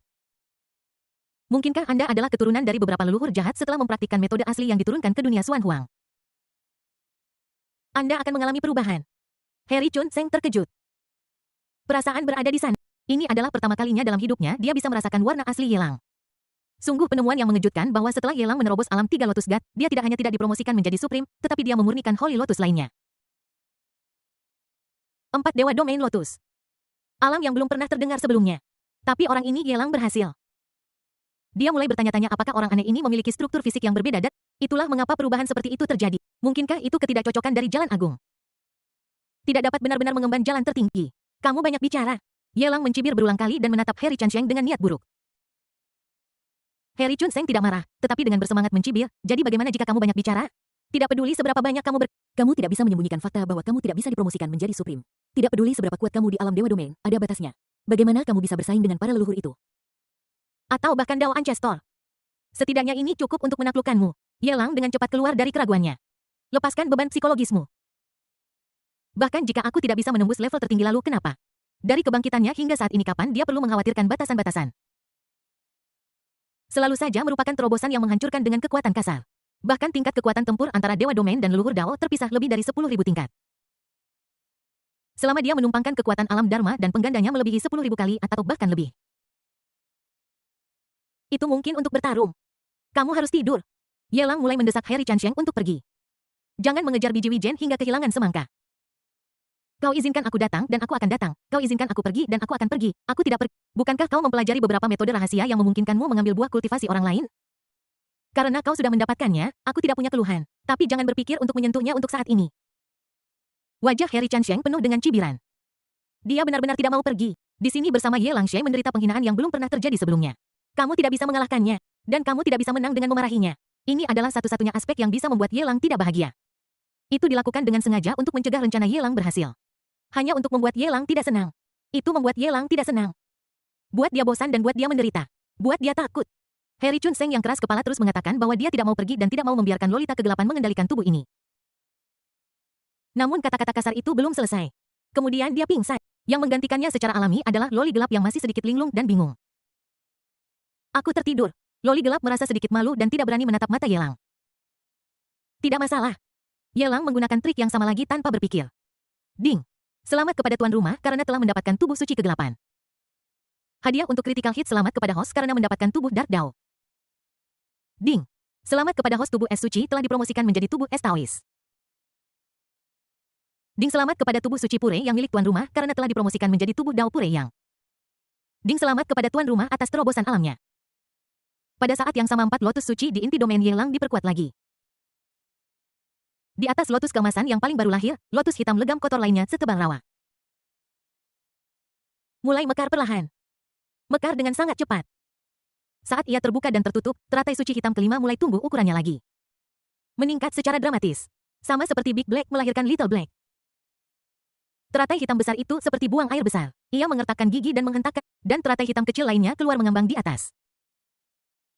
Mungkinkah Anda adalah keturunan dari beberapa leluhur jahat setelah mempraktikkan metode asli yang diturunkan ke dunia Xuan Huang? Anda akan mengalami perubahan. Harry Chun Seng terkejut. Perasaan berada di sana. Ini adalah pertama kalinya dalam hidupnya dia bisa merasakan warna asli Yelang. Sungguh penemuan yang mengejutkan bahwa setelah Yelang menerobos alam 3 Lotus God, dia tidak hanya tidak dipromosikan menjadi Supreme, tetapi dia memurnikan Holy Lotus lainnya. 4 Dewa Domain Lotus. Alam yang belum pernah terdengar sebelumnya. Tapi orang ini Yelang berhasil. Dia mulai bertanya-tanya apakah orang aneh ini memiliki struktur fisik yang berbeda dan itulah mengapa perubahan seperti itu terjadi. Mungkinkah itu ketidakcocokan dari jalan agung? Tidak dapat benar-benar mengemban jalan tertinggi. Kamu banyak bicara. Yelang mencibir berulang kali dan menatap Harry Chunsheng dengan niat buruk. Harry Chunsheng tidak marah, tetapi dengan bersemangat mencibir, jadi bagaimana jika kamu banyak bicara? Tidak peduli seberapa banyak kamu tidak bisa menyembunyikan fakta bahwa kamu tidak bisa dipromosikan menjadi Supreme. Tidak peduli seberapa kuat kamu di alam Dewa Domain, ada batasnya. Bagaimana kamu bisa bersaing dengan para leluhur itu? Atau bahkan Dao Ancestor. Setidaknya ini cukup untuk menaklukkanmu. Yelang dengan cepat keluar dari keraguannya. Lepaskan beban psikologismu. Bahkan jika aku tidak bisa menembus level tertinggi lalu kenapa? Dari kebangkitannya hingga saat ini kapan dia perlu mengkhawatirkan batasan-batasan? Selalu saja merupakan terobosan yang menghancurkan dengan kekuatan kasar. Bahkan tingkat kekuatan tempur antara Dewa Domain dan leluhur Dao terpisah lebih dari 10.000 tingkat. Selama dia menumpangkan kekuatan alam Dharma dan penggandanya melebihi 10.000 kali atau bahkan lebih. Itu mungkin untuk bertarung. Kamu harus tidur. Yelang mulai mendesak Harry Chunsheng untuk pergi. Jangan mengejar biji wijen hingga kehilangan semangka. Kau izinkan aku datang dan aku akan datang. Kau izinkan aku pergi dan aku akan pergi. Aku tidak pergi. Bukankah kau mempelajari beberapa metode rahasia yang memungkinkanmu mengambil buah kultivasi orang lain? Karena kau sudah mendapatkannya, aku tidak punya keluhan. Tapi jangan berpikir untuk menyentuhnya untuk saat ini. Wajah Harry Chunsheng penuh dengan cibiran. Dia benar-benar tidak mau pergi. Di sini bersama Ye Langshe menderita penghinaan yang belum pernah terjadi sebelumnya. Kamu tidak bisa mengalahkannya. Dan kamu tidak bisa menang dengan memarahinya. Ini adalah satu-satunya aspek yang bisa membuat Ye Lang tidak bahagia. Itu dilakukan dengan sengaja untuk mencegah rencana Ye Lang berhasil. Hanya untuk membuat Ye Lang tidak senang. Itu membuat Ye Lang tidak senang. Buat dia bosan dan buat dia menderita. Buat dia takut. Harry Chunsheng yang keras kepala terus mengatakan bahwa dia tidak mau pergi dan tidak mau membiarkan Lolita kegelapan mengendalikan tubuh ini. Namun kata-kata kasar itu belum selesai. Kemudian dia pingsan. Yang menggantikannya secara alami adalah Loli gelap yang masih sedikit linglung dan bingung. Aku tertidur. Loli gelap merasa sedikit malu dan tidak berani menatap mata Ye Lang. Tidak masalah. Ye Lang menggunakan trik yang sama lagi tanpa berpikir. Ding. Selamat kepada tuan rumah karena telah mendapatkan tubuh suci kegelapan. Hadiah untuk critical hit selamat kepada host karena mendapatkan tubuh Dark Dao. Ding. Selamat kepada host tubuh es suci telah dipromosikan menjadi tubuh es Taois. Ding selamat kepada tubuh suci pure yang milik tuan rumah karena telah dipromosikan menjadi tubuh Dao pure yang. Ding selamat kepada tuan rumah atas terobosan alamnya. Pada saat yang sama 4 lotus suci di inti domain Yelang diperkuat lagi. Di atas lotus keemasan yang paling baru lahir, lotus hitam legam kotor lainnya setebal rawa. Mulai mekar perlahan. Mekar dengan sangat cepat. Saat ia terbuka dan tertutup, teratai suci hitam kelima mulai tumbuh ukurannya lagi. Meningkat secara dramatis. Sama seperti Big Black melahirkan Little Black. Teratai hitam besar itu seperti buang air besar. Ia mengertakkan gigi dan menghentakkan, dan teratai hitam kecil lainnya keluar mengambang di atas.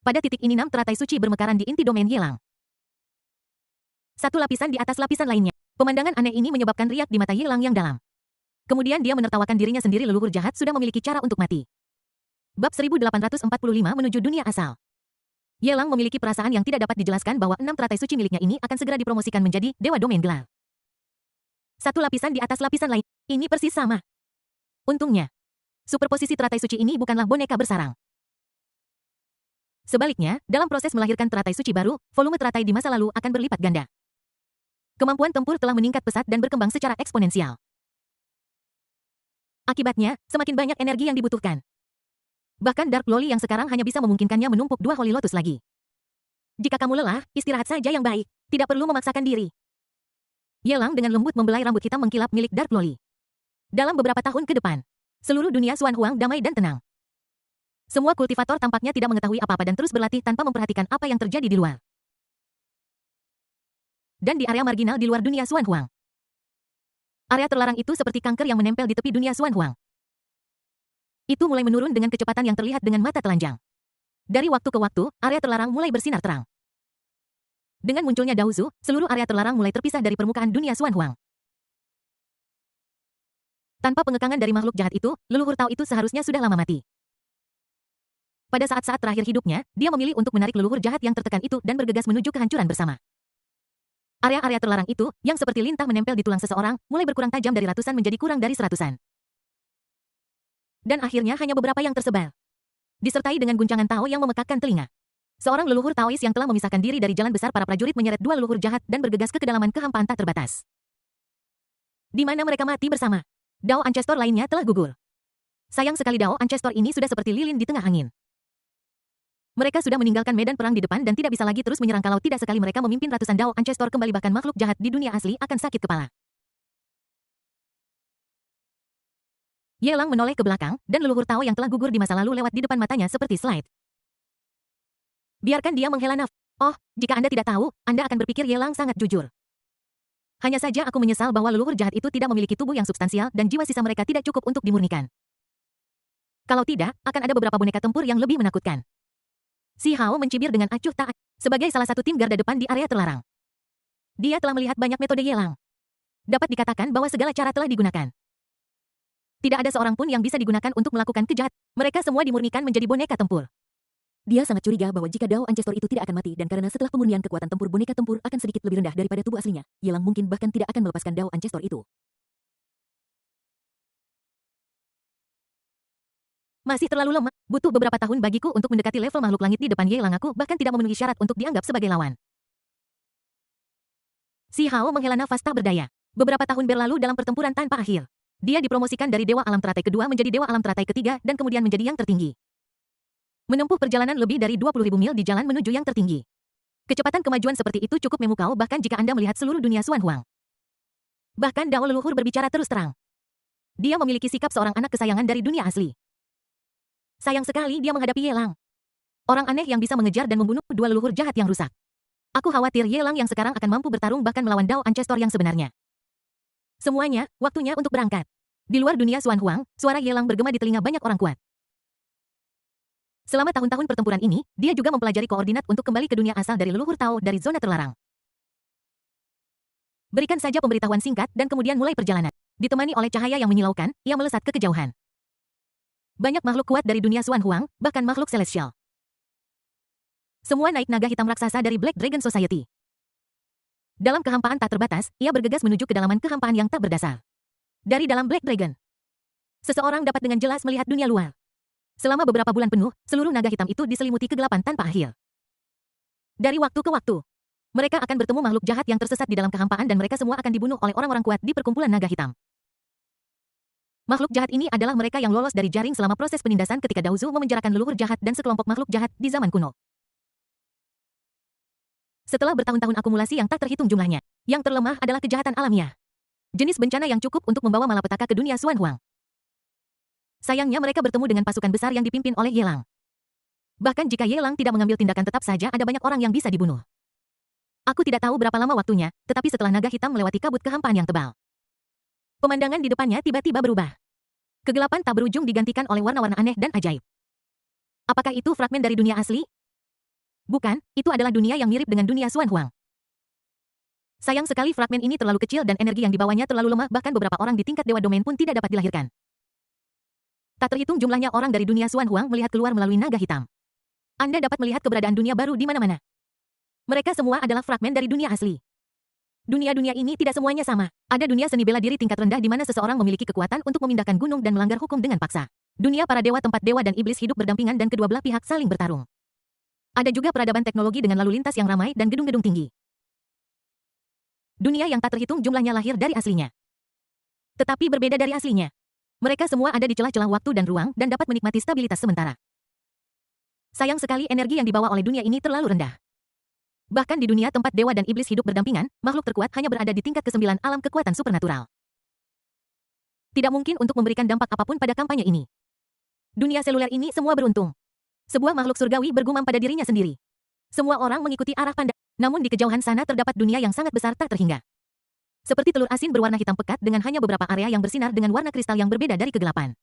Pada titik ini 6 teratai suci bermekaran di inti domain Yelang. Satu lapisan di atas lapisan lainnya. Pemandangan aneh ini menyebabkan riak di mata Yelang yang dalam. Kemudian dia menertawakan dirinya sendiri, leluhur jahat sudah memiliki cara untuk mati. Bab 1845 menuju dunia asal. Yelang memiliki perasaan yang tidak dapat dijelaskan bahwa 6 teratai suci miliknya ini akan segera dipromosikan menjadi Dewa Domain Gelap. Satu lapisan di atas lapisan lain. Ini persis sama. Untungnya, superposisi teratai suci ini bukanlah boneka bersarang. Sebaliknya, dalam proses melahirkan teratai suci baru, volume teratai di masa lalu akan berlipat ganda. Kemampuan tempur telah meningkat pesat dan berkembang secara eksponensial. Akibatnya, semakin banyak energi yang dibutuhkan. Bahkan Dark Loli yang sekarang hanya bisa memungkinkannya menumpuk 2 Holy Lotus lagi. Jika kamu lelah, istirahat saja yang baik. Tidak perlu memaksakan diri. Yelang dengan lembut membelai rambut hitam mengkilap milik Dark Loli. Dalam beberapa tahun ke depan, seluruh dunia Xuan Huang damai dan tenang. Semua kultivator tampaknya tidak mengetahui apa-apa dan terus berlatih tanpa memperhatikan apa yang terjadi di luar. Dan di area marginal di luar dunia Xuan Huang. Area terlarang itu seperti kanker yang menempel di tepi dunia Xuan Huang. Itu mulai menurun dengan kecepatan yang terlihat dengan mata telanjang. Dari waktu ke waktu, area terlarang mulai bersinar terang. Dengan munculnya Daozu, seluruh area terlarang mulai terpisah dari permukaan dunia Xuan Huang. Tanpa pengekangan dari makhluk jahat itu, leluhur Tao itu seharusnya sudah lama mati. Pada saat-saat terakhir hidupnya, dia memilih untuk menarik leluhur jahat yang tertekan itu dan bergegas menuju kehancuran bersama. Area-area terlarang itu, yang seperti lintah menempel di tulang seseorang, mulai berkurang tajam dari ratusan menjadi kurang dari seratusan. Dan akhirnya hanya beberapa yang tersebar. Disertai dengan guncangan Tao yang memekakkan telinga. Seorang leluhur Taois yang telah memisahkan diri dari jalan besar para prajurit menyeret 2 leluhur jahat dan bergegas ke kedalaman kehampaan tak terbatas. Di mana mereka mati bersama. Dao Ancestor lainnya telah gugur. Sayang sekali Dao Ancestor ini sudah seperti lilin di tengah angin. Mereka sudah meninggalkan medan perang di depan dan tidak bisa lagi terus menyerang kalau tidak sekali mereka memimpin ratusan Dao Ancestor kembali, bahkan makhluk jahat di dunia asli akan sakit kepala. Yelang menoleh ke belakang, dan leluhur Tao yang telah gugur di masa lalu lewat di depan matanya seperti slide. Biarkan dia menghela nafas. Oh, jika Anda tidak tahu, Anda akan berpikir Yelang sangat jujur. Hanya saja aku menyesal bahwa leluhur jahat itu tidak memiliki tubuh yang substansial dan jiwa sisa mereka tidak cukup untuk dimurnikan. Kalau tidak, akan ada beberapa boneka tempur yang lebih menakutkan. Si Hao mencibir dengan acuh tak sebagai salah satu tim garda depan di area terlarang. Dia telah melihat banyak metode Yelang. Dapat dikatakan bahwa segala cara telah digunakan. Tidak ada seorang pun yang bisa digunakan untuk melakukan kejahatan. Mereka semua dimurnikan menjadi boneka tempur. Dia sangat curiga bahwa jika Dao Ancestor itu tidak akan mati dan karena setelah pemurnian kekuatan tempur boneka tempur akan sedikit lebih rendah daripada tubuh aslinya, Yelang mungkin bahkan tidak akan melepaskan Dao Ancestor itu. Masih terlalu lemah, butuh beberapa tahun bagiku untuk mendekati level makhluk langit di depan Yelang. Aku bahkan tidak memenuhi syarat untuk dianggap sebagai lawan. Si Hao menghela nafas tak berdaya. Beberapa tahun berlalu dalam pertempuran tanpa akhir. Dia dipromosikan dari Dewa Alam Teratai kedua menjadi Dewa Alam Teratai ketiga dan kemudian menjadi yang tertinggi. Menempuh perjalanan lebih dari 20.000 mil di jalan menuju yang tertinggi. Kecepatan kemajuan seperti itu cukup memukau bahkan jika Anda melihat seluruh dunia Xuan Huang. Bahkan Dao leluhur berbicara terus terang. Dia memiliki sikap seorang anak kesayangan dari dunia asli. Sayang sekali dia menghadapi Yelang. Orang aneh yang bisa mengejar dan membunuh 2 leluhur jahat yang rusak. Aku khawatir Yelang yang sekarang akan mampu bertarung bahkan melawan Dao Ancestor yang sebenarnya. Semuanya, waktunya untuk berangkat. Di luar dunia Xuan Huang, suara Yelang bergema di telinga banyak orang kuat. Selama tahun-tahun pertempuran ini, dia juga mempelajari koordinat untuk kembali ke dunia asal dari leluhur Tao dari zona terlarang. Berikan saja pemberitahuan singkat dan kemudian mulai perjalanan. Ditemani oleh cahaya yang menyilaukan, ia melesat ke kejauhan. Banyak makhluk kuat dari dunia Xuan Huang, bahkan makhluk celestial. Semua naik naga hitam raksasa dari Black Dragon Society. Dalam kehampaan tak terbatas, ia bergegas menuju kedalaman kehampaan yang tak berdasar. Dari dalam Black Dragon, seseorang dapat dengan jelas melihat dunia luar. Selama beberapa bulan penuh, seluruh naga hitam itu diselimuti kegelapan tanpa akhir. Dari waktu ke waktu, mereka akan bertemu makhluk jahat yang tersesat di dalam kehampaan dan mereka semua akan dibunuh oleh orang-orang kuat di perkumpulan naga hitam. Makhluk jahat ini adalah mereka yang lolos dari jaring selama proses penindasan ketika Daozu memenjarakan leluhur jahat dan sekelompok makhluk jahat di zaman kuno. Setelah bertahun-tahun akumulasi yang tak terhitung jumlahnya, yang terlemah adalah kejahatan alamiah. Jenis bencana yang cukup untuk membawa malapetaka ke dunia Xuan Huang. Sayangnya mereka bertemu dengan pasukan besar yang dipimpin oleh Yelang. Bahkan jika Yelang tidak mengambil tindakan tetap saja ada banyak orang yang bisa dibunuh. Aku tidak tahu berapa lama waktunya, tetapi setelah naga hitam melewati kabut kehampaan yang tebal, pemandangan di depannya tiba-tiba berubah. Kegelapan tak berujung digantikan oleh warna-warna aneh dan ajaib. Apakah itu fragmen dari dunia asli? Bukan, itu adalah dunia yang mirip dengan dunia Xuan Huang. Sayang sekali fragmen ini terlalu kecil dan energi yang dibawanya terlalu lemah, bahkan beberapa orang di tingkat Dewa Domain pun tidak dapat dilahirkan. Tak terhitung jumlahnya orang dari dunia Xuan Huang melihat keluar melalui naga hitam. Anda dapat melihat keberadaan dunia baru di mana-mana. Mereka semua adalah fragmen dari dunia asli. Dunia-dunia ini tidak semuanya sama. Ada dunia seni bela diri tingkat rendah di mana seseorang memiliki kekuatan untuk memindahkan gunung dan melanggar hukum dengan paksa. Dunia para dewa tempat dewa dan iblis hidup berdampingan dan kedua belah pihak saling bertarung. Ada juga peradaban teknologi dengan lalu lintas yang ramai dan gedung-gedung tinggi. Dunia yang tak terhitung jumlahnya lahir dari aslinya. Tetapi berbeda dari aslinya. Mereka semua ada di celah-celah waktu dan ruang dan dapat menikmati stabilitas sementara. Sayang sekali energi yang dibawa oleh dunia ini terlalu rendah. Bahkan di dunia tempat dewa dan iblis hidup berdampingan, makhluk terkuat hanya berada di tingkat ke-9 alam kekuatan supernatural. Tidak mungkin untuk memberikan dampak apapun pada kampanye ini. Dunia seluler ini semua beruntung. Sebuah makhluk surgawi bergumam pada dirinya sendiri. Semua orang mengikuti arah pandang. Namun di kejauhan sana terdapat dunia yang sangat besar tak terhingga. Seperti telur asin berwarna hitam pekat dengan hanya beberapa area yang bersinar dengan warna kristal yang berbeda dari kegelapan.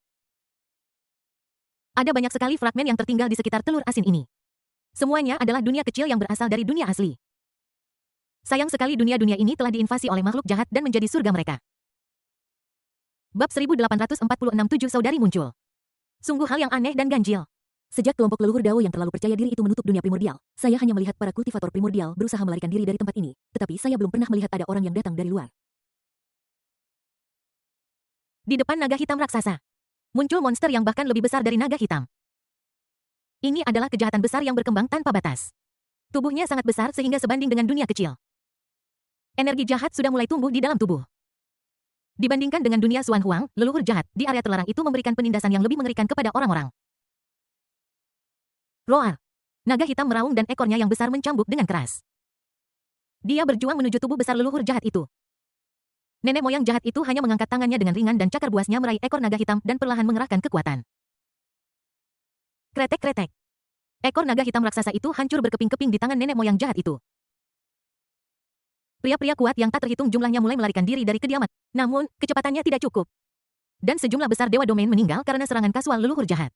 Ada banyak sekali fragmen yang tertinggal di sekitar telur asin ini. Semuanya adalah dunia kecil yang berasal dari dunia asli. Sayang sekali dunia-dunia ini telah diinvasi oleh makhluk jahat dan menjadi surga mereka. Bab 1846 7 Saudari muncul. Sungguh hal yang aneh dan ganjil. Sejak kelompok leluhur Dao yang terlalu percaya diri itu menutup dunia primordial, saya hanya melihat para kultivator primordial berusaha melarikan diri dari tempat ini, tetapi saya belum pernah melihat ada orang yang datang dari luar. Di depan naga hitam raksasa, muncul monster yang bahkan lebih besar dari naga hitam. Ini adalah kejahatan besar yang berkembang tanpa batas. Tubuhnya sangat besar sehingga sebanding dengan dunia kecil. Energi jahat sudah mulai tumbuh di dalam tubuh. Dibandingkan dengan dunia Xuan Huang, leluhur jahat di area terlarang itu memberikan penindasan yang lebih mengerikan kepada orang-orang. Roar. Naga hitam meraung dan ekornya yang besar mencambuk dengan keras. Dia berjuang menuju tubuh besar leluhur jahat itu. Nenek moyang jahat itu hanya mengangkat tangannya dengan ringan dan cakar buasnya meraih ekor naga hitam dan perlahan mengerahkan kekuatan. Kretek-kretek. Ekor naga hitam raksasa itu hancur berkeping-keping di tangan nenek moyang jahat itu. Pria-pria kuat yang tak terhitung jumlahnya mulai melarikan diri dari kediaman. Namun, kecepatannya tidak cukup. Dan sejumlah besar dewa domain meninggal karena serangan kasual leluhur jahat.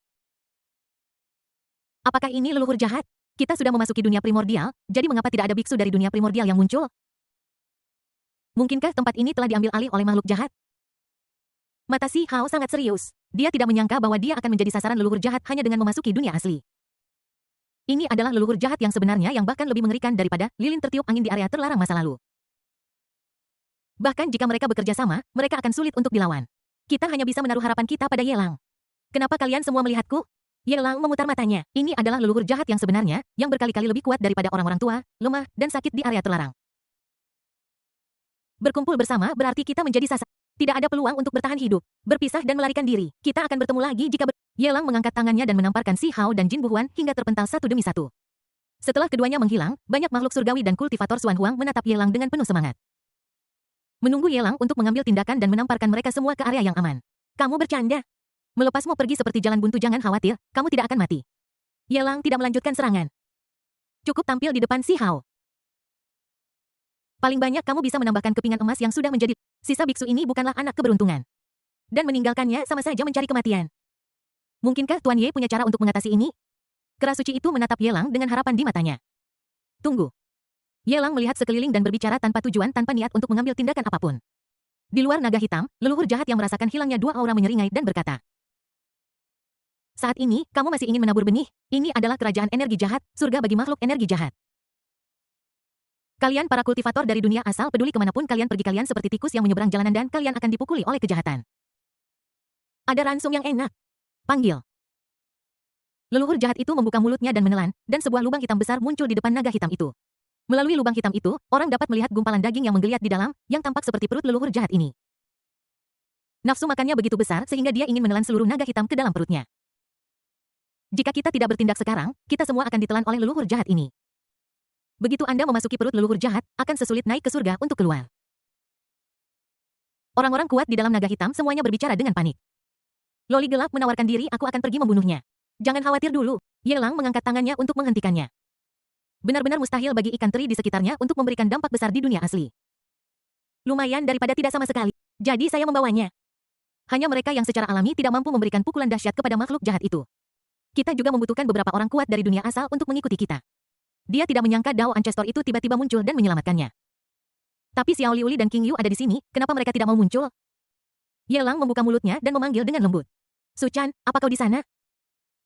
Apakah ini leluhur jahat? Kita sudah memasuki dunia primordial, jadi mengapa tidak ada biksu dari dunia primordial yang muncul? Mungkinkah tempat ini telah diambil alih oleh makhluk jahat? Mata Si Hao sangat serius. Dia tidak menyangka bahwa dia akan menjadi sasaran leluhur jahat hanya dengan memasuki dunia asli. Ini adalah leluhur jahat yang sebenarnya yang bahkan lebih mengerikan daripada lilin tertiup angin di area terlarang masa lalu. Bahkan jika mereka bekerja sama, mereka akan sulit untuk dilawan. Kita hanya bisa menaruh harapan kita pada Yelang. Kenapa kalian semua melihatku? Yelang memutar matanya. Ini adalah leluhur jahat yang sebenarnya, yang berkali-kali lebih kuat daripada orang-orang tua, lemah, dan sakit di area terlarang. Berkumpul bersama berarti kita menjadi sasaran. Tidak ada peluang untuk bertahan hidup, berpisah dan melarikan diri. Kita akan bertemu lagi jika Yelang mengangkat tangannya dan menamparkan Si Hao dan Jin Buhuan hingga terpental satu demi satu. Setelah keduanya menghilang, banyak makhluk surgawi dan kultivator Xuan Huang menatap Yelang dengan penuh semangat. Menunggu Yelang untuk mengambil tindakan dan menamparkan mereka semua ke area yang aman. Kamu bercanda? Melepasmu pergi seperti jalan buntu, jangan khawatir, kamu tidak akan mati. Yelang tidak melanjutkan serangan. Cukup tampil di depan Si Hao. Paling banyak kamu bisa menambahkan kepingan emas yang sudah menjadi. Sisa biksu ini bukanlah anak keberuntungan. Dan meninggalkannya sama saja mencari kematian. Mungkinkah Tuan Ye punya cara untuk mengatasi ini? Kera suci itu menatap Yelang dengan harapan di matanya. Tunggu. Yelang melihat sekeliling dan berbicara tanpa tujuan, tanpa niat untuk mengambil tindakan apapun. Di luar naga hitam, leluhur jahat yang merasakan hilangnya dua aura menyeringai dan berkata, "Saat ini, kamu masih ingin menabur benih? Ini adalah kerajaan energi jahat, surga bagi makhluk energi jahat. Kalian para kultivator dari dunia asal, peduli kemanapun kalian pergi, kalian seperti tikus yang menyeberang jalanan dan kalian akan dipukuli oleh kejahatan. Ada ransum yang enak. Panggil." Leluhur jahat itu membuka mulutnya dan menelan, dan sebuah lubang hitam besar muncul di depan naga hitam itu. Melalui lubang hitam itu, orang dapat melihat gumpalan daging yang menggeliat di dalam, yang tampak seperti perut leluhur jahat ini. Nafsu makannya begitu besar sehingga dia ingin menelan seluruh naga hitam ke dalam perutnya. Jika kita tidak bertindak sekarang, kita semua akan ditelan oleh leluhur jahat ini. Begitu Anda memasuki perut leluhur jahat, akan sesulit naik ke surga untuk keluar. Orang-orang kuat di dalam naga hitam semuanya berbicara dengan panik. Loli gelap menawarkan diri, aku akan pergi membunuhnya. Jangan khawatir dulu. Yelang mengangkat tangannya untuk menghentikannya. Benar-benar mustahil bagi ikan teri di sekitarnya untuk memberikan dampak besar di dunia asli. Lumayan daripada tidak sama sekali. Jadi saya membawanya. Hanya mereka yang secara alami tidak mampu memberikan pukulan dahsyat kepada makhluk jahat itu. Kita juga membutuhkan beberapa orang kuat dari dunia asal untuk mengikuti kita. Dia tidak menyangka Dao Ancestor itu tiba-tiba muncul dan menyelamatkannya. Tapi Xiao Liuli dan King Yu ada di sini, kenapa mereka tidak mau muncul? Yelang membuka mulutnya dan memanggil dengan lembut. Suchan, apa kau di sana?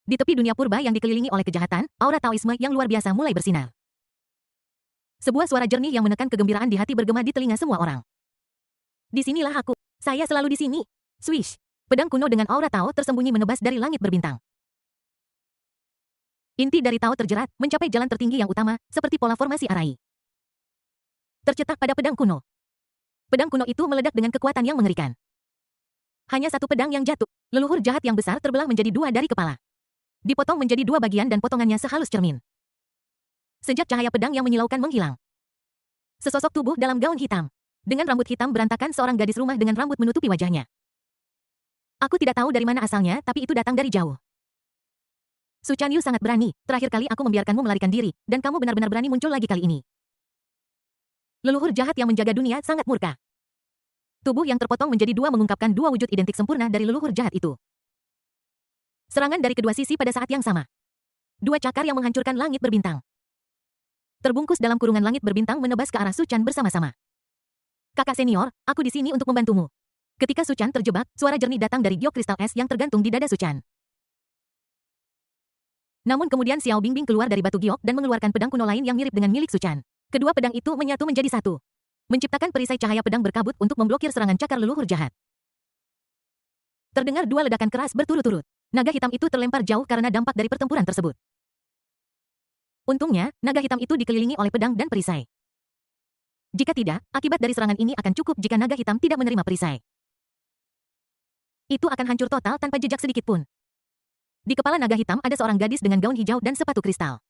Di tepi dunia purba yang dikelilingi oleh kejahatan, aura Taoisme yang luar biasa mulai bersinar. Sebuah suara jernih yang menekan kegembiraan di hati bergema di telinga semua orang. Disinilah aku. Saya selalu di sini. Swish. Pedang kuno dengan aura Tao tersembunyi menebas dari langit berbintang. Inti dari Tao terjerat, mencapai jalan tertinggi yang utama, seperti pola formasi Arai. Tercetak pada pedang kuno. Pedang kuno itu meledak dengan kekuatan yang mengerikan. Hanya satu pedang yang jatuh. Leluhur jahat yang besar terbelah menjadi dua dari kepala. Dipotong menjadi dua bagian dan potongannya sehalus cermin. Sejak cahaya pedang yang menyilaukan menghilang. Sesosok tubuh dalam gaun hitam. Dengan rambut hitam berantakan seorang gadis rumah dengan rambut menutupi wajahnya. Aku tidak tahu dari mana asalnya, tapi itu datang dari jauh. Su Chanyu sangat berani, terakhir kali aku membiarkanmu melarikan diri, dan kamu benar-benar berani muncul lagi kali ini. Leluhur jahat yang menjaga dunia sangat murka. Tubuh yang terpotong menjadi dua mengungkapkan dua wujud identik sempurna dari leluhur jahat itu. Serangan dari kedua sisi pada saat yang sama. Dua cakar yang menghancurkan langit berbintang. Terbungkus dalam kurungan langit berbintang menebas ke arah Su Chan bersama-sama. Kakak senior, aku di sini untuk membantumu. Ketika Su Chan terjebak, suara jernih datang dari giok kristal es yang tergantung di dada Su Chan. Namun kemudian Xiao Bingbing keluar dari batu giok dan mengeluarkan pedang kuno lain yang mirip dengan milik Su Chan. Kedua pedang itu menyatu menjadi satu. Menciptakan perisai cahaya pedang berkabut untuk memblokir serangan cakar leluhur jahat. Terdengar dua ledakan keras berturut-turut. Naga hitam itu terlempar jauh karena dampak dari pertempuran tersebut. Untungnya, naga hitam itu dikelilingi oleh pedang dan perisai. Jika tidak, akibat dari serangan ini akan cukup jika naga hitam tidak menerima perisai. Itu akan hancur total tanpa jejak sedikit pun. Di kepala naga hitam ada seorang gadis dengan gaun hijau dan sepatu kristal.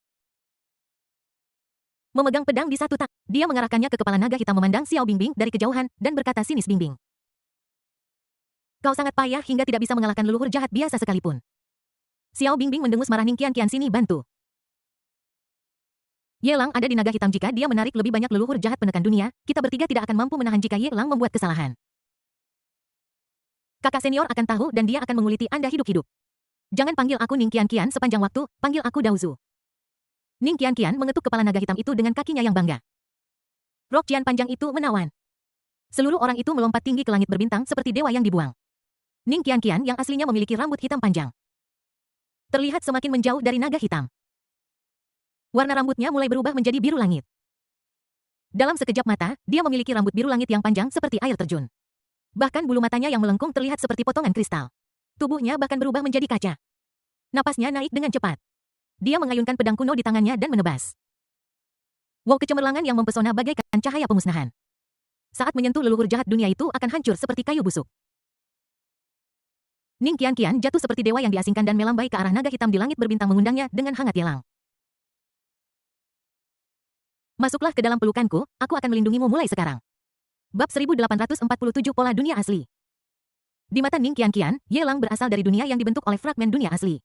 Memegang pedang di satu tak, dia mengarahkannya ke kepala naga hitam memandang Xiao Bingbing dari kejauhan dan berkata sinis Bingbing. Kau sangat payah hingga tidak bisa mengalahkan leluhur jahat biasa sekalipun. Xiao Bingbing mendengus marah. Ning Qian sini bantu. Yelang ada di naga hitam. Jika dia menarik lebih banyak leluhur jahat penekan dunia, kita bertiga tidak akan mampu menahan jika Yelang membuat kesalahan. Kakak senior akan tahu dan dia akan menguliti Anda hidup-hidup. Jangan panggil aku Ning Qian sepanjang waktu, panggil aku Daozu. Ning Qian mengetuk kepala naga hitam itu dengan kakinya yang bangga. Rok Qian panjang itu menawan. Seluruh orang itu melompat tinggi ke langit berbintang seperti dewa yang dibuang. Ning Qian yang aslinya memiliki rambut hitam panjang. Terlihat semakin menjauh dari naga hitam. Warna rambutnya mulai berubah menjadi biru langit. Dalam sekejap mata, dia memiliki rambut biru langit yang panjang seperti air terjun. Bahkan bulu matanya yang melengkung terlihat seperti potongan kristal. Tubuhnya bahkan berubah menjadi kaca. Napasnya naik dengan cepat. Dia mengayunkan pedang kuno di tangannya dan menebas. Wow kecemerlangan yang mempesona bagaikan cahaya pemusnahan. Saat menyentuh leluhur jahat dunia itu akan hancur seperti kayu busuk. Ning Qian jatuh seperti dewa yang diasingkan dan melambai ke arah naga hitam di langit berbintang mengundangnya dengan hangat Yelang. Masuklah ke dalam pelukanku, aku akan melindungimu mulai sekarang. Bab 1847 Pola Dunia Asli. Di mata Ning Qian, Yelang berasal dari dunia yang dibentuk oleh fragmen dunia asli.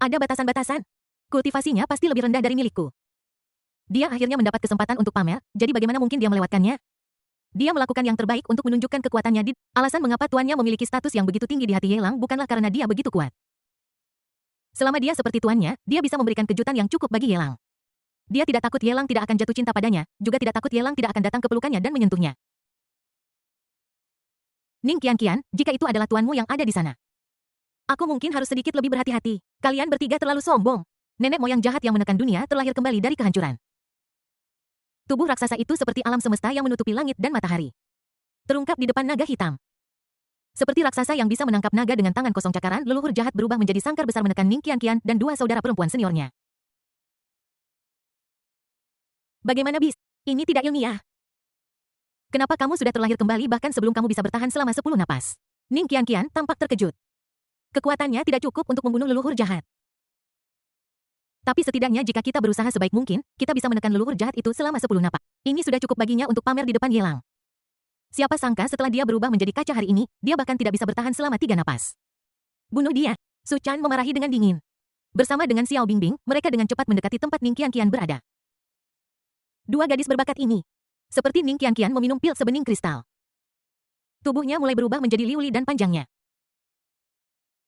Ada batasan-batasan. Kultivasinya pasti lebih rendah dari milikku. Dia akhirnya mendapat kesempatan untuk pamer, jadi bagaimana mungkin dia melewatkannya? Dia melakukan yang terbaik untuk menunjukkan kekuatannya di... Alasan mengapa tuannya memiliki status yang begitu tinggi di hati Yelang bukanlah karena dia begitu kuat. Selama dia seperti tuannya, dia bisa memberikan kejutan yang cukup bagi Yelang. Dia tidak takut Yelang tidak akan jatuh cinta padanya, juga tidak takut Yelang tidak akan datang ke pelukannya dan menyentuhnya. Ning Qian, jika itu adalah tuanmu yang ada di sana. Aku mungkin harus sedikit lebih berhati-hati. Kalian bertiga terlalu sombong. Nenek moyang jahat yang menekan dunia terlahir kembali dari kehancuran. Tubuh raksasa itu seperti alam semesta yang menutupi langit dan matahari. Terungkap di depan naga hitam. Seperti raksasa yang bisa menangkap naga dengan tangan kosong cakaran, leluhur jahat berubah menjadi sangkar besar menekan Ning Qian dan dua saudara perempuan seniornya. Bagaimana bisa? Ini tidak ilmiah. Kenapa kamu sudah terlahir kembali bahkan sebelum kamu bisa bertahan selama 10 napas? Ning Qianqian tampak terkejut. Kekuatannya tidak cukup untuk membunuh leluhur jahat. Tapi setidaknya jika kita berusaha sebaik mungkin, kita bisa menekan leluhur jahat itu selama 10 napas. Ini sudah cukup baginya untuk pamer di depan Yelang. Siapa sangka setelah dia berubah menjadi kaca hari ini, dia bahkan tidak bisa bertahan selama 3 napas. Bunuh dia. Su Chan memarahi dengan dingin. Bersama dengan Xiao Bingbing, mereka dengan cepat mendekati tempat Ning Qianqian berada. Dua gadis berbakat ini. Seperti Ning Qianqian meminum pil sebening kristal. Tubuhnya mulai berubah menjadi liuli dan panjangnya.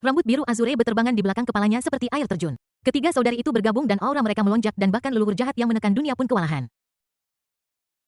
Rambut biru azure berterbangan di belakang kepalanya seperti air terjun. Ketiga saudari itu bergabung dan aura mereka melonjak dan bahkan leluhur jahat yang menekan dunia pun kewalahan.